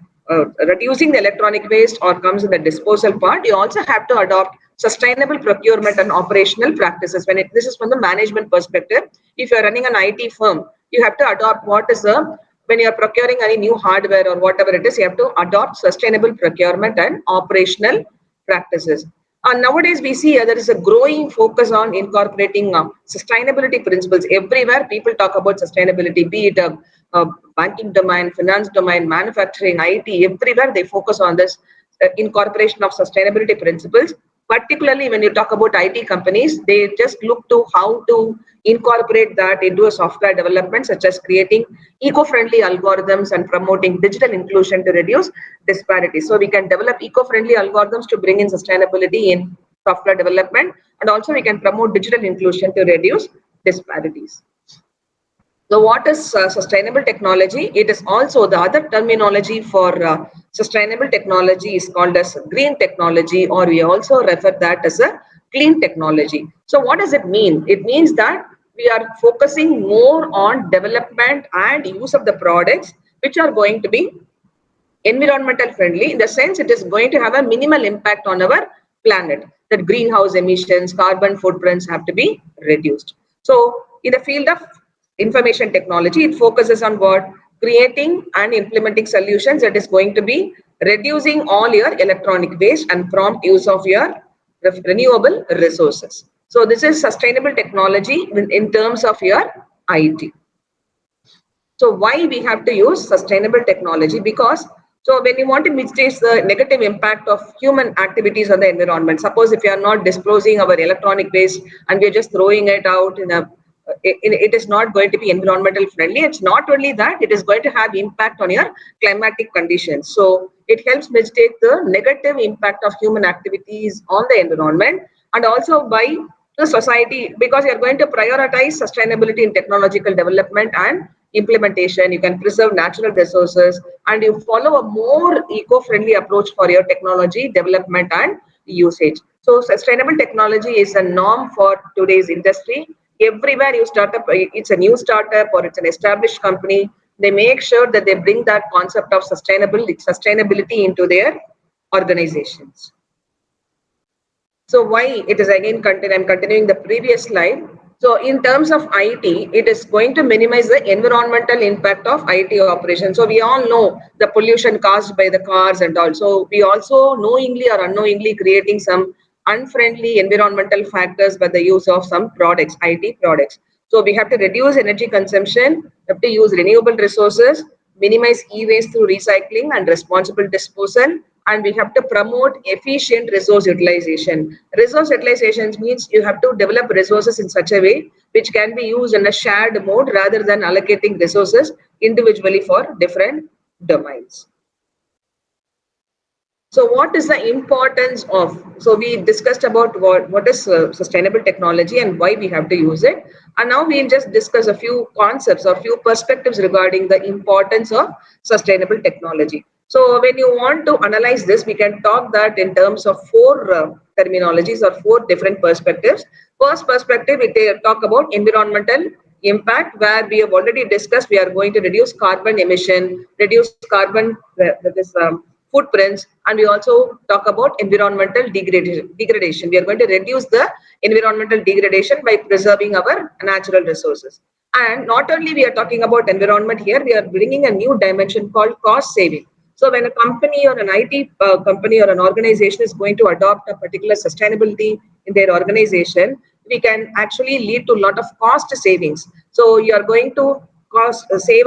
reducing the electronic waste or comes in the disposal part, you also have to adopt sustainable procurement and operational practices. This is from the management perspective. If you're running an IT firm, you have to adopt when you're procuring any new hardware or whatever it is, you have to adopt sustainable procurement and operational practices. Nowadays, we see there is a growing focus on incorporating sustainability principles. Everywhere people talk about sustainability, be it banking domain, finance domain, manufacturing, IT, everywhere they focus on this incorporation of sustainability principles. Particularly when you talk about IT companies, they just look to how to incorporate that into a software development, such as creating eco-friendly algorithms and promoting digital inclusion to reduce disparities. So we can develop eco-friendly algorithms to bring in sustainability in software development, and also we can promote digital inclusion to reduce disparities. So what is sustainable technology? It is also the other terminology for sustainable technology is called as green technology, or we also refer that as a clean technology. So what does it mean? It means that we are focusing more on development and use of the products which are going to be environmental friendly, in the sense it is going to have a minimal impact on our planet. That greenhouse emissions, carbon footprints have to be reduced. So in the field of information technology, it focuses on what? Creating and implementing solutions that is going to be reducing all your electronic waste and prompt use of your renewable resources. So this is sustainable technology in terms of your IT. So why we have to use sustainable technology? Because so when you want to mitigate the negative impact of human activities on the environment, suppose if you are not disposing our electronic waste and we are just throwing it out it is not going to be environmental friendly. It's not only that, it is going to have impact on your climatic conditions. So it helps mitigate the negative impact of human activities on the environment, and also by the society, because you are going to prioritize sustainability in technological development and implementation. You can preserve natural resources and you follow a more eco-friendly approach for your technology development and usage. So sustainable technology is a norm for today's industry. Everywhere you start up, it's a new startup or it's an established company, they make sure that they bring that concept of sustainability into their organizations. So why it is again I'm continuing the previous slide. So in terms of IT, it is going to minimize the environmental impact of IT operations. So we all know the pollution caused by the cars and all. So we also knowingly or unknowingly creating some unfriendly environmental factors by the use of some products, IT products. So we have to reduce energy consumption, we have to use renewable resources, minimize e-waste through recycling and responsible disposal, and we have to promote efficient resource utilization. Resource utilization means you have to develop resources in such a way which can be used in a shared mode rather than allocating resources individually for different domains. So what is the importance of, so we discussed about what is sustainable technology and why we have to use it. And now we'll just discuss a few concepts or few perspectives regarding the importance of sustainable technology. So when you want to analyze this, we can talk that in terms of four terminologies or four different perspectives. First perspective, we talk about environmental impact, where we have already discussed we are going to reduce carbon emission, reduce carbon footprints, and we also talk about environmental degradation. We are going to reduce the environmental degradation by preserving our natural resources. And not only we are talking about environment here, we are bringing a new dimension called cost saving. So when a company or an IT company or an organization is going to adopt a particular sustainability in their organization, we can actually lead to a lot of cost savings. So you are going to save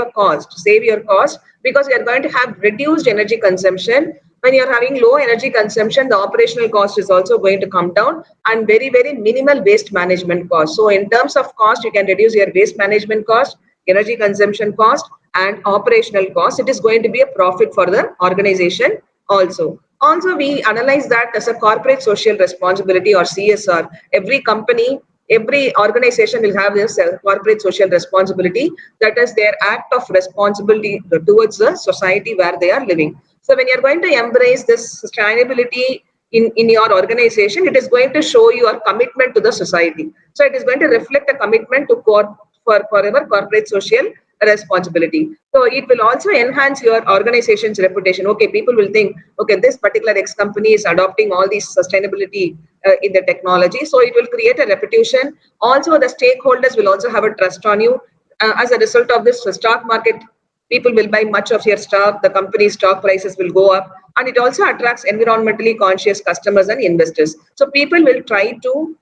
your cost, because you are going to have reduced energy consumption. When you are having low energy consumption, the operational cost is also going to come down, and very, very minimal waste management cost. So in terms of cost, you can reduce your waste management cost, energy consumption cost, and operational cost. It is going to be a profit for the organization also. Also, we analyze that as a corporate social responsibility or CSR. Every company, every organization will have this corporate social responsibility, that is their act of responsibility towards the society where they are living. So when you're going to embrace this sustainability in your organization, it is going to show your commitment to the society. So it is going to reflect a commitment to forever corporate social responsibility. So it will also enhance your organization's reputation. Okay, people will think, okay, this particular X company is adopting all these sustainability in the technology. So it will create a reputation. Also, the stakeholders will also have a trust on you. As a result of this, the stock market, people will buy much of your stock, the company's stock prices will go up, and it also attracts environmentally conscious customers and investors. So people will try to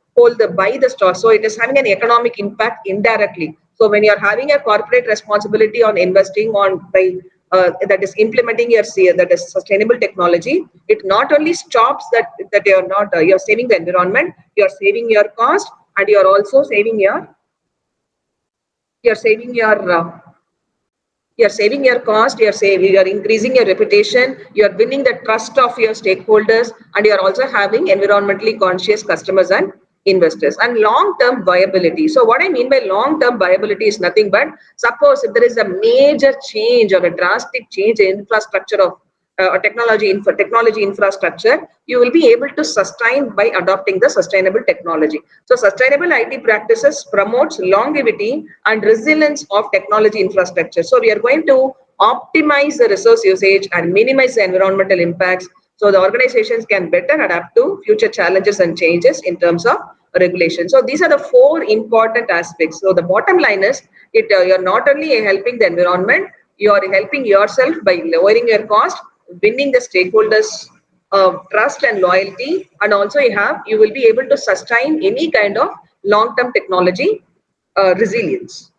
buy the stock. So it is having an economic impact indirectly. So when you are having a corporate responsibility on investing on that is implementing your that is sustainable technology, it not only stops that you are not you are saving the environment, you are saving your cost, and you are also saving your cost, you are increasing your reputation, you are winning the trust of your stakeholders, and you are also having environmentally conscious customers and investors. And long-term viability. So what I mean by long-term viability is nothing but, suppose if there is a major change or a drastic change in infrastructure of technology infrastructure, you will be able to sustain by adopting the sustainable technology. So sustainable IT practices promotes longevity and resilience of technology infrastructure. So we are going to optimize the resource usage and minimize the environmental impacts, so the organizations can better adapt to future challenges and changes in terms of regulation. So these are the four important aspects. So the bottom line is, you're not only helping the environment, you are helping yourself by lowering your cost, winning the stakeholders' trust and loyalty, and also you will be able to sustain any kind of long-term technology resilience.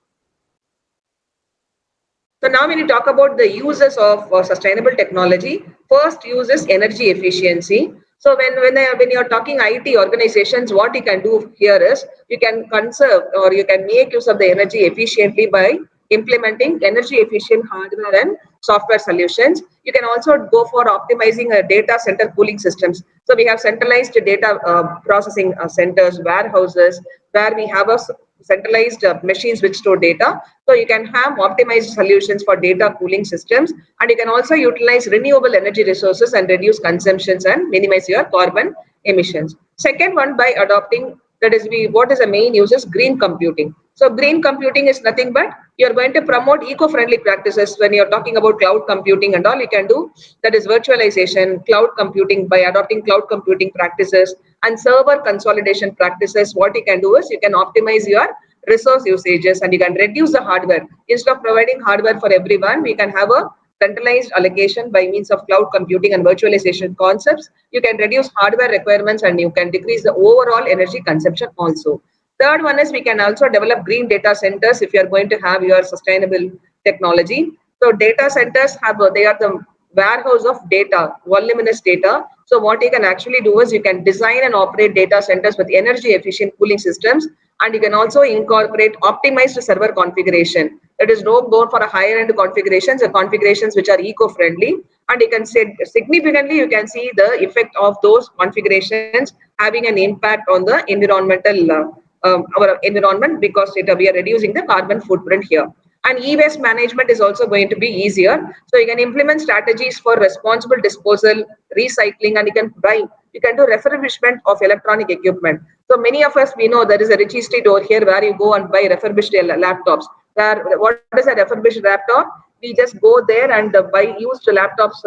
So now when you talk about the uses of sustainable technology, first use is energy efficiency. So when you're talking IT organizations, what you can do here is you can conserve or you can make use of the energy efficiently by implementing energy efficient hardware and software solutions. You can also go for optimizing data center cooling systems. So we have centralized data processing centers, warehouses, where we have a centralized machines which store data. So you can have optimized solutions for data cooling systems, and you can also utilize renewable energy resources and reduce consumptions and minimize your carbon emissions. Second one, by adopting, that is, what is the main use is green computing. So green computing is nothing but you're going to promote eco-friendly practices. When you're talking about cloud computing and all, you can do that is virtualization, cloud computing. By adopting cloud computing practices and server consolidation practices, what you can do is you can optimize your resource usages and you can reduce the hardware. Instead of providing hardware for everyone, we can have a centralized allocation by means of cloud computing and virtualization concepts. You can reduce hardware requirements and you can decrease the overall energy consumption also. Third one is we can also develop green data centers if you are going to have your sustainable technology. So data centers they are the warehouse of data, voluminous data. So what you can actually do is you can design and operate data centers with energy efficient cooling systems, and you can also incorporate optimized server configuration. That is no go for a higher end configurations, or configurations which are eco-friendly, and you can say significantly you can see the effect of those configurations having an impact on the environmental our environment, because we are reducing the carbon footprint here. And e-waste management is also going to be easier. So you can implement strategies for responsible disposal, recycling, and you can do refurbishment of electronic equipment. So many of us, we know there is a Richie Street over here where you go and buy refurbished laptops. What is a refurbished laptop? We just go there and buy used laptops,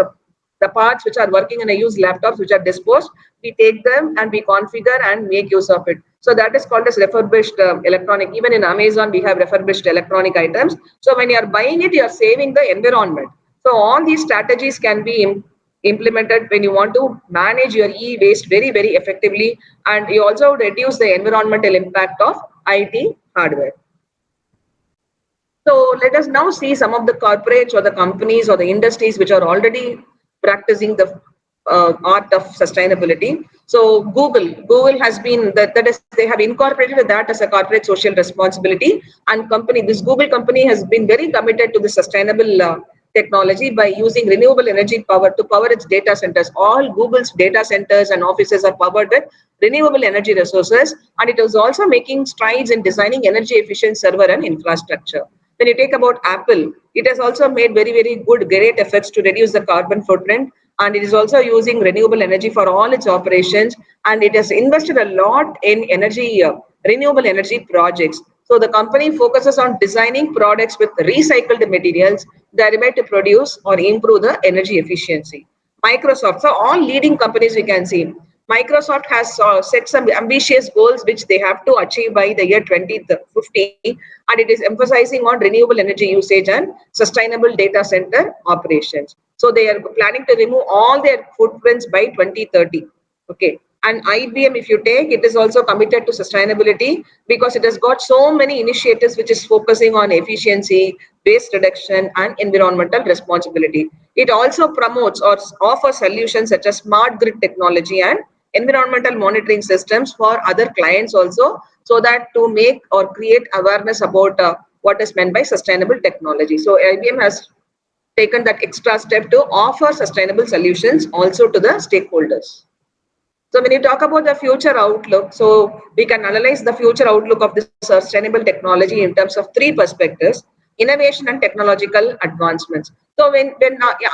the parts which are working in a used laptops which are disposed, we take them and we configure and make use of it. So that is called as refurbished electronic. Even in Amazon, we have refurbished electronic items. So when you are buying it, you are saving the environment. So all these strategies can be implemented when you want to manage your e-waste very, very effectively, and you also reduce the environmental impact of IT hardware. So let us now see some of the corporates or the companies or the industries which are already practicing the art of sustainability. So Google has been that is, they have incorporated that as a corporate social responsibility, and this Google company has been very committed to the sustainable technology by using renewable energy power to power its data centers. All Google's data centers and offices are powered with renewable energy resources, and it is also making strides in designing energy efficient server and infrastructure. When you take about Apple, it has also made very, very great efforts to reduce the carbon footprint, and it is also using renewable energy for all its operations, and it has invested a lot in renewable energy projects. So the company focuses on designing products with recycled materials thereby to produce or improve the energy efficiency. Microsoft, so all leading companies we can see, Microsoft has set some ambitious goals which they have to achieve by the year 2050, and it is emphasizing on renewable energy usage and sustainable data center operations. So they are planning to remove all their footprints by 2030. Okay. And IBM, if you take, it is also committed to sustainability because it has got so many initiatives which is focusing on efficiency, waste reduction, and environmental responsibility. It also promotes or offers solutions such as smart grid technology and environmental monitoring systems for other clients also, so that to make or create awareness about what is meant by sustainable technology. So IBM has taken that extra step to offer sustainable solutions also to the stakeholders. So when you talk about the future outlook, so we can analyze the future outlook of this sustainable technology in terms of three perspectives: innovation and technological advancements. So when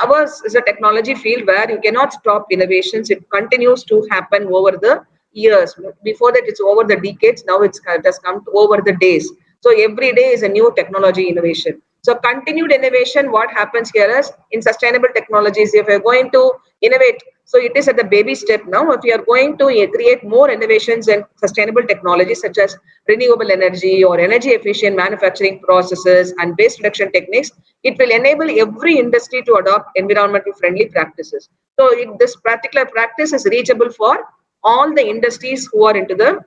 ours is a technology field where you cannot stop innovations, it continues to happen over the years. Before that, it's over the decades. Now it has come to over the days. So every day is a new technology innovation. So continued innovation, what happens here is in sustainable technologies, if you're going to innovate, so it is at the baby step now. If you are going to create more innovations in sustainable technologies such as renewable energy or energy efficient manufacturing processes and waste reduction techniques, it will enable every industry to adopt environmental friendly practices. So this particular practice is reachable for all the industries who are into the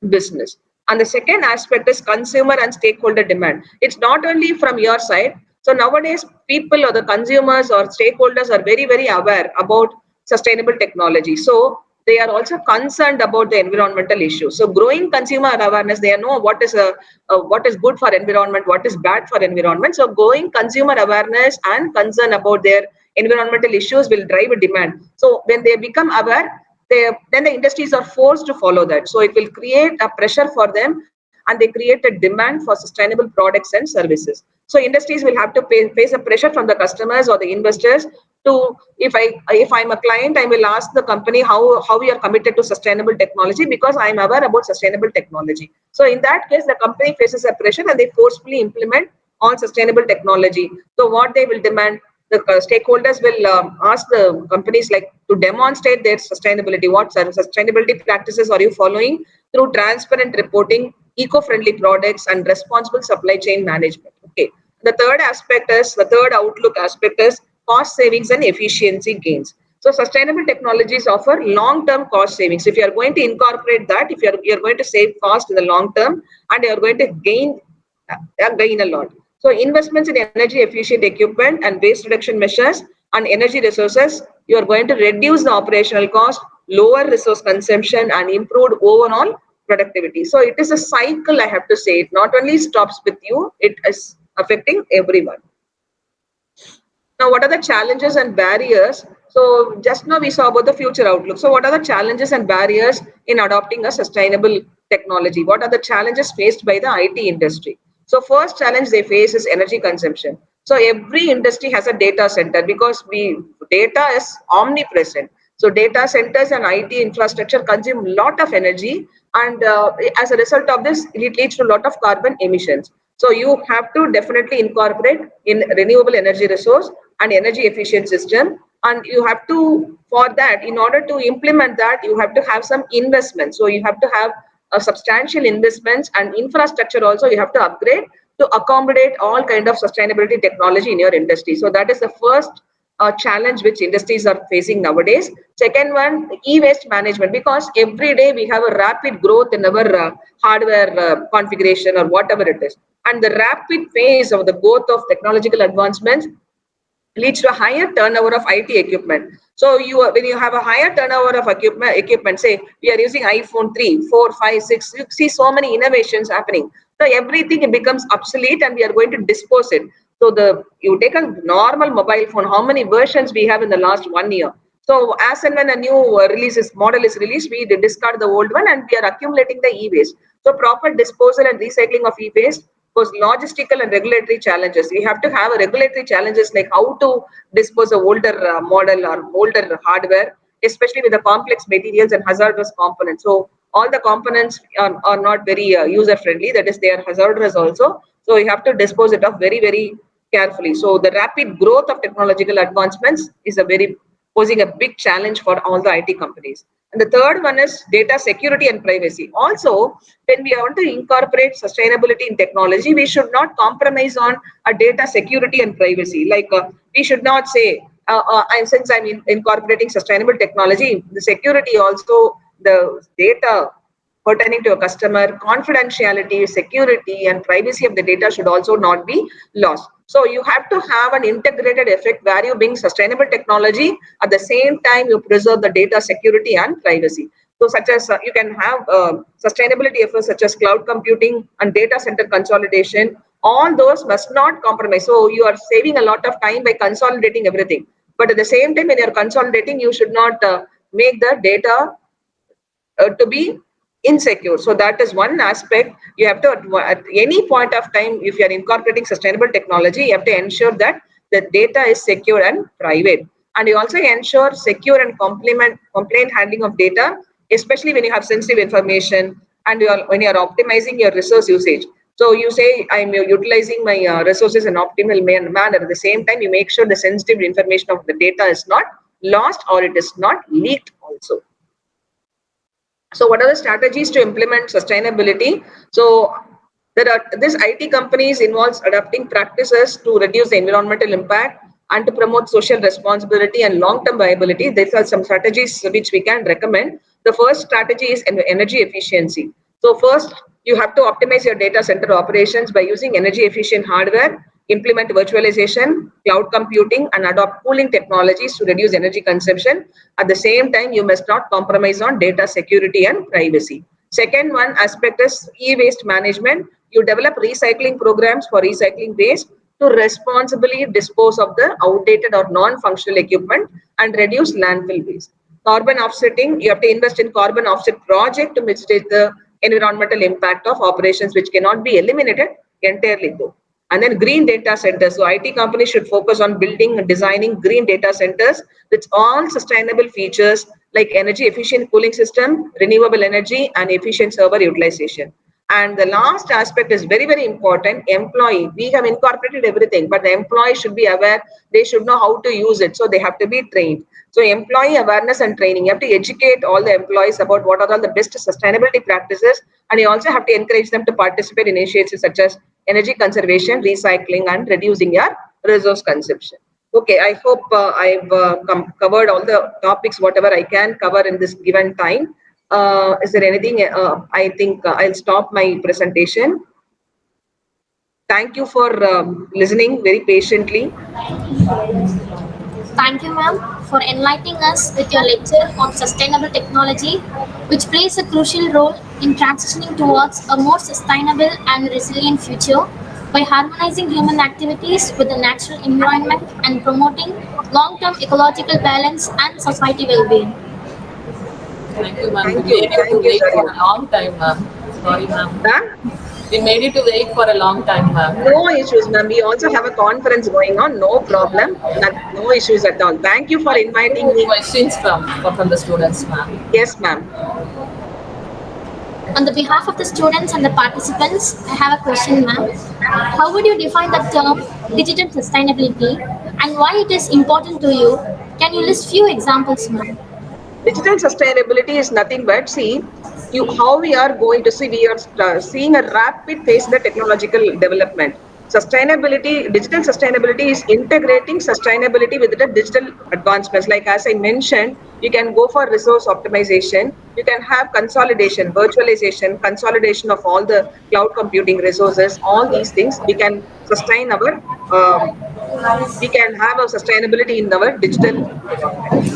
business. And the second aspect is consumer and stakeholder demand. It's not only from your side. So nowadays, people or the consumers or stakeholders are very, very aware about sustainable technology. So they are also concerned about the environmental issues. So growing consumer awareness, they know what is good for environment, what is bad for environment. So growing consumer awareness and concern about their environmental issues will drive a demand. So when they become aware, then the industries are forced to follow that. So it will create a pressure for them and they create a demand for sustainable products and services. So industries will have to face a pressure from the customers or the investors to, if I'm a client, I will ask the company how we are committed to sustainable technology because I'm aware about sustainable technology. So in that case, the company faces a pressure and they forcefully implement on sustainable technology. So what they will demand, the stakeholders will ask the companies like to demonstrate their sustainability. What sustainability practices are you following through transparent reporting, eco-friendly products, and responsible supply chain management? Okay. The third outlook aspect is cost savings and efficiency gains. So sustainable technologies offer long-term cost savings. If you are going to incorporate that, if you're going to save cost in the long term, and you're going to gain a lot. So investments in energy efficient equipment and waste reduction measures and energy resources, you are going to reduce the operational cost, lower resource consumption, and improve overall productivity. So it is a cycle, I have to say. It not only stops with you, it is affecting everyone. Now, what are the challenges and barriers? So just now we saw about the future outlook. So what are the challenges and barriers in adopting a sustainable technology? What are the challenges faced by the IT industry? So first challenge they face is energy consumption. So every industry has a data center because data is omnipresent. So data centers and IT infrastructure consume a lot of energy, and as a result of this, it leads to a lot of carbon emissions. So you have to definitely incorporate in renewable energy resource and energy efficient system. And you have to, for that, in order to implement that, you have to have some investment. So you have to have a substantial investments and infrastructure also you have to upgrade to accommodate all kind of sustainability technology in your industry. So that is the first challenge which industries are facing nowadays. Second one, e-waste management, because every day we have a rapid growth in our hardware configuration or whatever it is. And the rapid phase of the growth of technological advancements leads to a higher turnover of IT equipment. So when you have a higher turnover of equipment, say we are using iPhone 3, 4, 5, 6, you see so many innovations happening. So everything becomes obsolete and we are going to dispose it. So you take a normal mobile phone, how many versions we have in the last 1 year? So as and when a new model is released, we discard the old one and we are accumulating the e-waste. So proper disposal and recycling of e-waste was logistical and regulatory challenges. We have to have a regulatory challenges like how to dispose of older model or older hardware, especially with the complex materials and hazardous components. So all the components are not very user friendly. That is, they are hazardous also. So you have to dispose it of very, very carefully. So the rapid growth of technological advancements is posing a big challenge for all the IT companies. And the third one is data security and privacy. Also, when we want to incorporate sustainability in technology, we should not compromise on a data security and privacy. Like we should not say, since I'm incorporating sustainable technology, the security also, the data pertaining to a customer, confidentiality, security, and privacy of the data should also not be lost. So you have to have an integrated effect where you bring sustainable technology, at the same time you preserve the data security and privacy. So such as you can have sustainability efforts such as cloud computing and data center consolidation. All those must not compromise. So you are saving a lot of time by consolidating everything. But at the same time, when you're consolidating, you should not make the data to be insecure. So that is one aspect. You have to, at any point of time, if you are incorporating sustainable technology, you have to ensure that the data is secure and private. And you also ensure secure and complaint handling of data, especially when you have sensitive information and when you are optimizing your resource usage. So you say, I'm utilizing my resources in optimal manner. At the same time, you make sure the sensitive information of the data is not lost or it is not leaked also. So what are the strategies to implement sustainability? So this IT companies involves adapting practices to reduce the environmental impact and to promote social responsibility and long-term viability. These are some strategies which we can recommend. The first strategy is energy efficiency. So first, you have to optimize your data center operations by using energy efficient hardware, implement virtualization, cloud computing, and adopt cooling technologies to reduce energy consumption. At the same time, you must not compromise on data security and privacy. Second one aspect is e-waste management. You develop recycling programs for recycling waste to responsibly dispose of the outdated or non-functional equipment and reduce landfill waste. Carbon offsetting, you have to invest in carbon offset project to mitigate the environmental impact of operations which cannot be eliminated entirely though. And then green data centers. So IT companies should focus on building and designing green data centers with all sustainable features like energy efficient cooling system, renewable energy, and efficient server utilization. And the last aspect is very, very important. Employee, we have incorporated everything, but the employee should be aware. They should know how to use it. So they have to be trained. So employee awareness and training, you have to educate all the employees about what are all the best sustainability practices. And you also have to encourage them to participate in initiatives such as energy conservation, recycling, and reducing your resource consumption. Okay, I hope I've covered all the topics, whatever I can cover in this given time. Is there anything? I think I'll stop my presentation. Thank you for listening very patiently. Thank you, ma'am, for enlightening us with your lecture on sustainable technology, which plays a crucial role in transitioning towards a more sustainable and resilient future by harmonizing human activities with the natural environment and promoting long-term ecological balance and society well-being. Thank you, ma'am. Thank We you. made you to Thank you wait very for much. a long time, ma'am. Sorry, ma'am. Ma'am? We made you to wait for a long time, ma'am. No issues, ma'am. We also have a conference going on. No problem. No issues at all. Thank you for inviting me. Questions from the students, ma'am. Yes, ma'am. On the behalf of the students and the participants, I have a question, ma'am. How would you define the term digital sustainability and why it is important to you? Can you list few examples, ma'am? Digital sustainability is nothing but how we are going to see. We are seeing a rapid pace in the technological development. Digital sustainability is integrating sustainability with the digital advancements. Like as I mentioned, you can go for resource optimization. You can have consolidation, virtualization, consolidation of all the cloud computing resources. All these things we can sustain our. We can have a sustainability in our digital environment.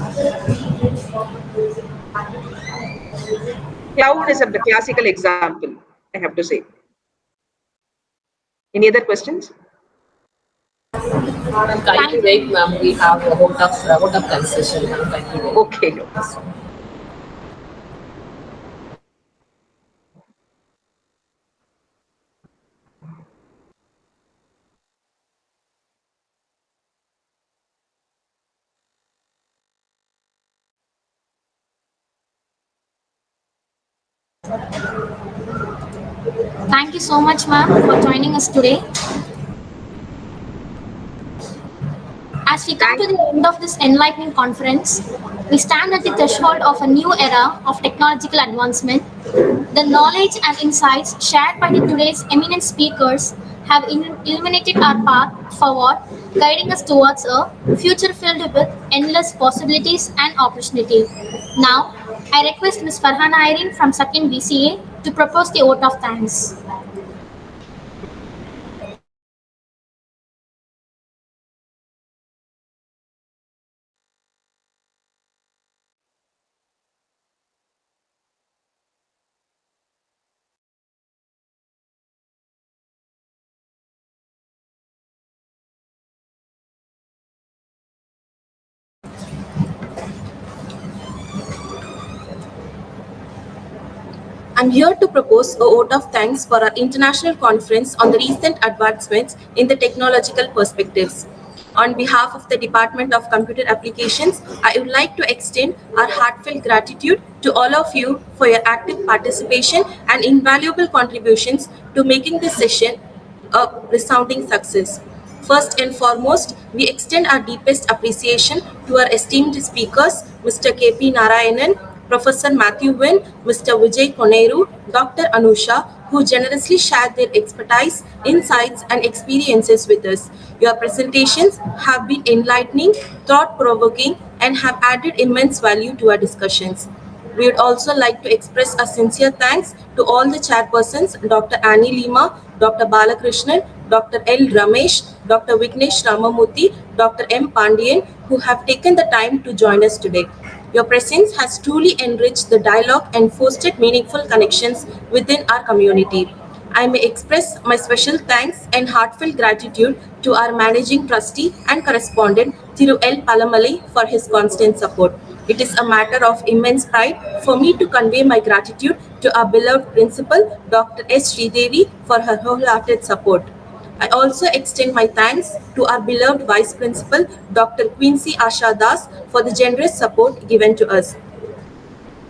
Cloud is a classical example, I have to say. Any other questions? Kindly wait, ma'am. We have a vote of concession, ma'am. Kindly wait. Okay. Thank you so much, ma'am, for joining us today. As we come to the end of this enlightening conference, we stand at the threshold of a new era of technological advancement. The knowledge and insights shared by today's eminent speakers have illuminated our path forward, guiding us towards a future filled with endless possibilities and opportunity. Now, I request Ms. Farhana Irene from 2nd BCA to propose the vote of thanks. I'm here to propose a vote of thanks for our international conference on the recent advancements in the technological perspectives. On behalf of the Department of Computer Applications, I would like to extend our heartfelt gratitude to all of you for your active participation and invaluable contributions to making this session a resounding success. First and foremost, we extend our deepest appreciation to our esteemed speakers, Mr. K.P. Narayanan, Professor Matthew Wynn, Mr. Vijay Koneru, Dr. Anusha, who generously shared their expertise, insights, and experiences with us. Your presentations have been enlightening, thought-provoking, and have added immense value to our discussions. We would also like to express a sincere thanks to all the chairpersons, Dr. Annie Lima, Dr. Balakrishnan, Dr. L. Ramesh, Dr. Vignesh Ramamurthy, Dr. M. Pandian, who have taken the time to join us today. Your presence has truly enriched the dialogue and fostered meaningful connections within our community. I may express my special thanks and heartfelt gratitude to our managing trustee and correspondent, Thiru L. Palamalai, for his constant support. It is a matter of immense pride for me to convey my gratitude to our beloved principal, Dr. S. Sridevi, for her wholehearted support. I also extend my thanks to our beloved Vice Principal, Dr. Quincy Asha Das, for the generous support given to us.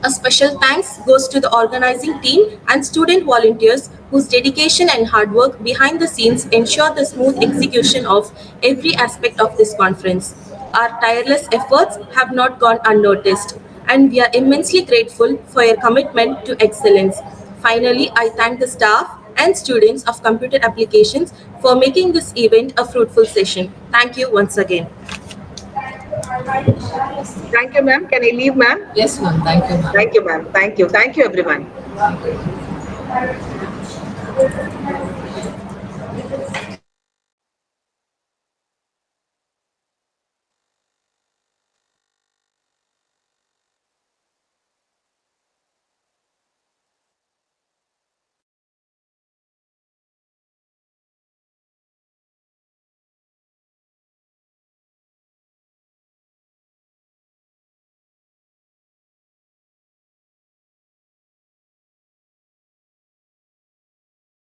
A special thanks goes to the organizing team and student volunteers whose dedication and hard work behind the scenes ensure the smooth execution of every aspect of this conference. Our tireless efforts have not gone unnoticed, and we are immensely grateful for your commitment to excellence. Finally, I thank the staff and students of computer applications for making this event a fruitful session. Thank you once again. Thank you, ma'am. Can I leave, ma'am? Yes, ma'am. Thank you, ma'am. Thank you, ma'am. Thank you. Thank you, everyone.